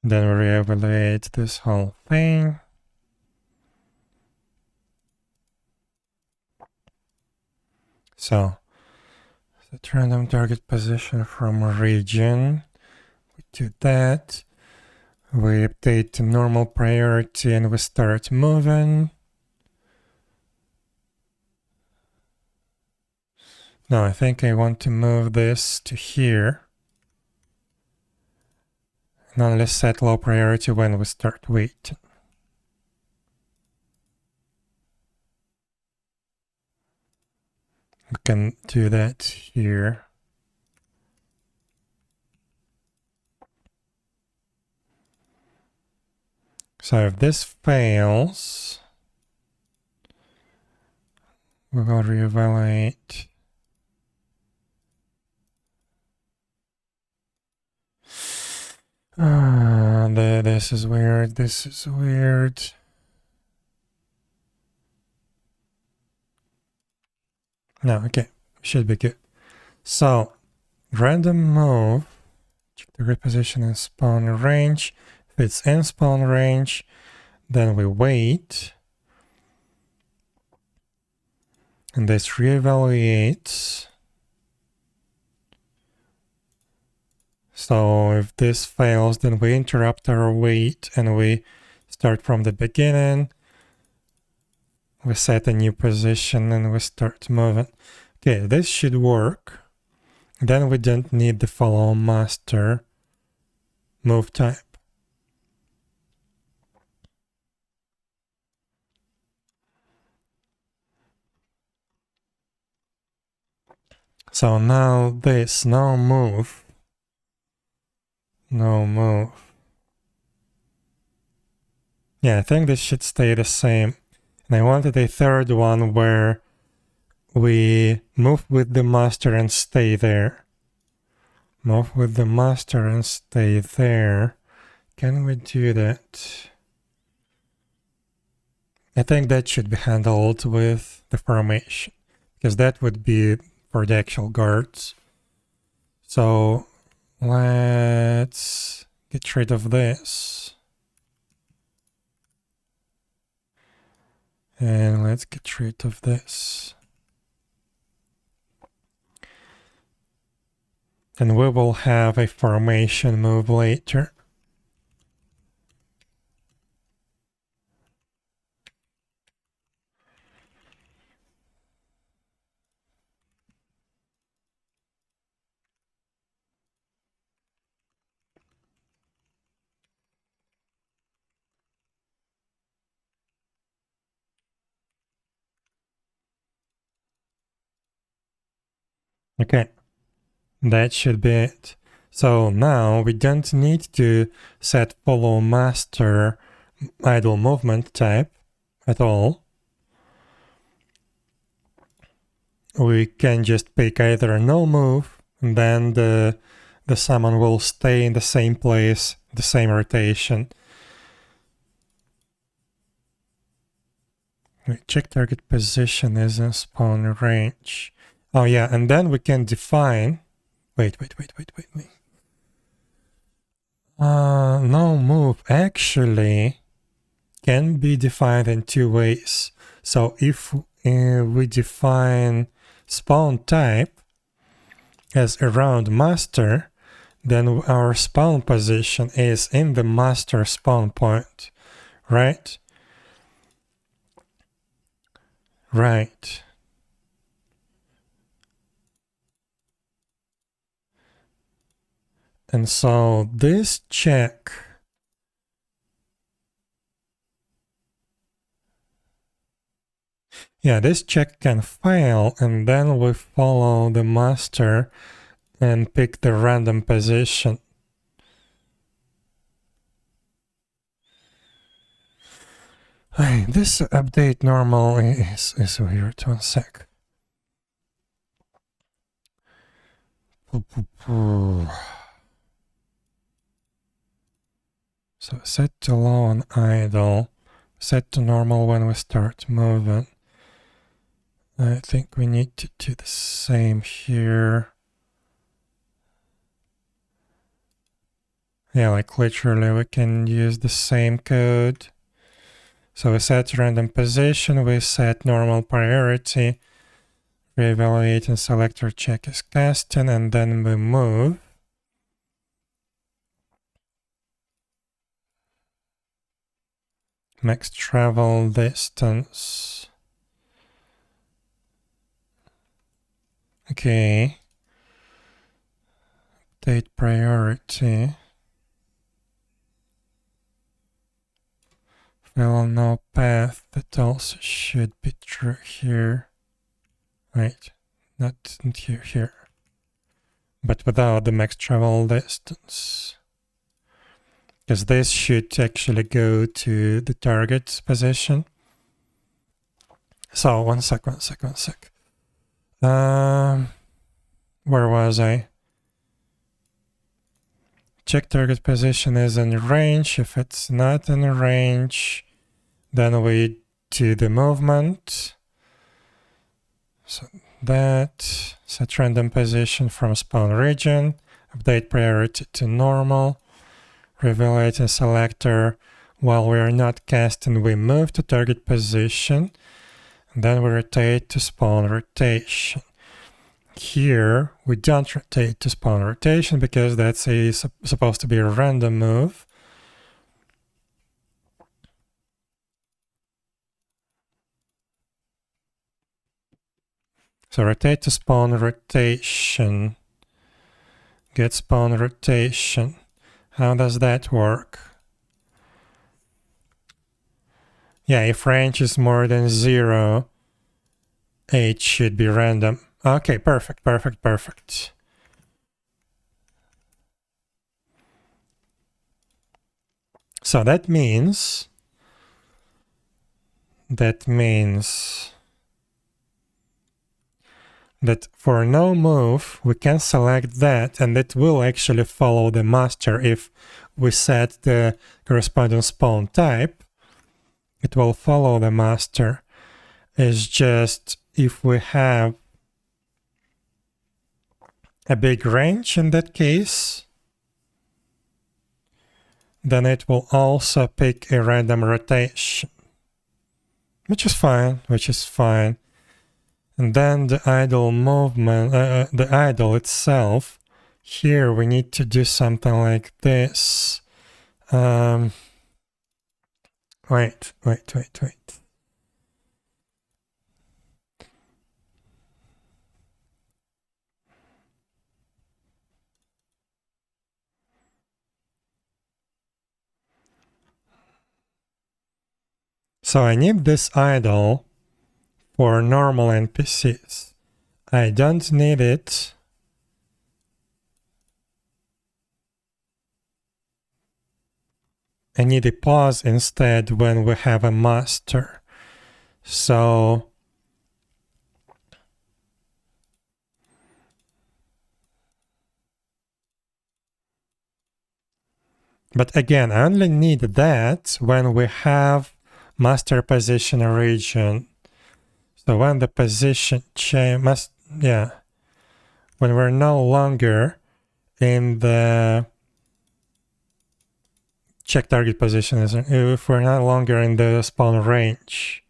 Then we reevaluate this whole thing. So, set random target position from region. We do that. We update to normal priority and we start moving. No, I think I want to move this to here. And only set low priority when we start waiting. We can do that here. So if this fails, we will reevaluate. This is weird. This is weird. No, okay. Should be good. So random move, check the reposition in spawn range. If it's in spawn range, then we wait. And this reevaluates. So if this fails, then we interrupt our wait and we start from the beginning. We set a new position and we start moving. Okay, this should work. Then we don't need the follow master move type. So now this, no move. No move. Yeah, I think this should stay the same. And I wanted a third one where we move with the master and stay there. Move with the master and stay there. Can we do that? I think that should be handled with the formation, because that would be for the actual guards. So let's get rid of this. And let's get rid of this. And we will have a formation move later. Okay, that should be it. So now we don't need to set follow master idle movement type at all. We can just pick either no move, and then the summon will stay in the same place, the same rotation. Check target position is in spawn range. Oh yeah, and then we can define. Wait. No move actually can be defined in two ways. So if we define spawn type as around master, then our spawn position is in the master spawn point, right? Right. And so this check this check can fail, and then we follow the master and pick the random position. Hey, this update normal is weird. 1 sec. So set to low on idle, set to normal when we start moving. I think we need to do the same here. Yeah, like literally we can use the same code. So we set random position, we set normal priority, reevaluate and selector check is casting, and then we move. Max travel distance. Okay. Update priority. Fill no path, that also should be true here. Wait, not here. But without the max travel distance. Because this should actually go to the target position. So, one sec. Where was I? Check target position is in range. If it's not in range, then we do the movement. So that. Set random position from spawn region. Update priority to normal. Reveal item selector. While we are not casting, we move to target position. And then we rotate to spawn rotation. Here, we don't rotate to spawn rotation because that's supposed to be a random move. So rotate to spawn rotation. Get spawn rotation. How does that work? Yeah, if range is more than 0, it should be random. Okay, perfect, perfect, perfect. So that means that for no move, we can select that, and it will actually follow the master if we set the corresponding spawn type. It will follow the master. It's just if we have a big range in that case, then it will also pick a random rotation, which is fine, And then the idle movement, the idle itself, here we need to do something like this. Wait. So I need this idle for normal NPCs. I don't need it I need a pause instead when we have a master. So but again, I only need that when we have master position region. So when the position change when we're no longer in the check target position, if we're no longer in the spawn range.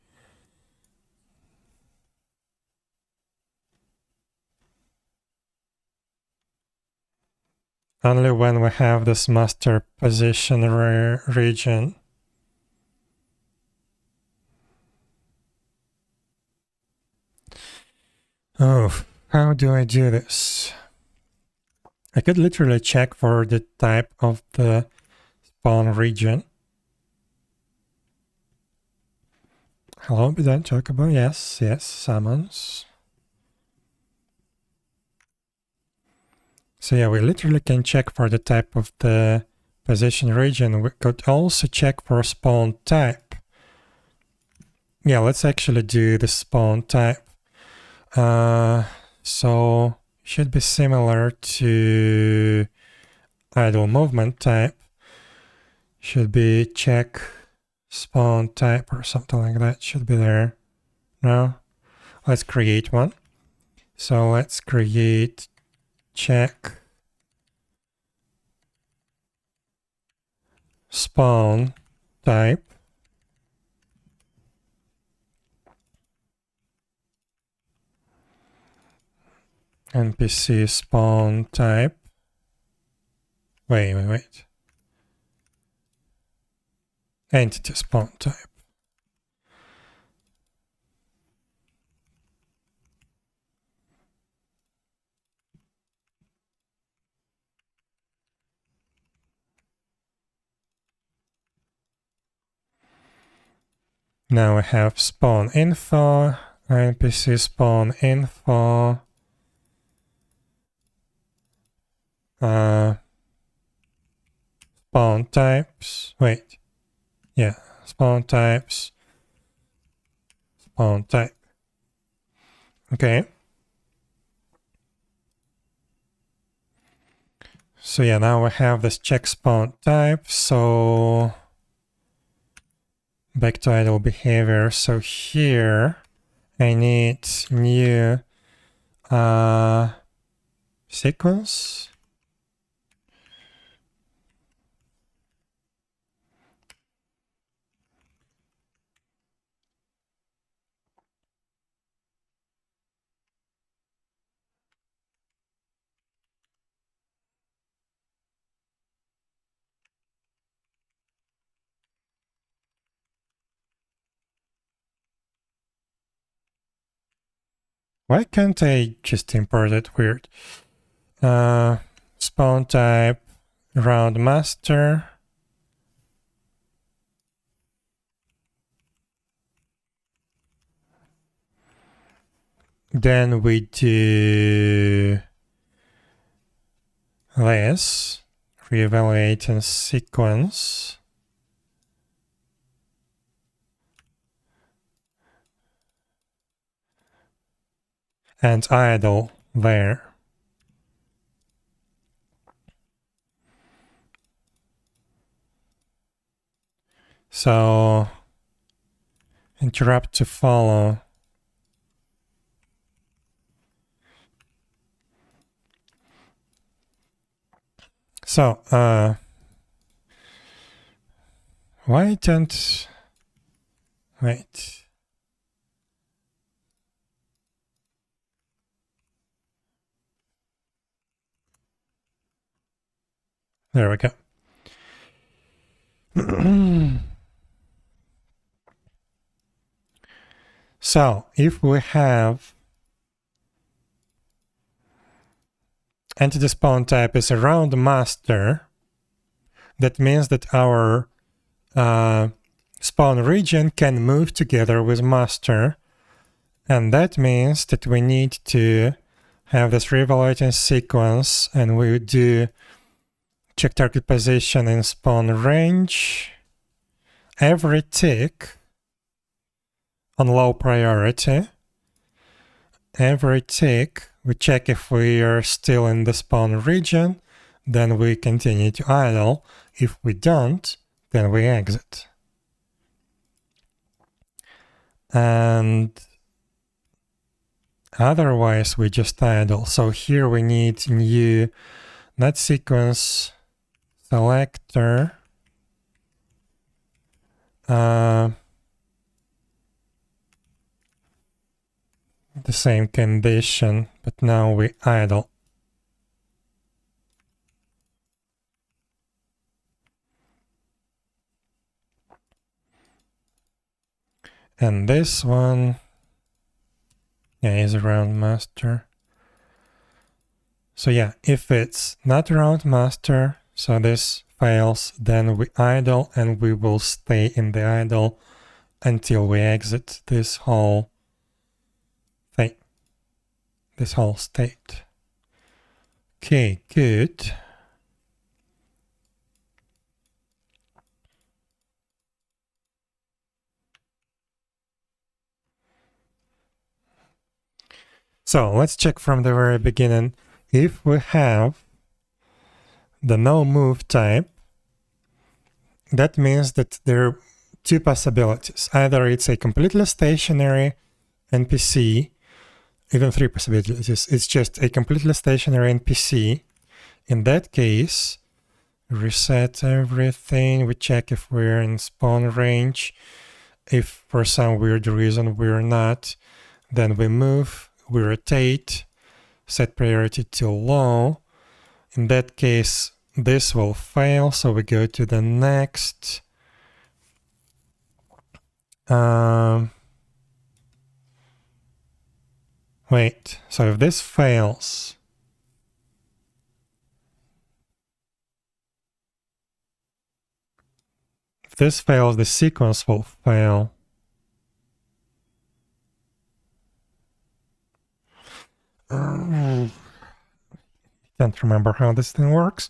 Only when we have this master position region. Oh, how do I do this? I could literally check for the type of the spawn region. Hello, did talk about? Yes, summons. So yeah, we literally can check for the type of the position region. We could also check for spawn type. Yeah, let's actually do the spawn type. So should be similar to idle movement type. Should be check spawn type or something like that. Should be there. No? Let's create one. So let's create check spawn type. NPC spawn type. Wait. Entity spawn type. Now we have spawn info, NPC spawn info, spawn types, spawn types, spawn type. Okay. So yeah, now we have this check spawn type. So back to idle behavior. So here I need new sequence. Why can't I just import it? Weird. Spawn type round master. Then we do this, reevaluate in sequence. And idle there. So interrupt to follow. So why don't wait? There we go. So if we have entity spawn type is a round master, that means that our spawn region can move together with master, and that means that we need to have this reevaluating sequence, and we do check target position in spawn range. Every tick on low priority, every tick we check if we are still in the spawn region, then we continue to idle. If we don't, then we exit. And otherwise we just idle. So here we need new not sequence selector, the same condition, but now we idle. And this one, yeah, is a round master. So yeah, if it's not round master, so this fails, then we idle, and we will stay in the idle until we exit this whole thing, this whole state. Okay, good. So let's check from the very beginning. If we have the no move type, that means that there are two possibilities. Either it's a completely stationary NPC, even three possibilities. It's just a completely stationary NPC. In that case, reset everything. We check if we're in spawn range. If for some weird reason we're not, then we move, we rotate, set priority to low. In that case, this will fail, so we go to the next. Wait, so if this fails, the sequence will fail. Can't remember how this thing works.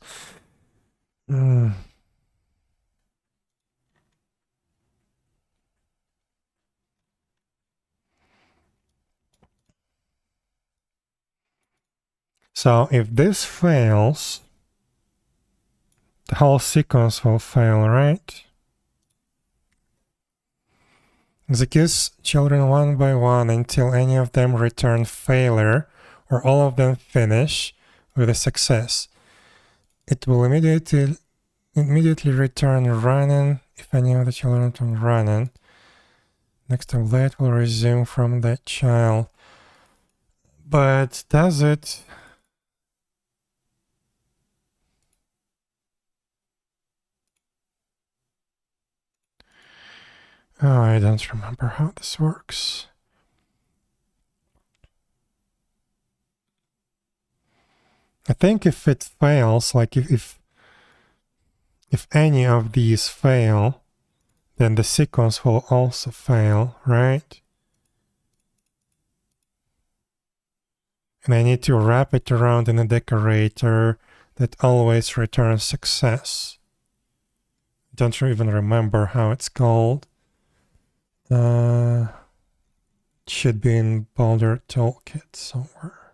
So if this fails, the whole sequence will fail, right? Executes children one by one until any of them return failure or all of them finish with a success, it will immediately return running if any of the children return running. Next update will resume from that child. But does it? Oh, I don't remember how this works. I think if it fails, like if any of these fail, then the sequence will also fail, right? And I need to wrap it around in a decorator that always returns success. Don't even remember how it's called. Should be in Boulder Toolkit somewhere.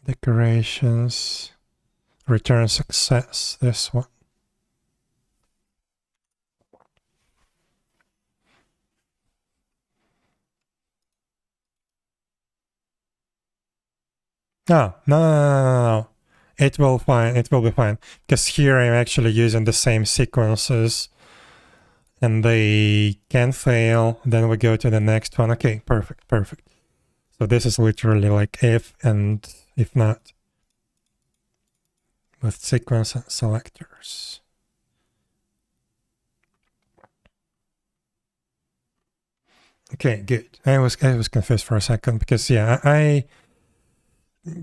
Decorations, return success, this one. No. It will be fine. Because here I'm actually using the same sequences and they can fail. Then we go to the next one. Okay, perfect. So this is literally like if and if not with sequence and selectors. Okay, good. I was confused for a second because yeah,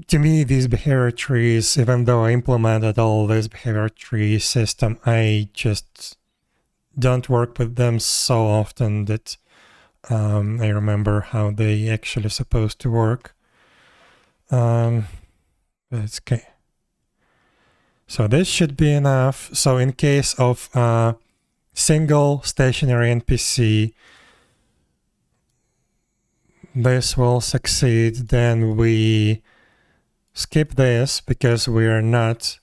to me, these behavior trees, even though I implemented all this behavior tree system, I just don't work with them so often that I remember how they actually supposed to work. But it's okay. So this should be enough. So in case of single stationary NPC, this will succeed. Then we skip this because we are not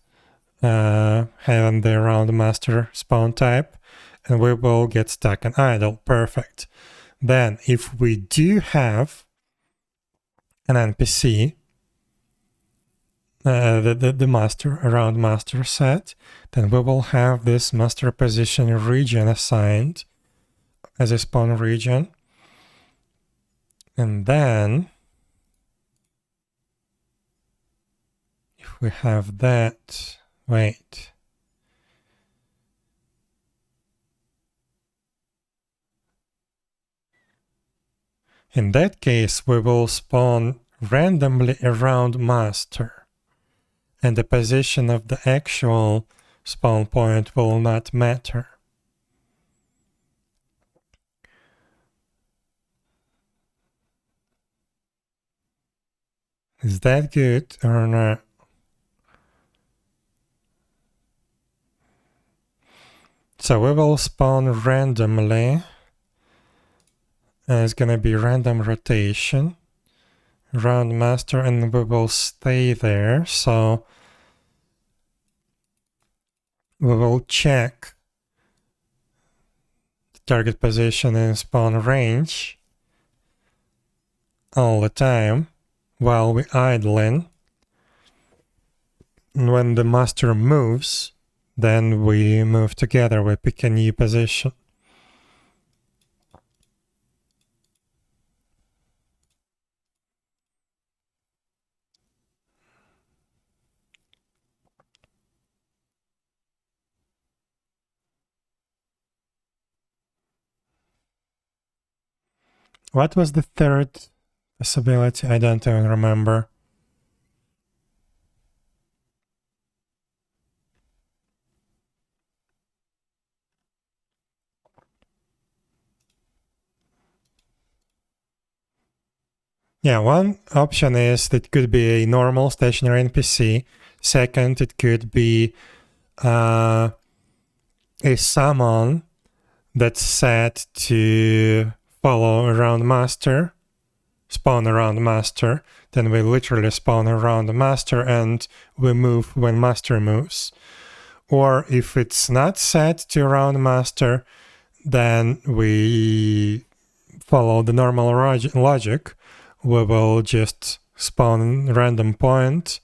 having the round master spawn type, and we will get stuck in idle. Perfect. Then if we do have an NPC, the master around master set, then we will have this master position region assigned as a spawn region. And then if we have that, wait. In that case, we will spawn randomly around master, and the position of the actual spawn point will not matter. Is that good or not? So we will spawn randomly. It's gonna be random rotation around master, and we will stay there. So we will check the target position and spawn range all the time while we idling. And when the master moves, then we move together. We pick a new position. What was the third possibility? I don't even remember. Yeah, one option is that it could be a normal stationary NPC. Second, it could be a summon that's set to follow around master, spawn around master. Then we literally spawn around the master and we move when master moves. Or if it's not set to around master, then we follow the normal logic we will just spawn a random point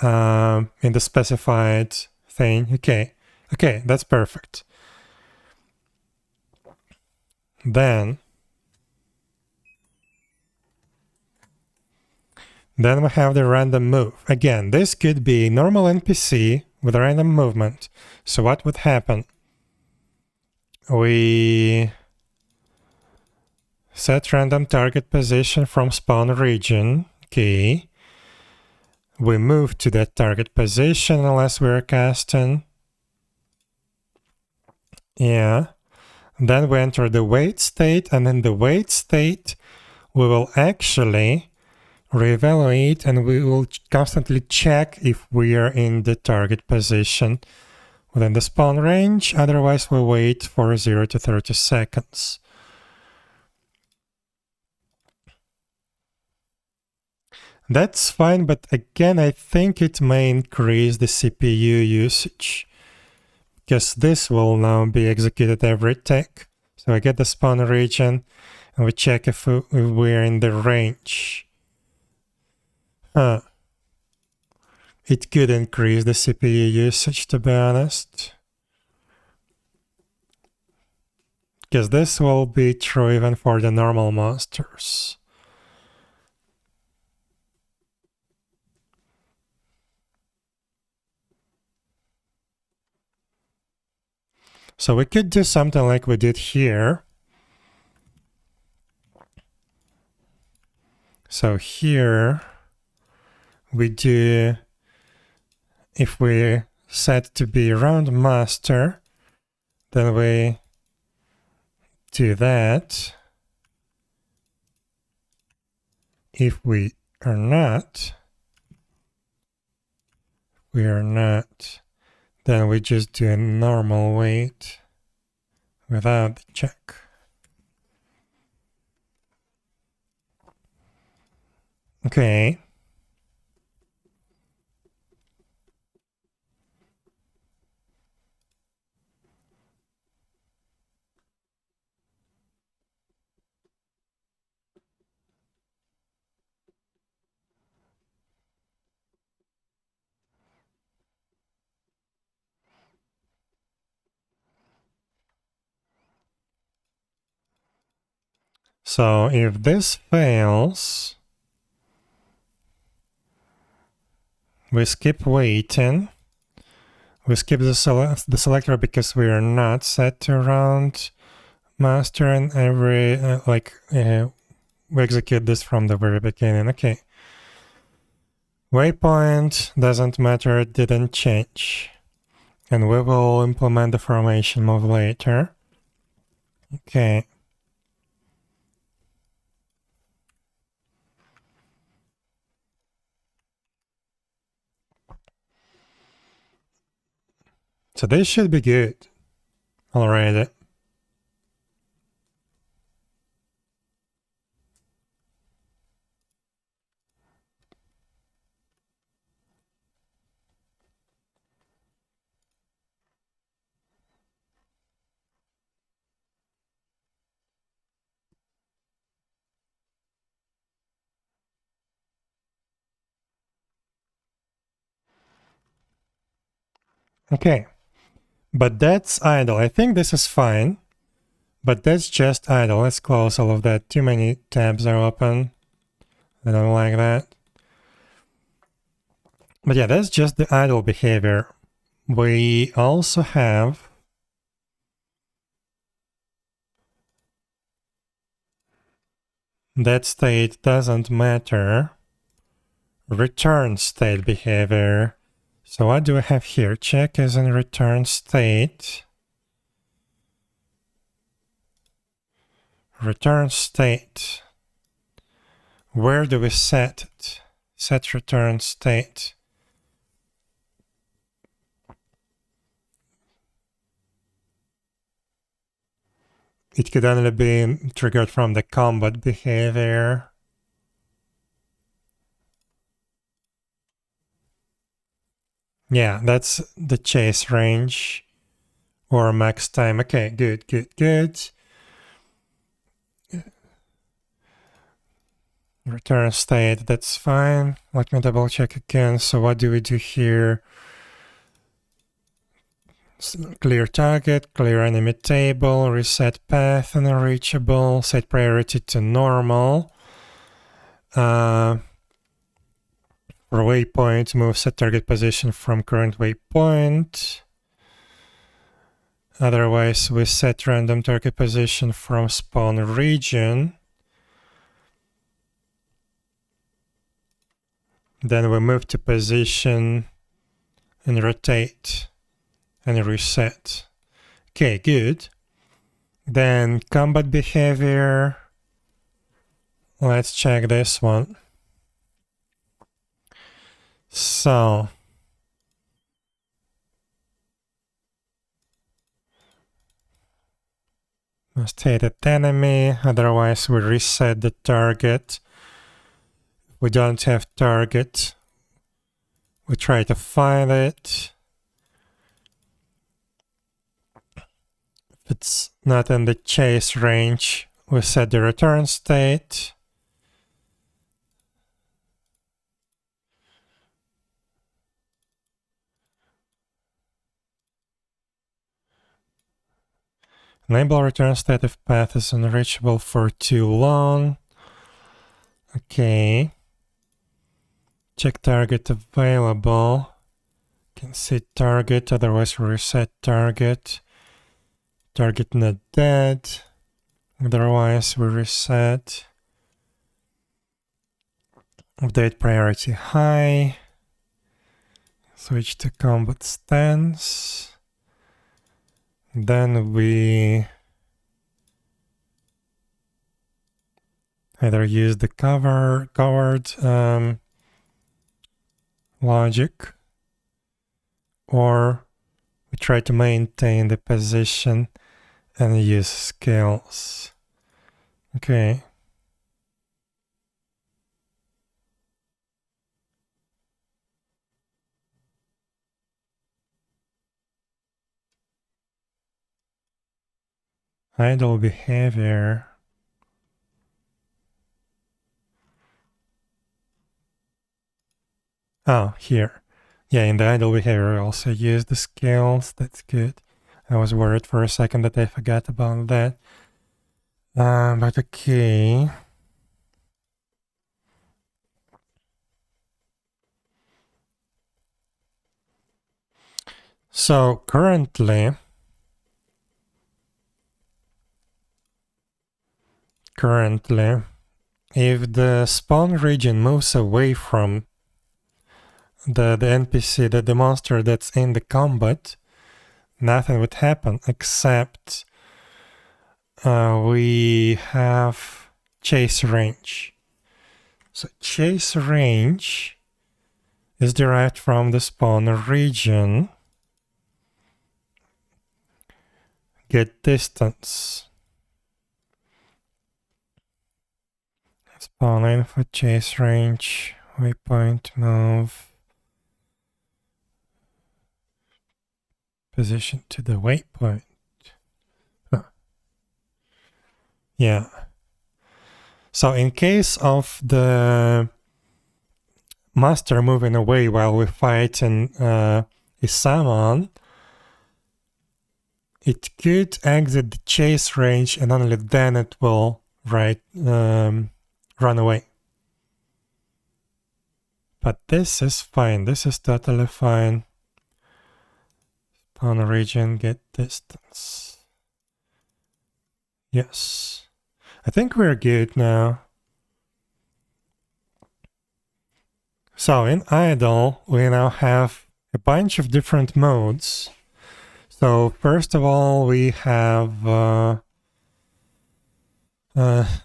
in the specified thing. Okay, that's perfect. Then we have the random move. Again, this could be normal NPC with a random movement. So what would happen? We set random target position from spawn region. Okay. We move to that target position unless we're casting. Yeah. Then we enter the wait state, and in the wait state, we will actually reevaluate and we will constantly check if we are in the target position within the spawn range. Otherwise, we wait for 0 to 30 seconds. That's fine, but again, I think it may increase the CPU usage, because this will now be executed every tick. So I get the spawn region, and we check if we're in the range. It could increase the CPU usage, to be honest. Because this will be true even for the normal monsters. So we could do something like we did here. So here we do, if we set to be round master, then we do that. If we are not, then we just do a normal wait without the check. Okay. So if this fails, we skip waiting. We skip the selector because we are not set to round master, and we execute this from the very beginning. Okay. Waypoint doesn't matter, it didn't change. And we will implement the formation move later. Okay. So this should be good already. Okay. But that's idle. I think this is fine. But that's just idle. Let's close all of that. Too many tabs are open. I don't like that. But yeah, that's just the idle behavior. We also have that state doesn't matter. Return state behavior. So what do we have here? Check is in return state. Return state. Where do we set it? Set return state. It could only be triggered from the combat behavior. Yeah, that's the chase range or max time. Okay, good. Return state, that's fine. Let me double check again. So what do we do here? Clear target, clear enemy table, reset path unreachable, set priority to normal. For waypoint, move set target position from current waypoint. Otherwise, we set random target position from spawn region. Then we move to position and rotate and reset. Okay, good. Then combat behavior. Let's check this one. So must hit an enemy, otherwise we reset the target. If we don't have target, we try to find it. If it's not in the chase range, we set the return state. Enable return state if path is unreachable for too long. Okay. Check target available. Can see target, otherwise we reset target. Target not dead. Otherwise we reset. Update priority high. Switch to combat stance. Then we either use the covered logic, or we try to maintain the position and use skills. Okay. Idle behavior. Oh, here. Yeah, in the idle behavior we also use the skills. That's good. I was worried for a second that I forgot about that. But okay. So currently, if the spawn region moves away from the NPC, the monster that's in the combat, nothing would happen except we have chase range. So chase range is derived from the spawn region. Get distance. Spawn info, chase range, waypoint, move, position to the waypoint. Huh. Yeah. So in case of the master moving away while we fight in 𝙽𝚴𝚁𝙸𝚂, it could exit the chase range and only then it will run away. But this is fine. This is totally fine. Spawn region, get distance. Yes. I think we're good now. So in idle, we now have a bunch of different modes. So first of all, we have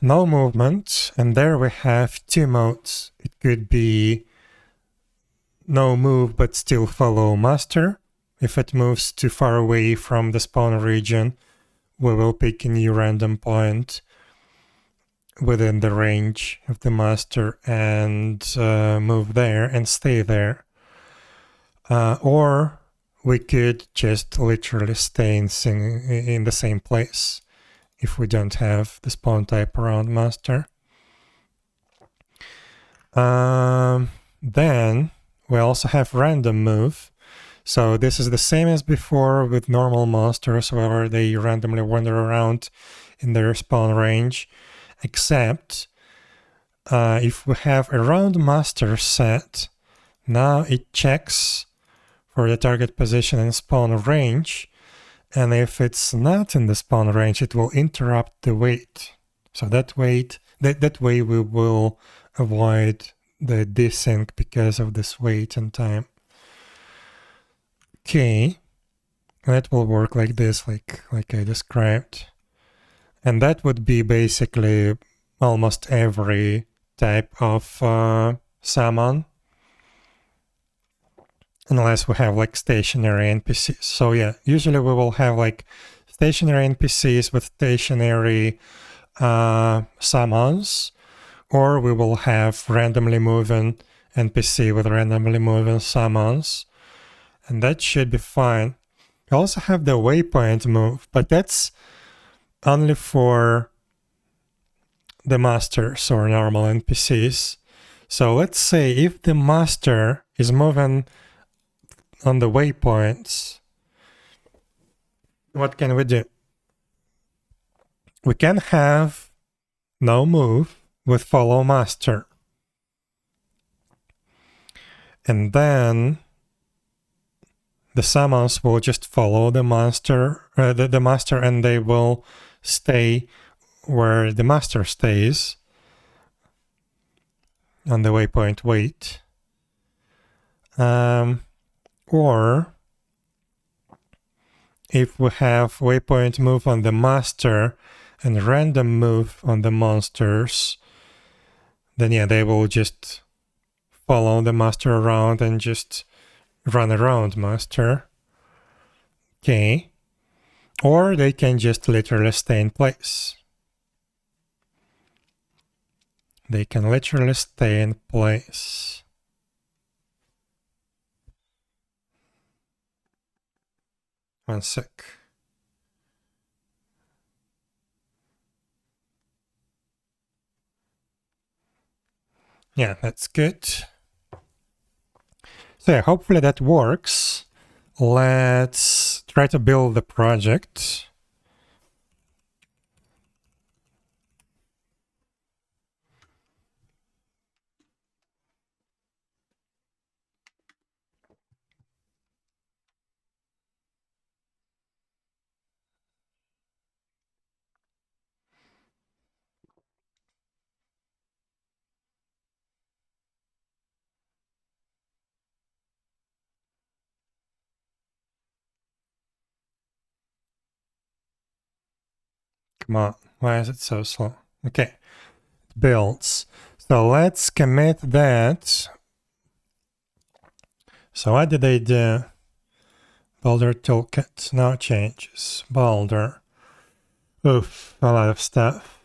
no movement, and there we have two modes. It could be no move but still follow master. If it moves too far away from the spawn region, we will pick a new random point within the range of the master and move there and stay there. Or we could just literally stay in the same place if we don't have the spawn type around master. Then we also have random move. So this is the same as before with normal monsters, where they randomly wander around in their spawn range, except if we have a round master set, now it checks for the target position and spawn range, and if it's not in the spawn range, it will interrupt the wait. So that way we will avoid the desync because of this wait and time. Okay, that will work like this, like I described. And that would be basically almost every type of summon, unless we have like stationary NPCs. So yeah, usually we will have like stationary NPCs with stationary summons, or we will have randomly moving NPC with randomly moving summons, and that should be fine. We also have the waypoint move, but that's only for the masters or normal NPCs. So let's say if the master is moving on the waypoints, what can we do? We can have no move with follow master. And then the summons will just follow the master, the master, and they will stay where the master stays on the waypoint wait. Or if we have waypoint move on the master and random move on the monsters, then yeah, they will just follow the master around and just run around master. Okay. Or they can just literally stay in place. They can literally stay in place. One sec. Yeah, that's good. So yeah, hopefully that works. Let's try to build the project. Come on, why is it so slow? Okay, it builds. So let's commit that. So what did I do? Boulder toolkit, no changes. Boulder. Oof, a lot of stuff.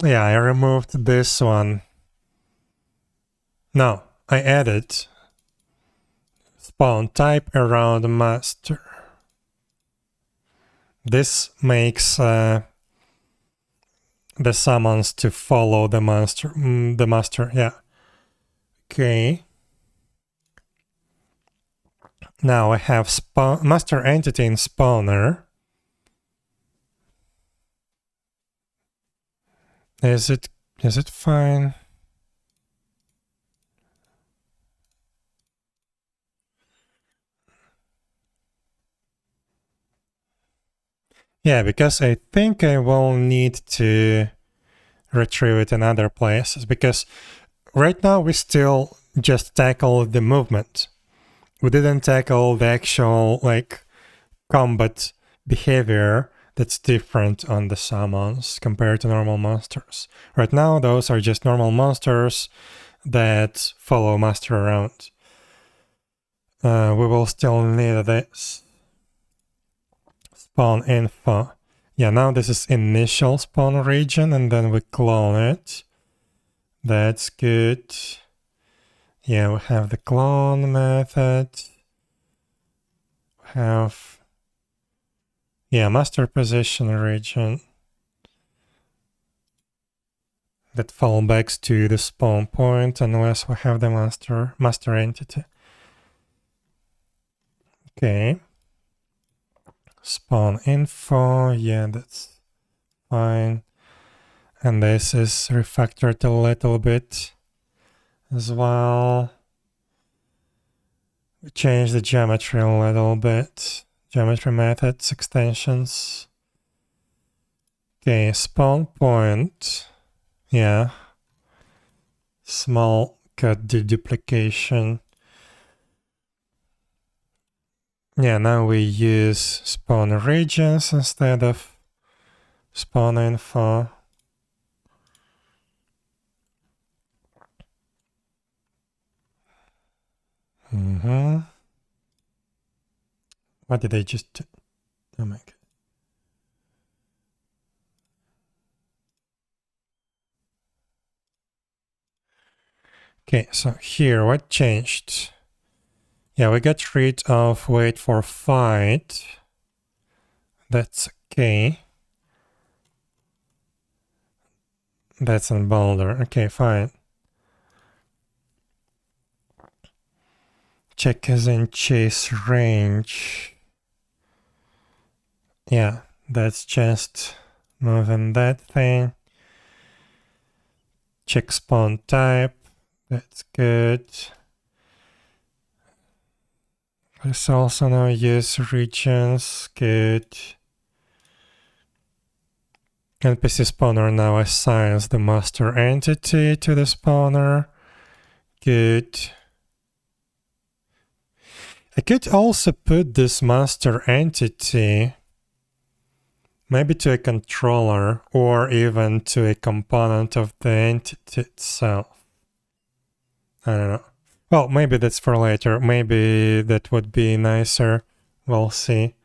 Yeah, I removed this one. No, I added spawn type around master. This makes the summons to follow the master. The master, yeah. Okay. Now I have master entity in spawner. Is it fine? Yeah, because I think I will need to retrieve it in other places, because right now we still just tackle the movement. We didn't tackle the actual like combat behavior that's different on the summons compared to normal monsters. Right now those are just normal monsters that follow master around. We will still need this. Spawn info. Yeah, now this is initial spawn region, and then we clone it. That's good. Yeah, we have the clone method. We have, yeah, master position region. that fallbacks to the spawn point unless we have the master entity. Okay. Spawn info, yeah, that's fine. And this is refactored a little bit as well. We change the geometry a little bit. Geometry methods, extensions. Okay, spawn point. Yeah. Small cut deduplication. Yeah, now we use spawn regions instead of spawn info. What did I just do? Oh my god. Okay, so here, what changed? Yeah, we got rid of wait for fight. That's okay. That's in boulder. Okay, fine. Check is in chase range. Yeah, that's just moving that thing. Check spawn type. That's good. Let's also now use regions. Good. NPC spawner now assigns the master entity to the spawner. Good. I could also put this master entity maybe to a controller or even to a component of the entity itself. I don't know. Well, maybe that's for later. Maybe that would be nicer. We'll see.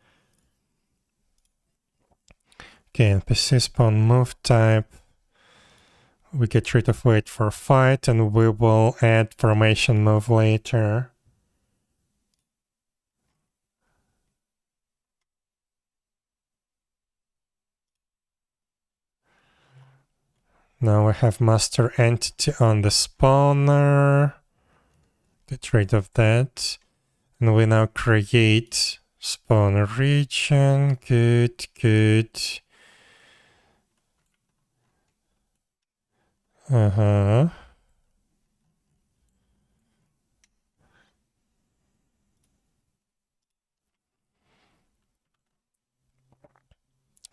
Okay, NPC spawn move type. We get rid of wait for fight and we will add formation move later. Now we have master entity on the spawner. Get rid of that. And we now create spawn region. Good, good.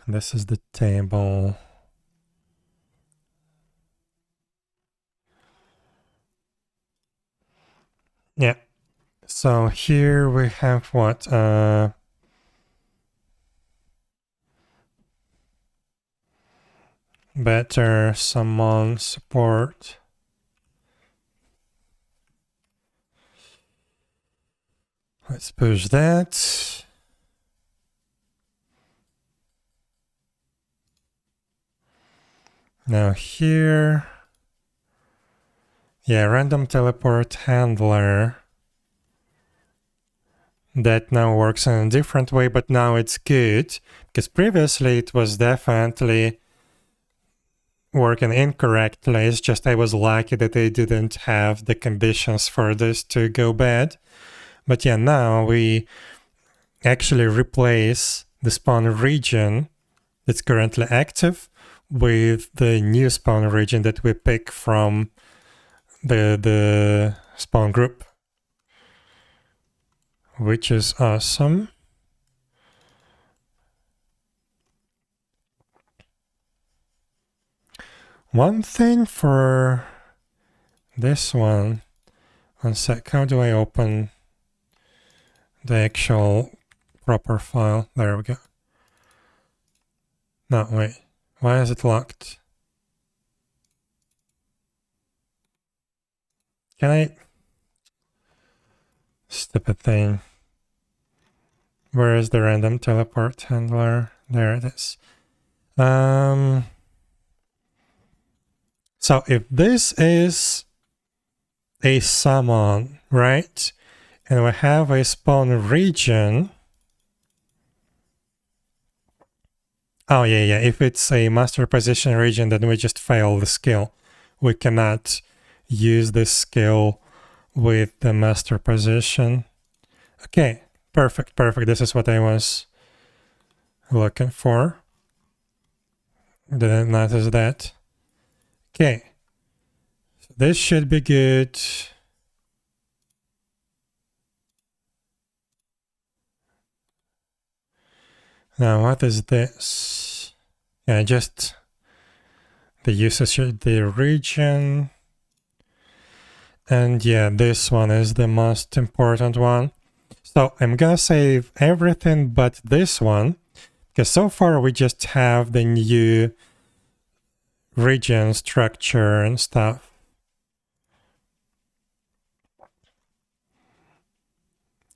This is the table. Yeah. So here we have what? Better summon support. Let's push that. Now here. Yeah, random teleport handler. That now works in a different way, but now it's good. Because previously it was definitely working incorrectly. It's just I was lucky that they didn't have the conditions for this to go bad. But yeah, now we actually replace the spawn region that's currently active with the new spawn region that we pick from the spawn group, which is awesome. One thing for this one sec, how do I open the actual proper file? There we go. No, wait, why is it locked? Can I? Stupid thing. Where is the random teleport handler? There it is. So if this is a summon, right? And we have a spawn region. Oh, yeah. If it's a master position region, then we just fail the skill. we cannot use this skill with the master position. Okay, perfect, perfect. This is what I was looking for. Didn't notice that. Okay, so this should be good. Now, what is this? Yeah, just the usage of the region. And yeah, this one is the most important one. So I'm gonna save everything but this one, because so far we just have the new region structure and stuff.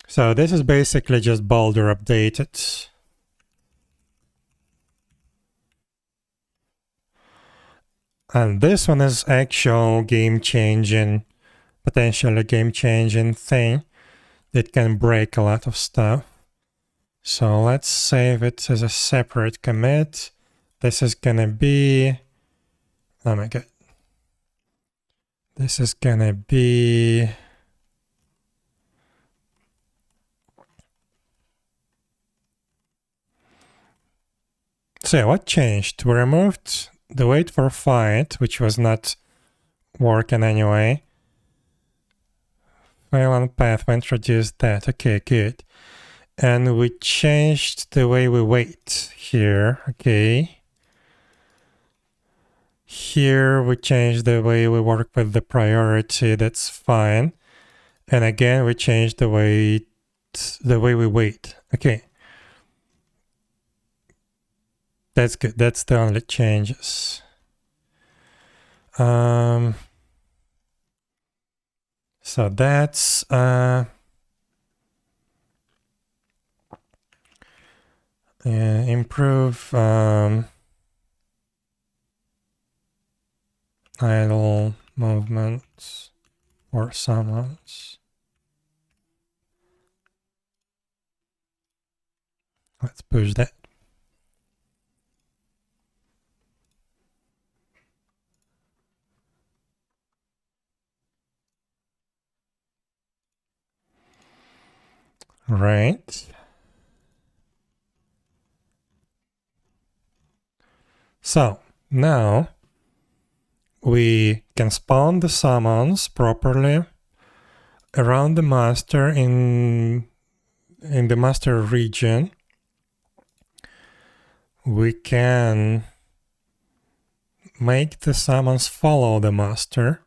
So this is basically just Boulder updated. And this one is actual game-changing, potentially game-changing thing that can break a lot of stuff. So let's save it as a separate commit. This is gonna be, oh my god. This is gonna be, so what changed? We removed the wait for fight, which was not working anyway. File on path, we introduced that. Okay, good. And we changed the way we wait here. Okay. Here we changed the way we work with the priority. That's fine. And again, we changed the way we wait. Okay. That's good. That's the only changes. So that's improve idle movements or summons. Let's push that. Right. So now we can spawn the summons properly around the master in the master region. We can make the summons follow the master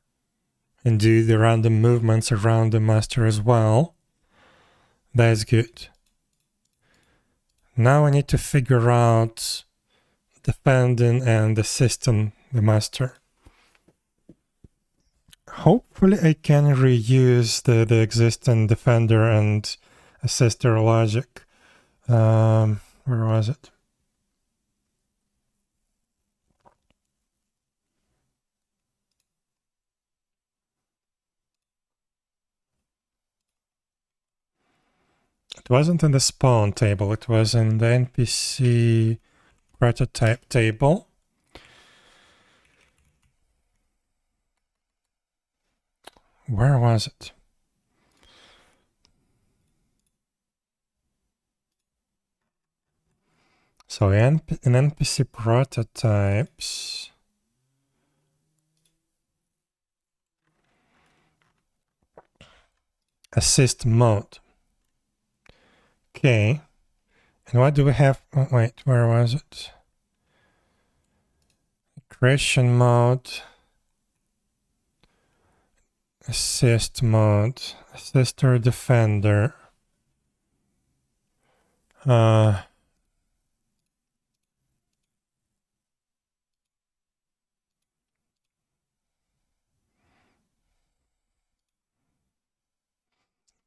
and do the random movements around the master as well. That's good. Now I need to figure out defending and assisting the master. Hopefully I can reuse the existing defender and assister logic. Where was it? It wasn't in the spawn table, it was in the NPC prototype table. Where was it? So in NPC prototypes, assist mode. Okay. And what do we have? Oh, wait, where was it? Creation mode. Assist mode. Assister defender. Yeah,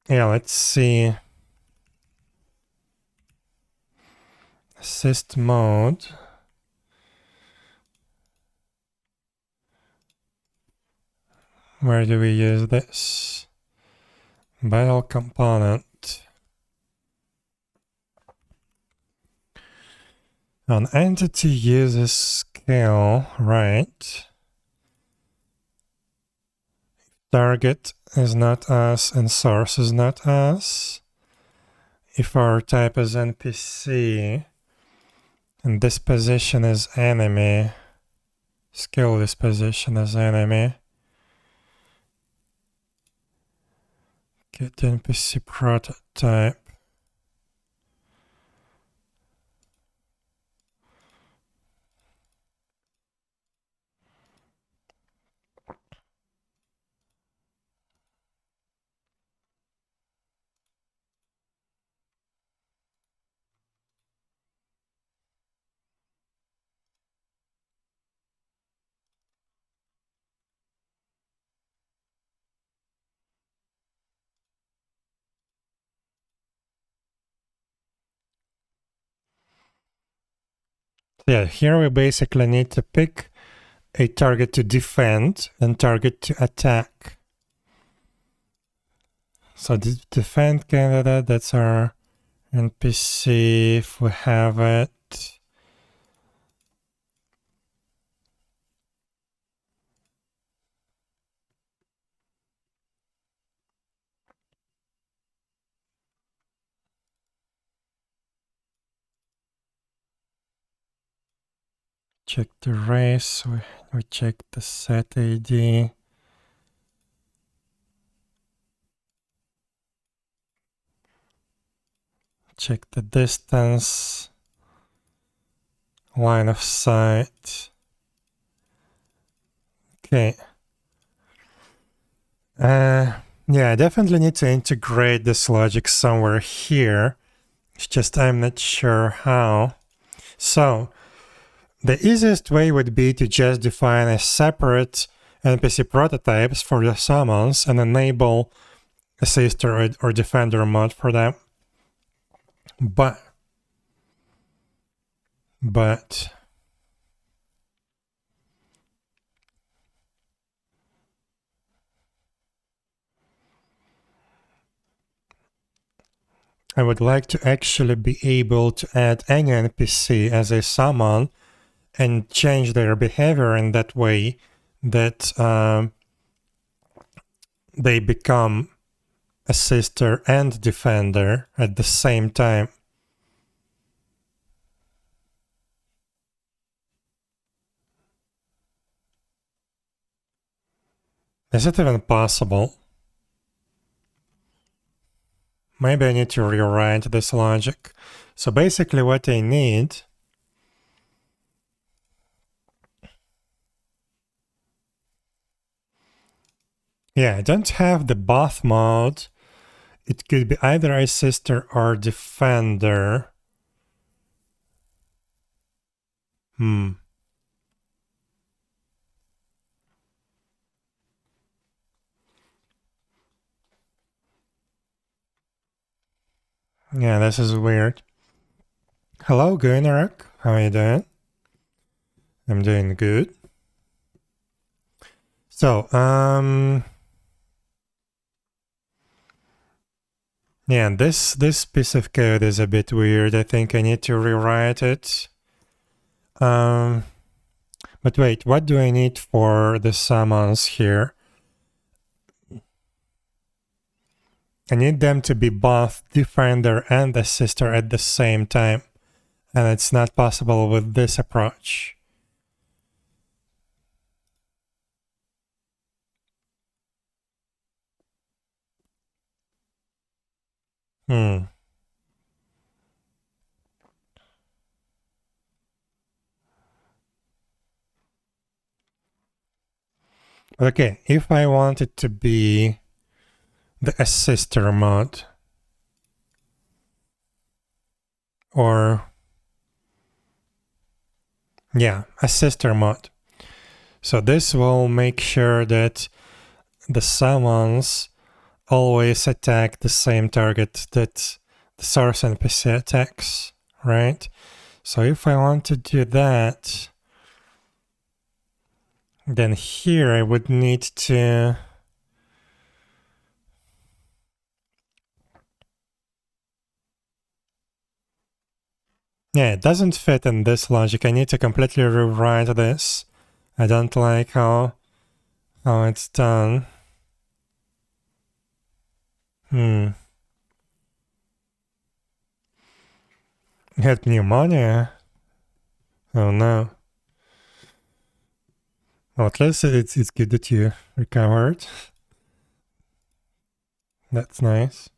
let's see. Assist mode. Where do we use this? Battle component. An entity uses skill, right? target is not us and source is not us, if our type is NPC and this position is enemy, skill this position as enemy, get NPC prototype. Yeah, here we basically need to pick a target to defend and target to attack. So the defend candidate, that's our NPC if we have it. Check the race, we check the set ID. Check the distance, line of sight. Okay. Yeah, I definitely need to integrate this logic somewhere here. It's just I'm not sure how. So the easiest way would be to just define a separate NPC prototypes for the summons and enable assister or defender mode for them. But I would like to actually be able to add any NPC as a summon and change their behavior in that way that they become assister and defender at the same time. Is it even possible? Maybe I need to rewrite this logic. So basically what I need I don't have the both mode. It could be either assister or defender. Yeah, this is weird. Hello, Gunnarak. How are you doing? I'm doing good. So, yeah, this piece of code is a bit weird. I think I need to rewrite it. But wait, what do I need for the summons here? I need them to be both defender and assister at the same time. And it's not possible with this approach. Okay, if I want it to be the assister mode, or yeah, assister mode. So this will make sure that the summons always attack the same target that the source NPC attacks, right? So if I want to do that, then here I would need to it doesn't fit in this logic. I need to completely rewrite this. I don't like how it's done. Had pneumonia? Oh no. Well, at least it's good that you recovered. That's nice.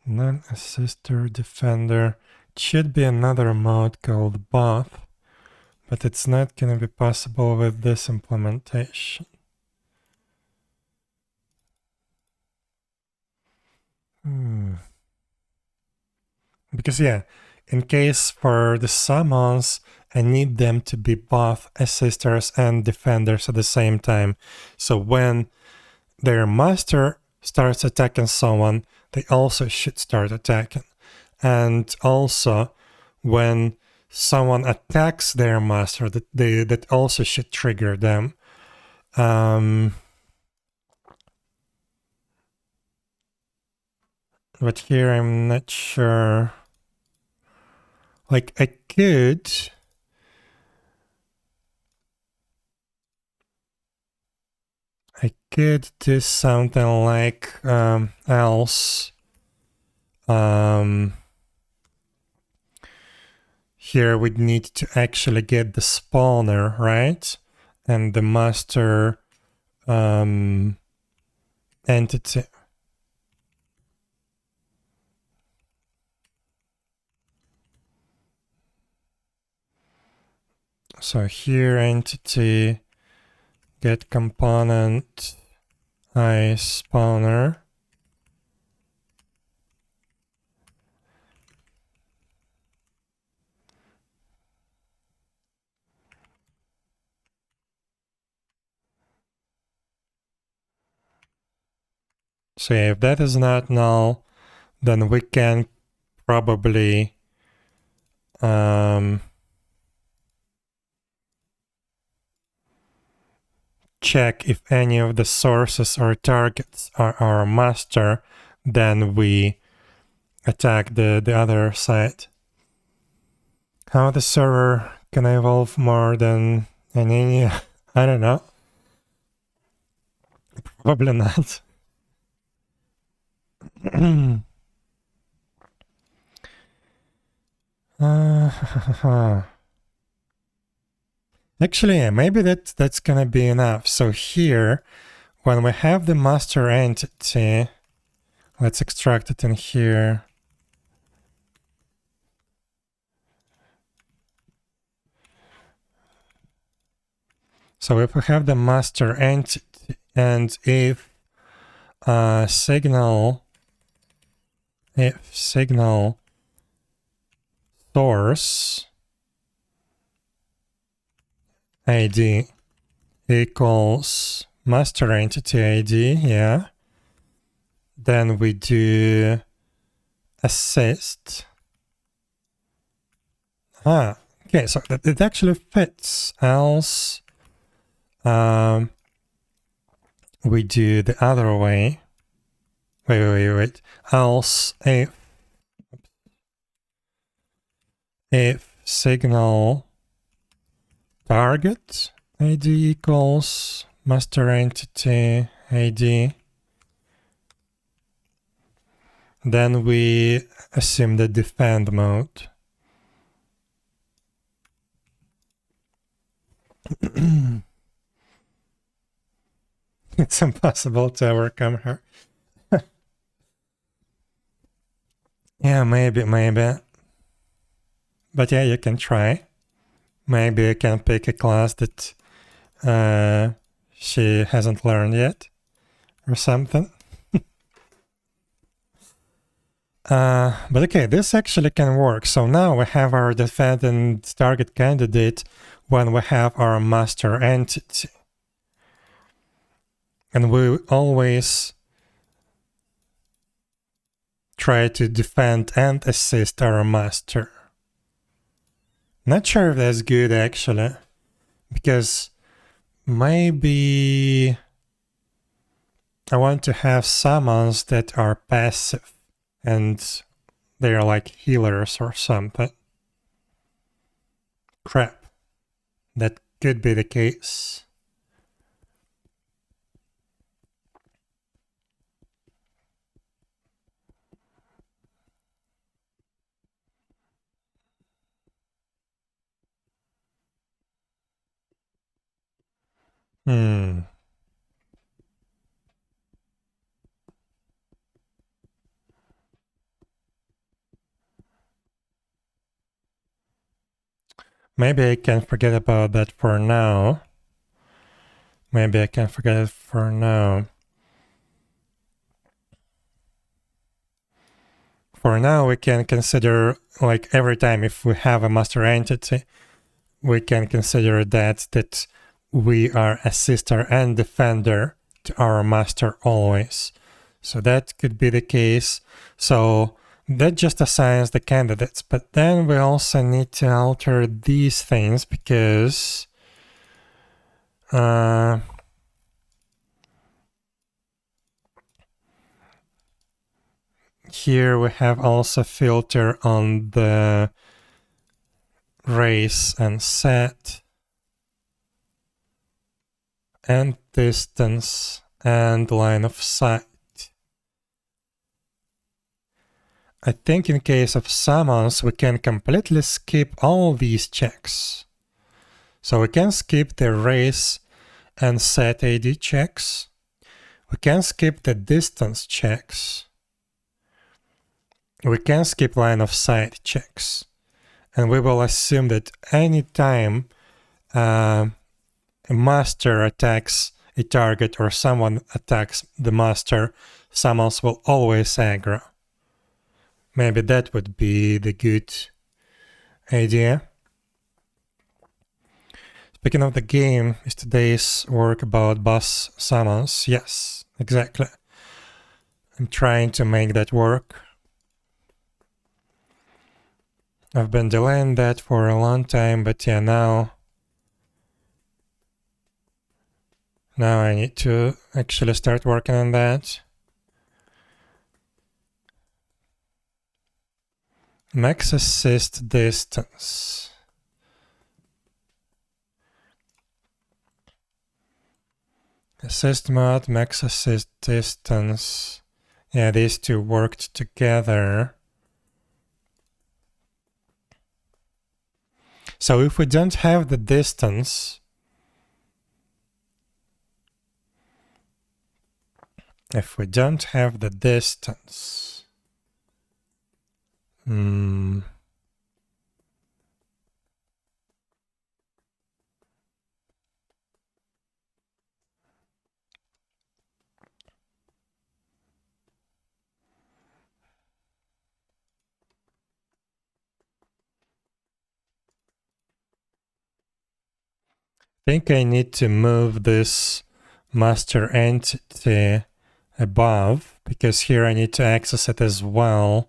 Non-assister defender. It should be another mode called buff, but it's not gonna be possible with this implementation. Because yeah, in case for the summons, I need them to be both assisters and defenders at the same time. So when their master starts attacking someone, they also should start attacking. And also, when someone attacks their master, that also should trigger them. But here I'm not sure. Like, I could do something like else. Here we'd need to actually get the spawner, right? And the master entity. So here entity get component I spawner. So yeah, if that is not null, then we can probably check if any of the sources or targets are our master, then we attack the other side. How the server can evolve more than any, I don't know. Probably not. Actually, yeah, maybe that's gonna be enough. So here, when we have the master entity, let's extract it in here. So if we have the master entity, and if signal source ID equals master entity ID, yeah, then we do assist. Okay, so it actually fits. Else we do the other way. Wait. Else if signal target ID equals master entity ID, then we assume the defend mode. It's impossible to overcome her. Yeah, maybe. But yeah, you can try. Maybe you can pick a class that she hasn't learned yet or something. But okay, this actually can work. So now we have our defendant target candidate when we have our master entity. And we always try to defend and assist our master. Not sure if that's good actually, because maybe I want to have summons that are passive and they're like healers or something. Crap. That could be the case. Hmm. Maybe I can forget about that for now. Maybe I can forget it for now. For now, we can consider, like, every time if we have a master entity, we can consider that we are a sister and defender to our master always. So that could be the case. So that just assigns the candidates. But then we also need to alter these things because here we have also filter on the race and set and distance and line of sight. I think in case of summons, we can completely skip all these checks. So we can skip the race and set AD checks. We can skip the distance checks. We can skip line of sight checks. And we will assume that anytime a master attacks a target or someone attacks the master, summons will always aggro. Maybe that would be the good idea. Speaking of the game, is today's work about boss summons? Yes, exactly. I'm trying to make that work. I've been delaying that for a long time, but yeah, now I need to actually start working on that. Max assist distance. Assist mode, max assist distance. Yeah, these two worked together. So if we don't have the distance, I think I need to move this master entity above, because here I need to access it as well.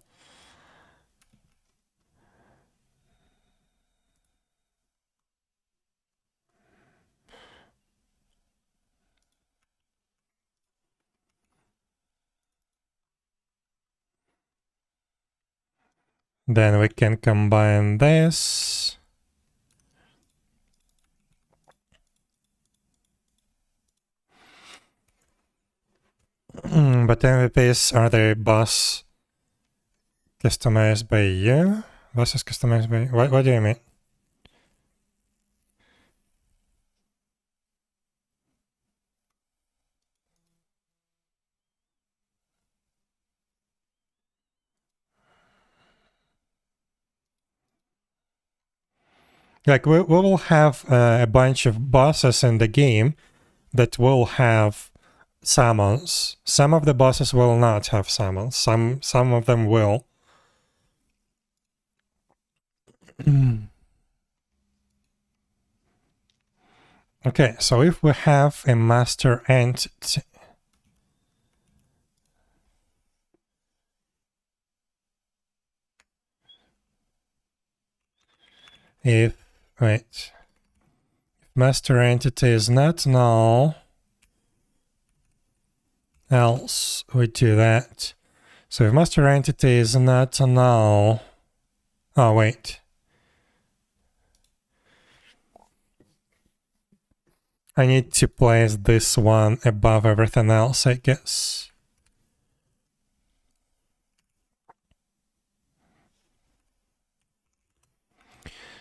Then we can combine this. But MVPs, are they boss customized by you? Boss is customized by... What do you mean? Like, we will have a bunch of bosses in the game that will have summons. Some of the bosses will not have summons. Some of them will. Okay, so if we have a master entity, if master entity is not null, else we do that. So if master entity is not null, oh wait. I need to place this one above everything else, I guess.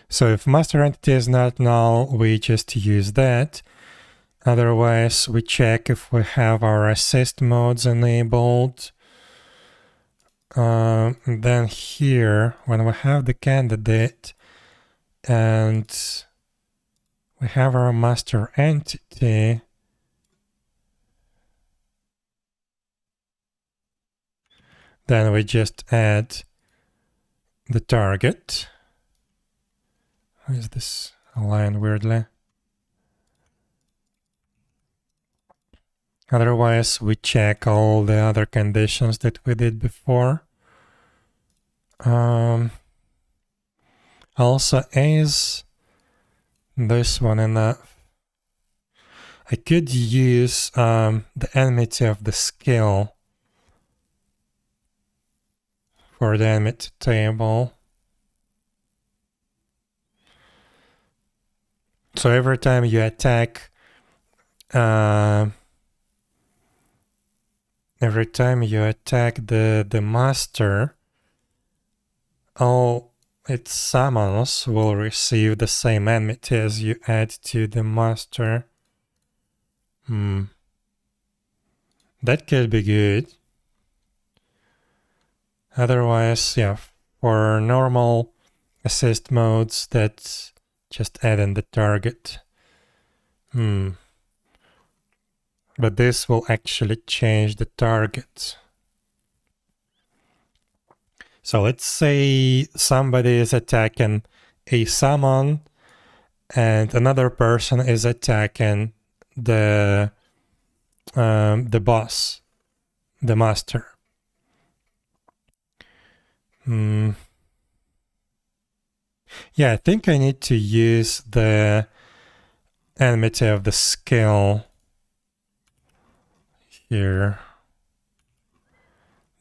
So if master entity is not null, we just use that. Otherwise, we check if we have our assist modes enabled. Then here, when we have the candidate and we have our master entity, then we just add the target. Why is this aligned weirdly? Otherwise, we check all the other conditions that we did before. Also, is this one enough? I could use the enmity of the skill for the enmity table. So every time you attack, the master, all its summons will receive the same enmity as you add to the master. That could be good. Otherwise, yeah, for normal assist modes, that's just add in the target. But this will actually change the target. So let's say somebody is attacking a summon and another person is attacking the boss, the master. Yeah, I think I need to use the enmity of the skill here,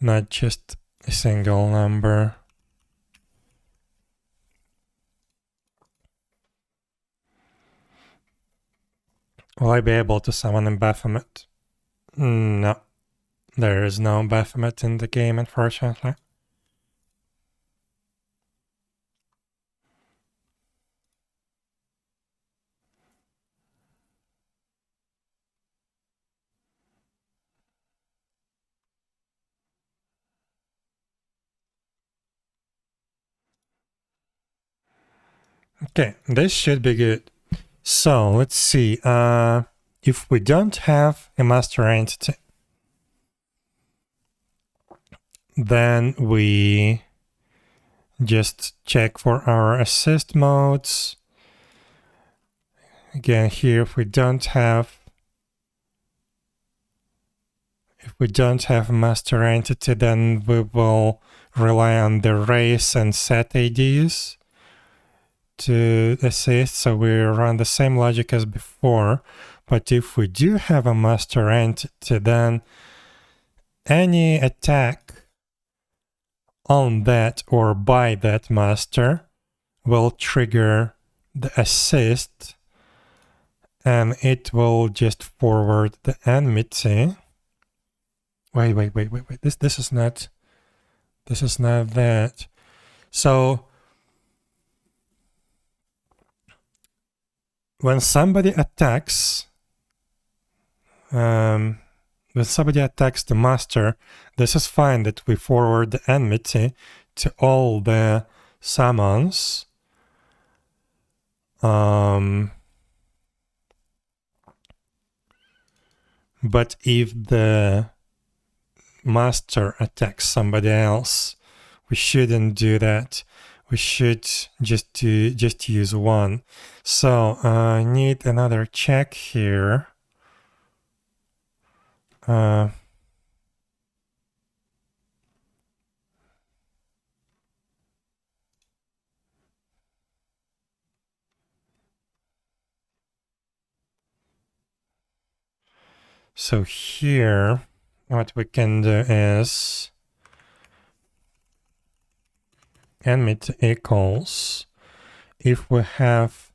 not just a single number. Will I be able to summon in Baphomet? No, there is no Baphomet in the game, unfortunately. Okay, this should be good. So let's see. If we don't have a master entity, then we just check for our assist modes. Again, here, if we don't have a master entity, then we will rely on the race and set IDs to assist. So we run the same logic as before. But if we do have a master entity, then any attack on that or by that master will trigger the assist, and it will just forward the enmity. Wait. This is not that. So when somebody attacks the master, this is fine that we forward the enmity to all the summons. But if the master attacks somebody else, we shouldn't do that. We should just use one. So I need another check here. So here, what we can do is enmity equals, if we have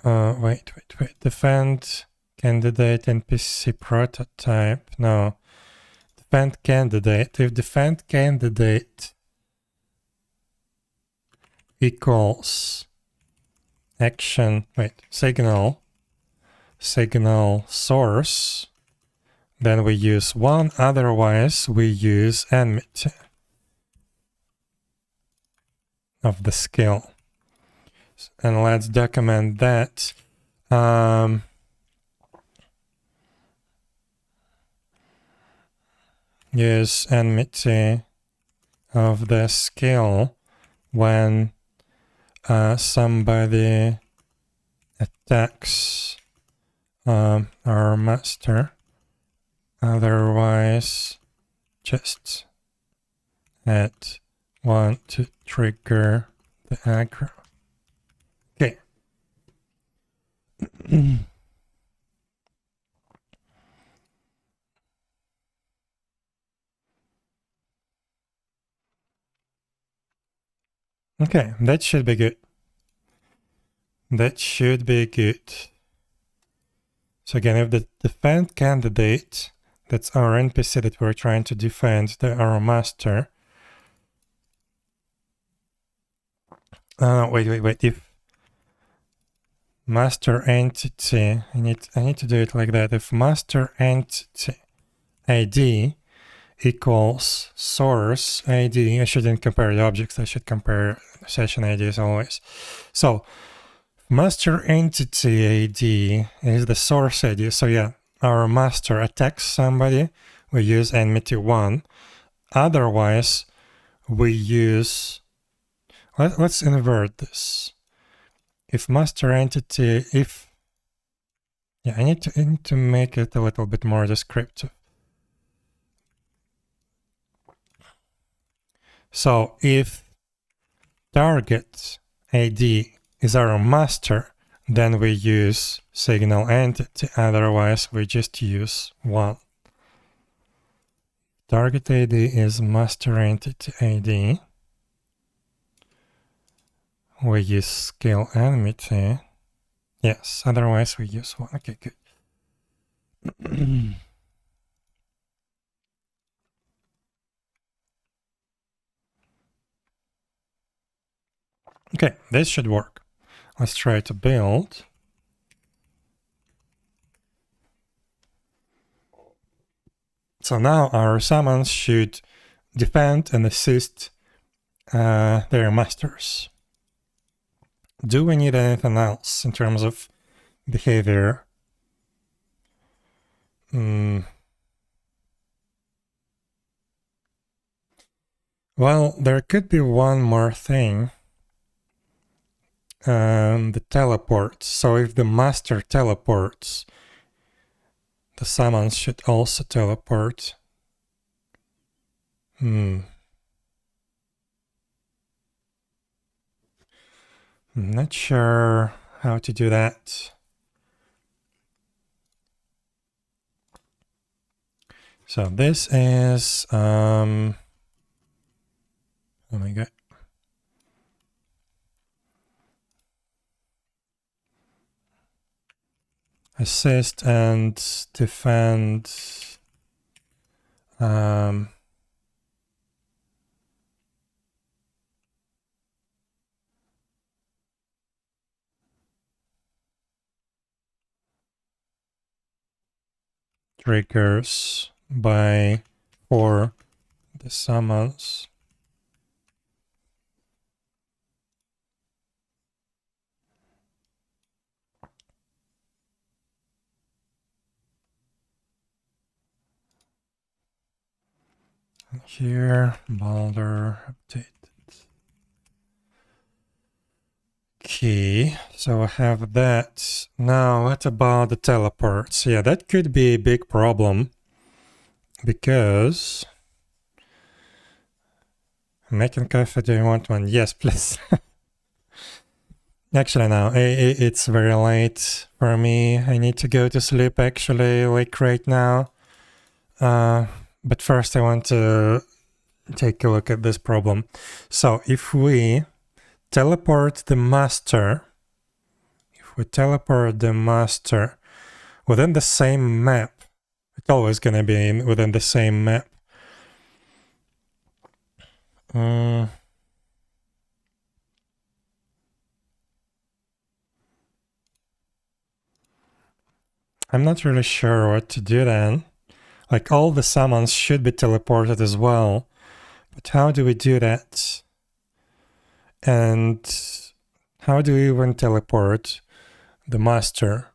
Wait. Defend candidate NPC prototype. No. Defend candidate. If defend candidate equals action, signal source, then we use 1, otherwise we use enmity of the skill. And let's document that. Use enmity of the skill when somebody attacks our master. Otherwise, just add 1 to trigger the aggro. Okay. Okay, that should be good. That should be good. So again, if the defend candidate, that's our NPC that we're trying to defend, our master. Wait. If master entity, I need to do it like that. If master entity ID equals source ID, I shouldn't compare the objects, I should compare session IDs always. So master entity ID is the source ID. So yeah, our master attacks somebody, we use enmity 1. Otherwise, we use, let's invert this. If master entity, I need to make it a little bit more descriptive. So if target ID is our master, then we use signal entity, otherwise we just use 1. Target ID is master entity ID. We use skill enmity. Yes, otherwise we use 1. Okay, good. Okay, this should work. Let's try to build. So now our summons should defend and assist their masters. Do we need anything else in terms of behavior? Well, there could be one more thing. The teleports. So if the master teleports, the summons should also teleport. I'm not sure how to do that. So this is oh my god. Assist and defend. Triggers for the summons. Here, Balder updated. Okay, so I have that. Now, what about the teleports? Yeah, that could be a big problem because making coffee, do you want one? Yes, please. Actually, no, it's very late for me. I need to go to sleep actually, like right now. But first I want to take a look at this problem. So if we teleport the master, we teleport the master within the same map. It's always going to be within the same map. I'm not really sure what to do then. Like, all the summons should be teleported as well. But how do we do that? And how do we even teleport the master?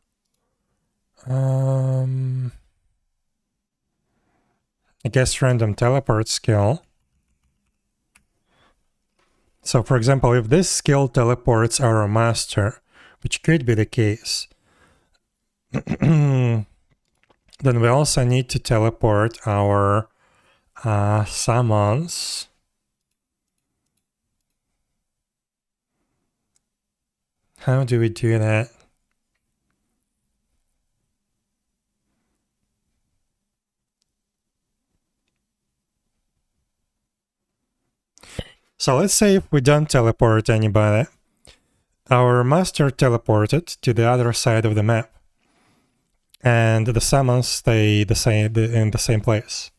I guess random teleport skill. So for example, if this skill teleports our master, which could be the case, then we also need to teleport our summons. How do we do that? So let's say if we don't teleport anybody, our master teleported to the other side of the map, and the summons stay in the same place.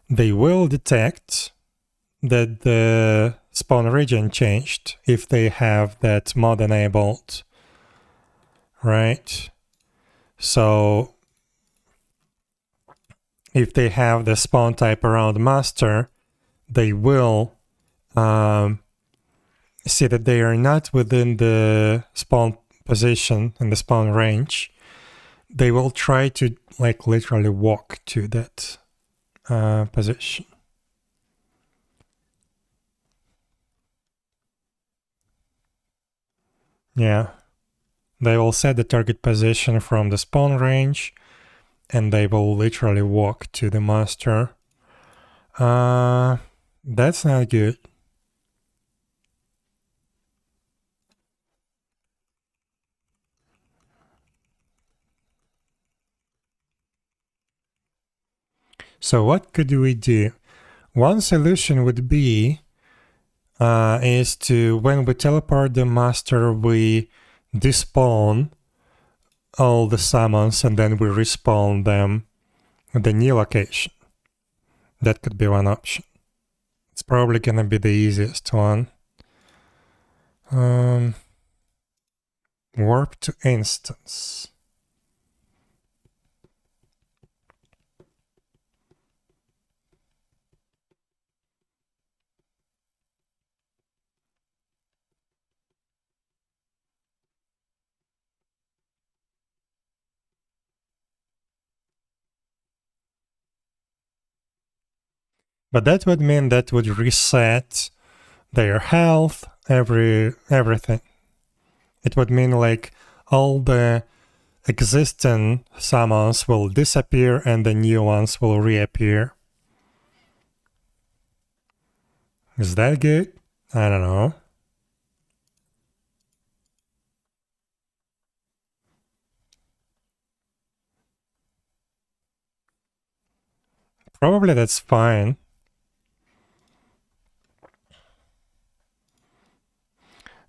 They will detect that the spawn region changed if they have that mod enabled, right? So if they have the spawn type around master, they will see that they are not within the spawn position and the spawn range. They will try to like literally walk to that position. Yeah, they will set the target position from the spawn range, and they will literally walk to the master. That's not good. So what could we do? One solution would be is to, when we teleport the master, we despawn all the summons and then we respawn them at the new location. That could be one option. It's probably gonna be the easiest one. Warp to instance. But that would mean that would reset their health, everything. It would mean like all the existing summons will disappear and the new ones will reappear. Is that good? I don't know. Probably that's fine.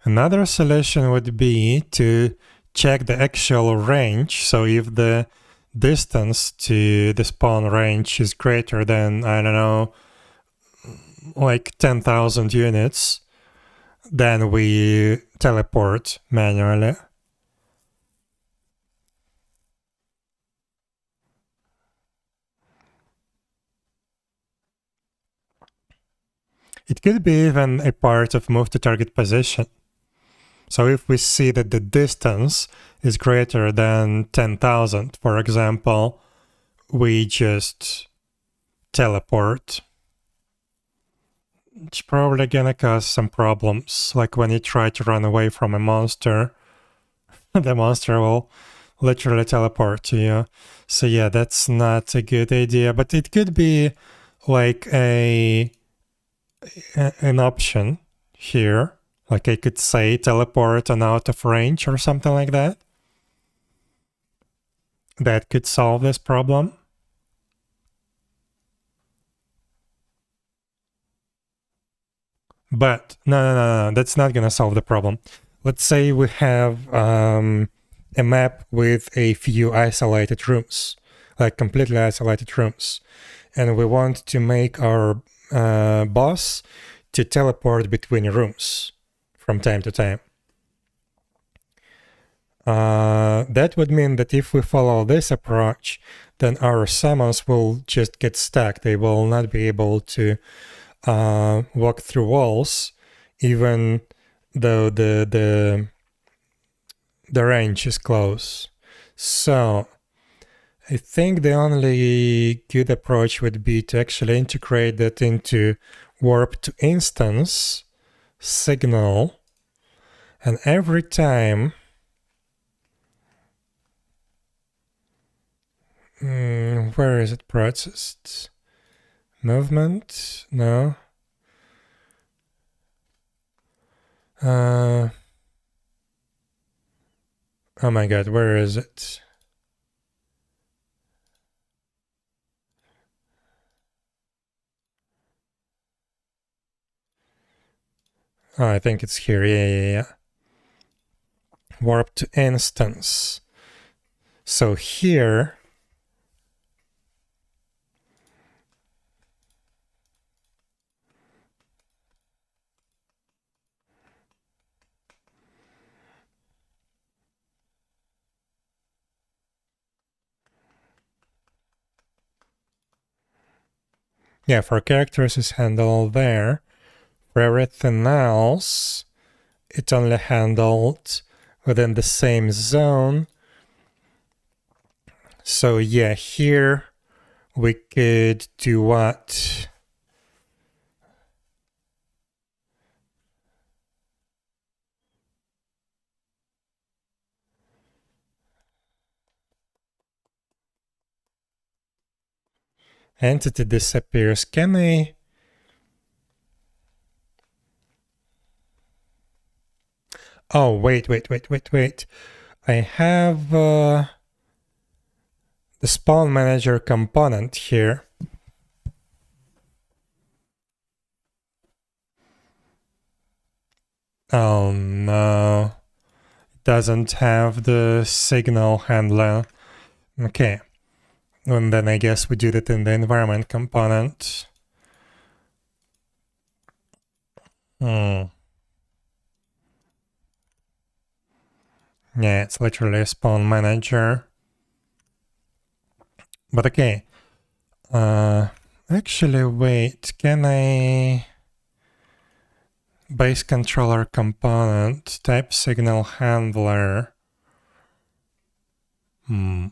Another solution would be to check the actual range. So if the distance to the spawn range is greater than, I don't know, like 10,000 units, then we teleport manually. It could be even a part of move to target position. So if we see that the distance is greater than 10,000, for example, we just teleport. It's probably gonna cause some problems, like when you try to run away from a monster, the monster will literally teleport to you. So yeah, that's not a good idea, but it could be like an option here. Like I could say teleport on out of range or something like that. That could solve this problem. But no, that's not gonna solve the problem. Let's say we have a map with a few isolated rooms, like completely isolated rooms. And we want to make our boss to teleport between rooms from time to time. That would mean that if we follow this approach, then our summons will just get stuck. They will not be able to walk through walls, even though the range is close. So I think the only good approach would be to actually integrate that into warp to instance signal, and every time where is it processed? Movement? No. Oh my god, where is it? Oh, I think it's here. Yeah. Warp to instance. So here, yeah, for characters is handled there. For everything else, it's only handled within the same zone. So yeah, here we could do what? Entity disappears. Can I? Oh, wait. I have the spawn manager component here. Oh no, it doesn't have the signal handler. Okay, and then I guess we do that in the environment component. Yeah, it's literally a spawn manager. But okay, actually wait, can I... Base controller component, type signal handler. I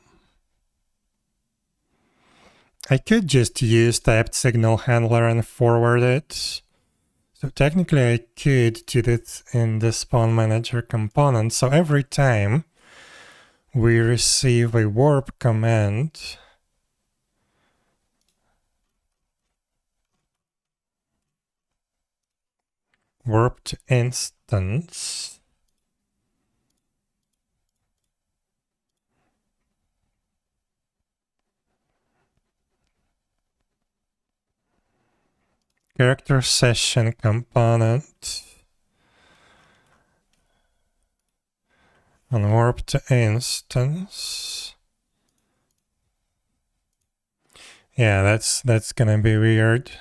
could just use typed signal handler and forward it. So technically I could do that in the spawn manager component. So every time we receive a warp command, warp to instance, character session component, and warp to instance. Yeah, that's gonna be weird.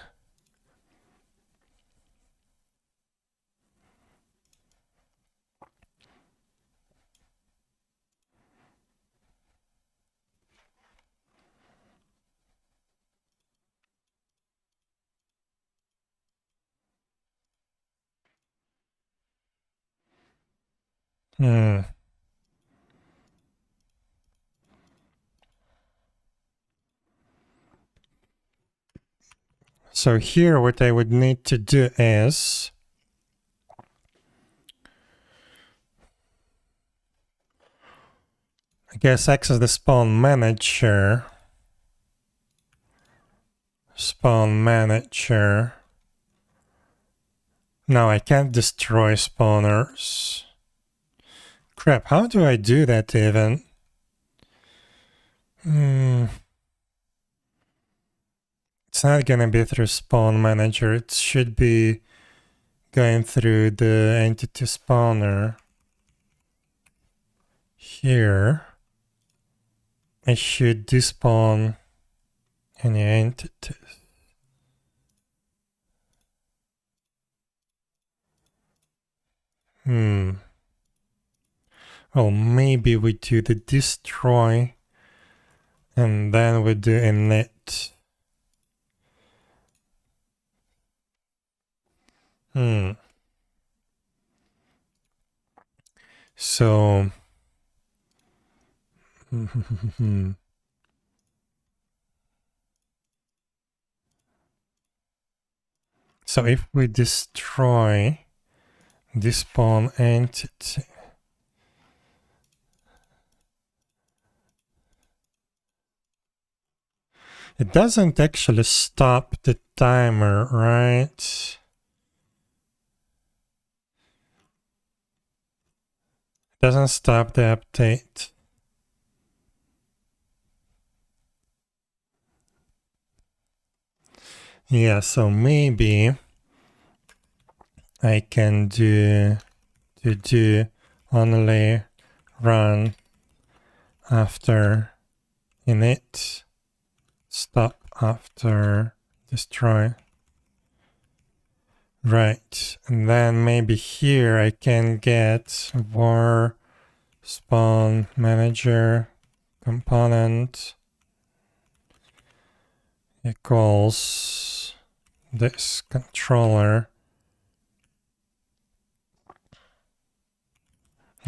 So here what I would need to do is I guess access the spawn manager. Spawn manager. No, I can't destroy spawners. Crap, how do I do that even? It's not gonna be through spawn manager. It should be going through the entity spawner. here I should despawn any entities. Well, maybe we do the destroy and then we do init. So so if we destroy despawn entity, it doesn't actually stop the timer, right? It doesn't stop the update. Yeah, so maybe I can do only run after init, stop after destroy. Right, and then maybe here I can get var spawn manager component equals this controller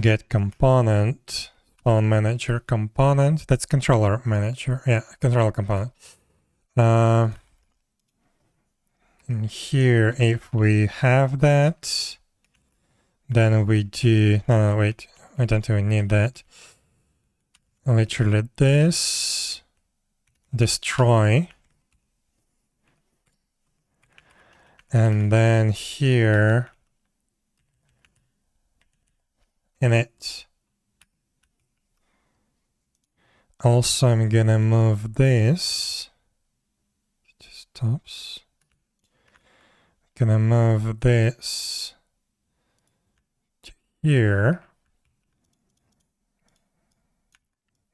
get component spawn manager component. That's controller manager. Yeah, controller component. And here, if we have that, then we do, no, wait, I don't even need that. Literally this, destroy. And then here, init. Also, I'm gonna move this. It just stops. Gonna move this to here.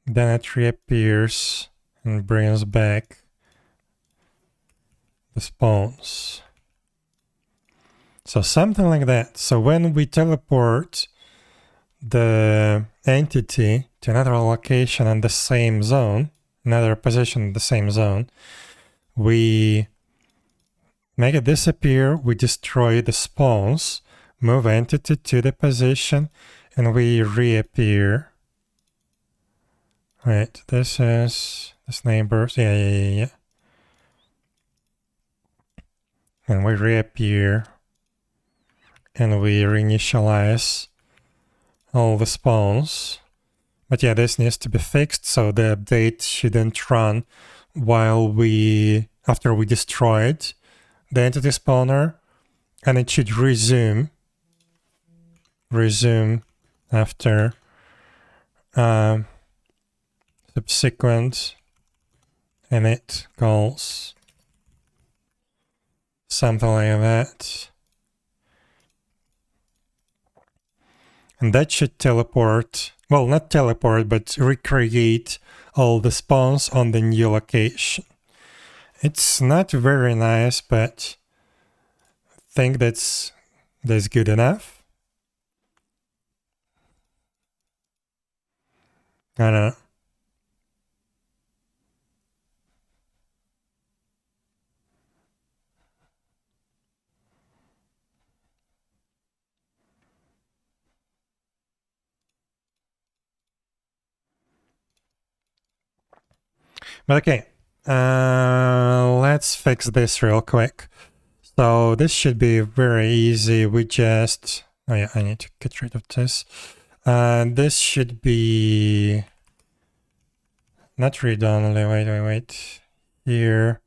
Then it reappears and brings back the spawns. So something like that. So when we teleport the entity to another location in the same zone, another position in the same zone, we make it disappear, we destroy the spawns, move entity to the position, and we reappear. Right, this is this neighbors, yeah. And we reappear, and we reinitialize all the spawns. But yeah, this needs to be fixed, so the update shouldn't run while after we destroyed the entity spawner, and it should resume after subsequent init calls, something like that. And that should teleport, well, not teleport, but recreate all the spawns on the new location. It's not very nice, but I think that's good enough. I don't know. But okay, let's fix this real quick. So this should be very easy. We just, oh yeah, I need to get rid of this. This should be not read only. Wait. Here,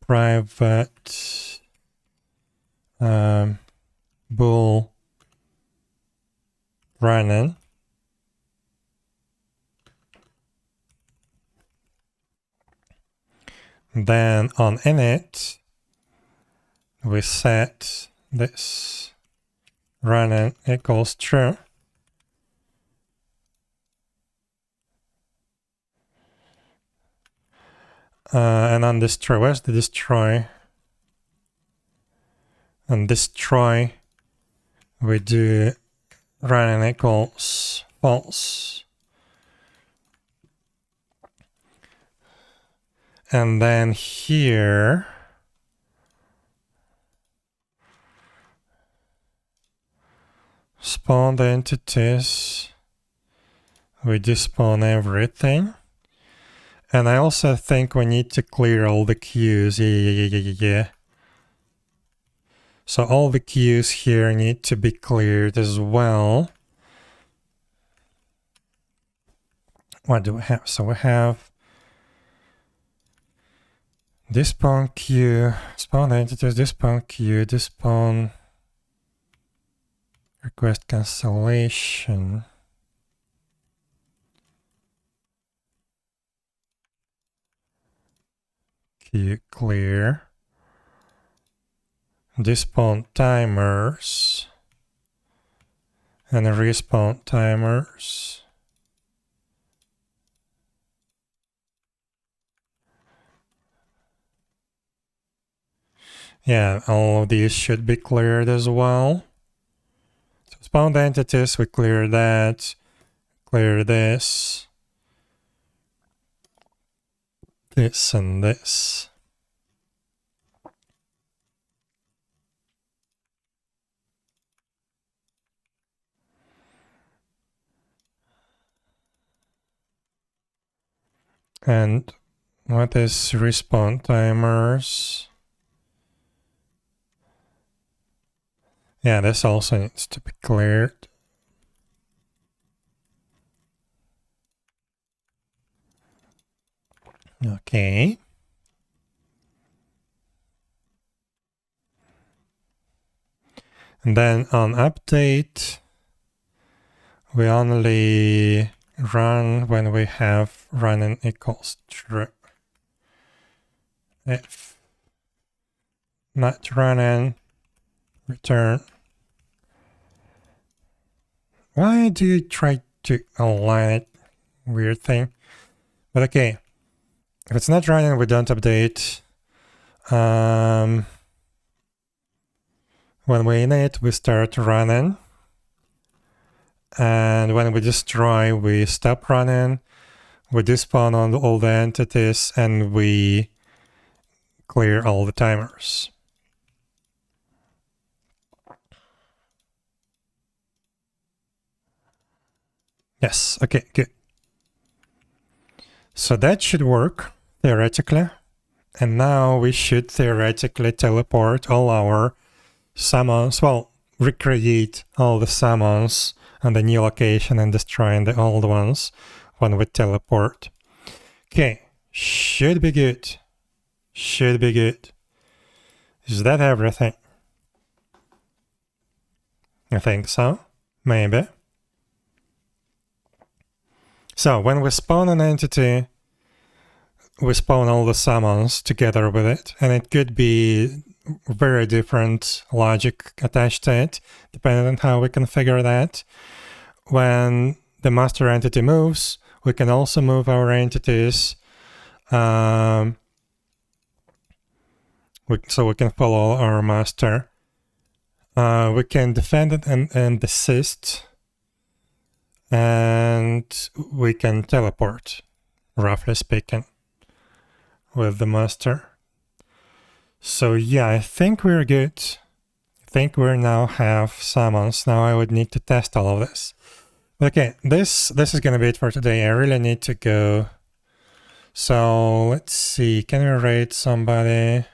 private bool running. Then on init, we set this running equals true. And on destroy, where's the destroy? On destroy, we do running equals false. And then here, spawn the entities, we despawn everything. And I also think we need to clear all the queues. Yeah. So all the queues here need to be cleared as well. What do we have? So we have despawn queue, spawn entities, despawn queue, despawn request cancellation. Queue clear. Despawn timers. And respawn timers. Yeah, all of these should be cleared as well. So spawned entities, we clear that. Clear this. This and this. And what is respawn timers? Yeah, this also needs to be cleared. Okay. And then on update, we only run when we have running equals true. If not running, return. Why do you try to align it? Weird thing. But okay. If it's not running, we don't update. When we init, we start running. And when we destroy, we stop running. We despawn on all the entities and we clear all the timers. Yes, okay, good. So that should work, theoretically. And now we should theoretically teleport all our summons, well, recreate all the summons on the new location and destroying the old ones when we teleport. Okay, should be good. Should be good. Is that everything? I think so. Maybe. So when we spawn an entity, we spawn all the summons together with it, and it could be very different logic attached to it, depending on how we configure that. When the master entity moves, we can also move our entities, so we can follow our master. We can defend it and desist, and we can teleport, roughly speaking, with the master. So yeah, I think we're good. I think we now have summons. Now I would need to test all of this. Okay, this is gonna be it for today. I really need to go. So let's see, can we raid somebody?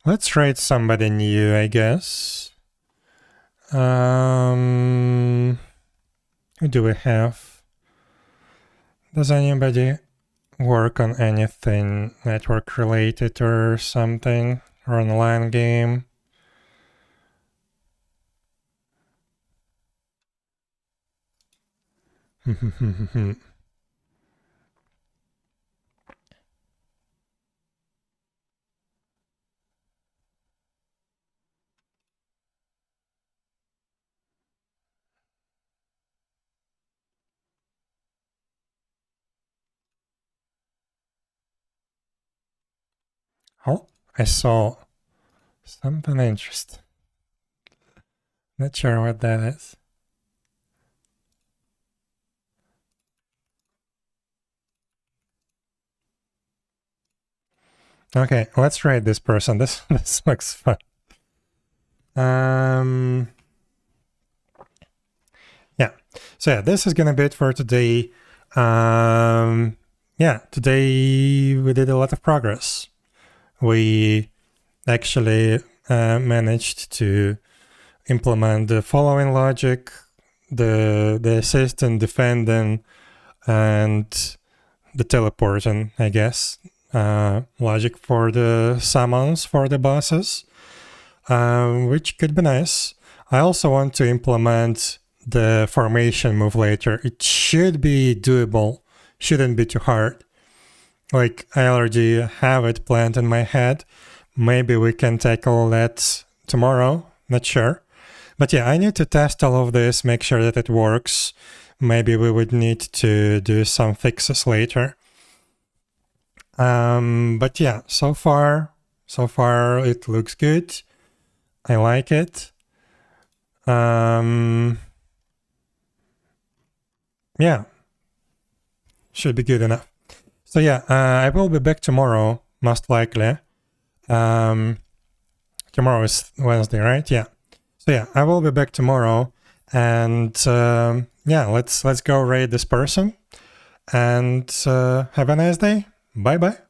Let's raid somebody new, I guess. Who do we have? Does anybody work on anything network related or something? Or online game? Oh, I saw something interesting. Not sure what that is. Okay, let's rate this person. This looks fun. Yeah. So yeah, this is gonna be it for today. Yeah, today we did a lot of progress. We actually managed to implement the following logic, the assistant defending, and the teleporting, I guess, logic for the summons for the bosses, which could be nice. I also want to implement the formation move later. It should be doable, shouldn't be too hard. Like, I already have it planned in my head. Maybe we can tackle that tomorrow, not sure. But yeah, I need to test all of this, make sure that it works. Maybe we would need to do some fixes later. But yeah, so far it looks good. I like it. Yeah, should be good enough. So yeah, I will be back tomorrow, most likely. Tomorrow is Wednesday, right? Yeah. So yeah, I will be back tomorrow, and yeah, let's go raid this person, and have a nice day. Bye bye.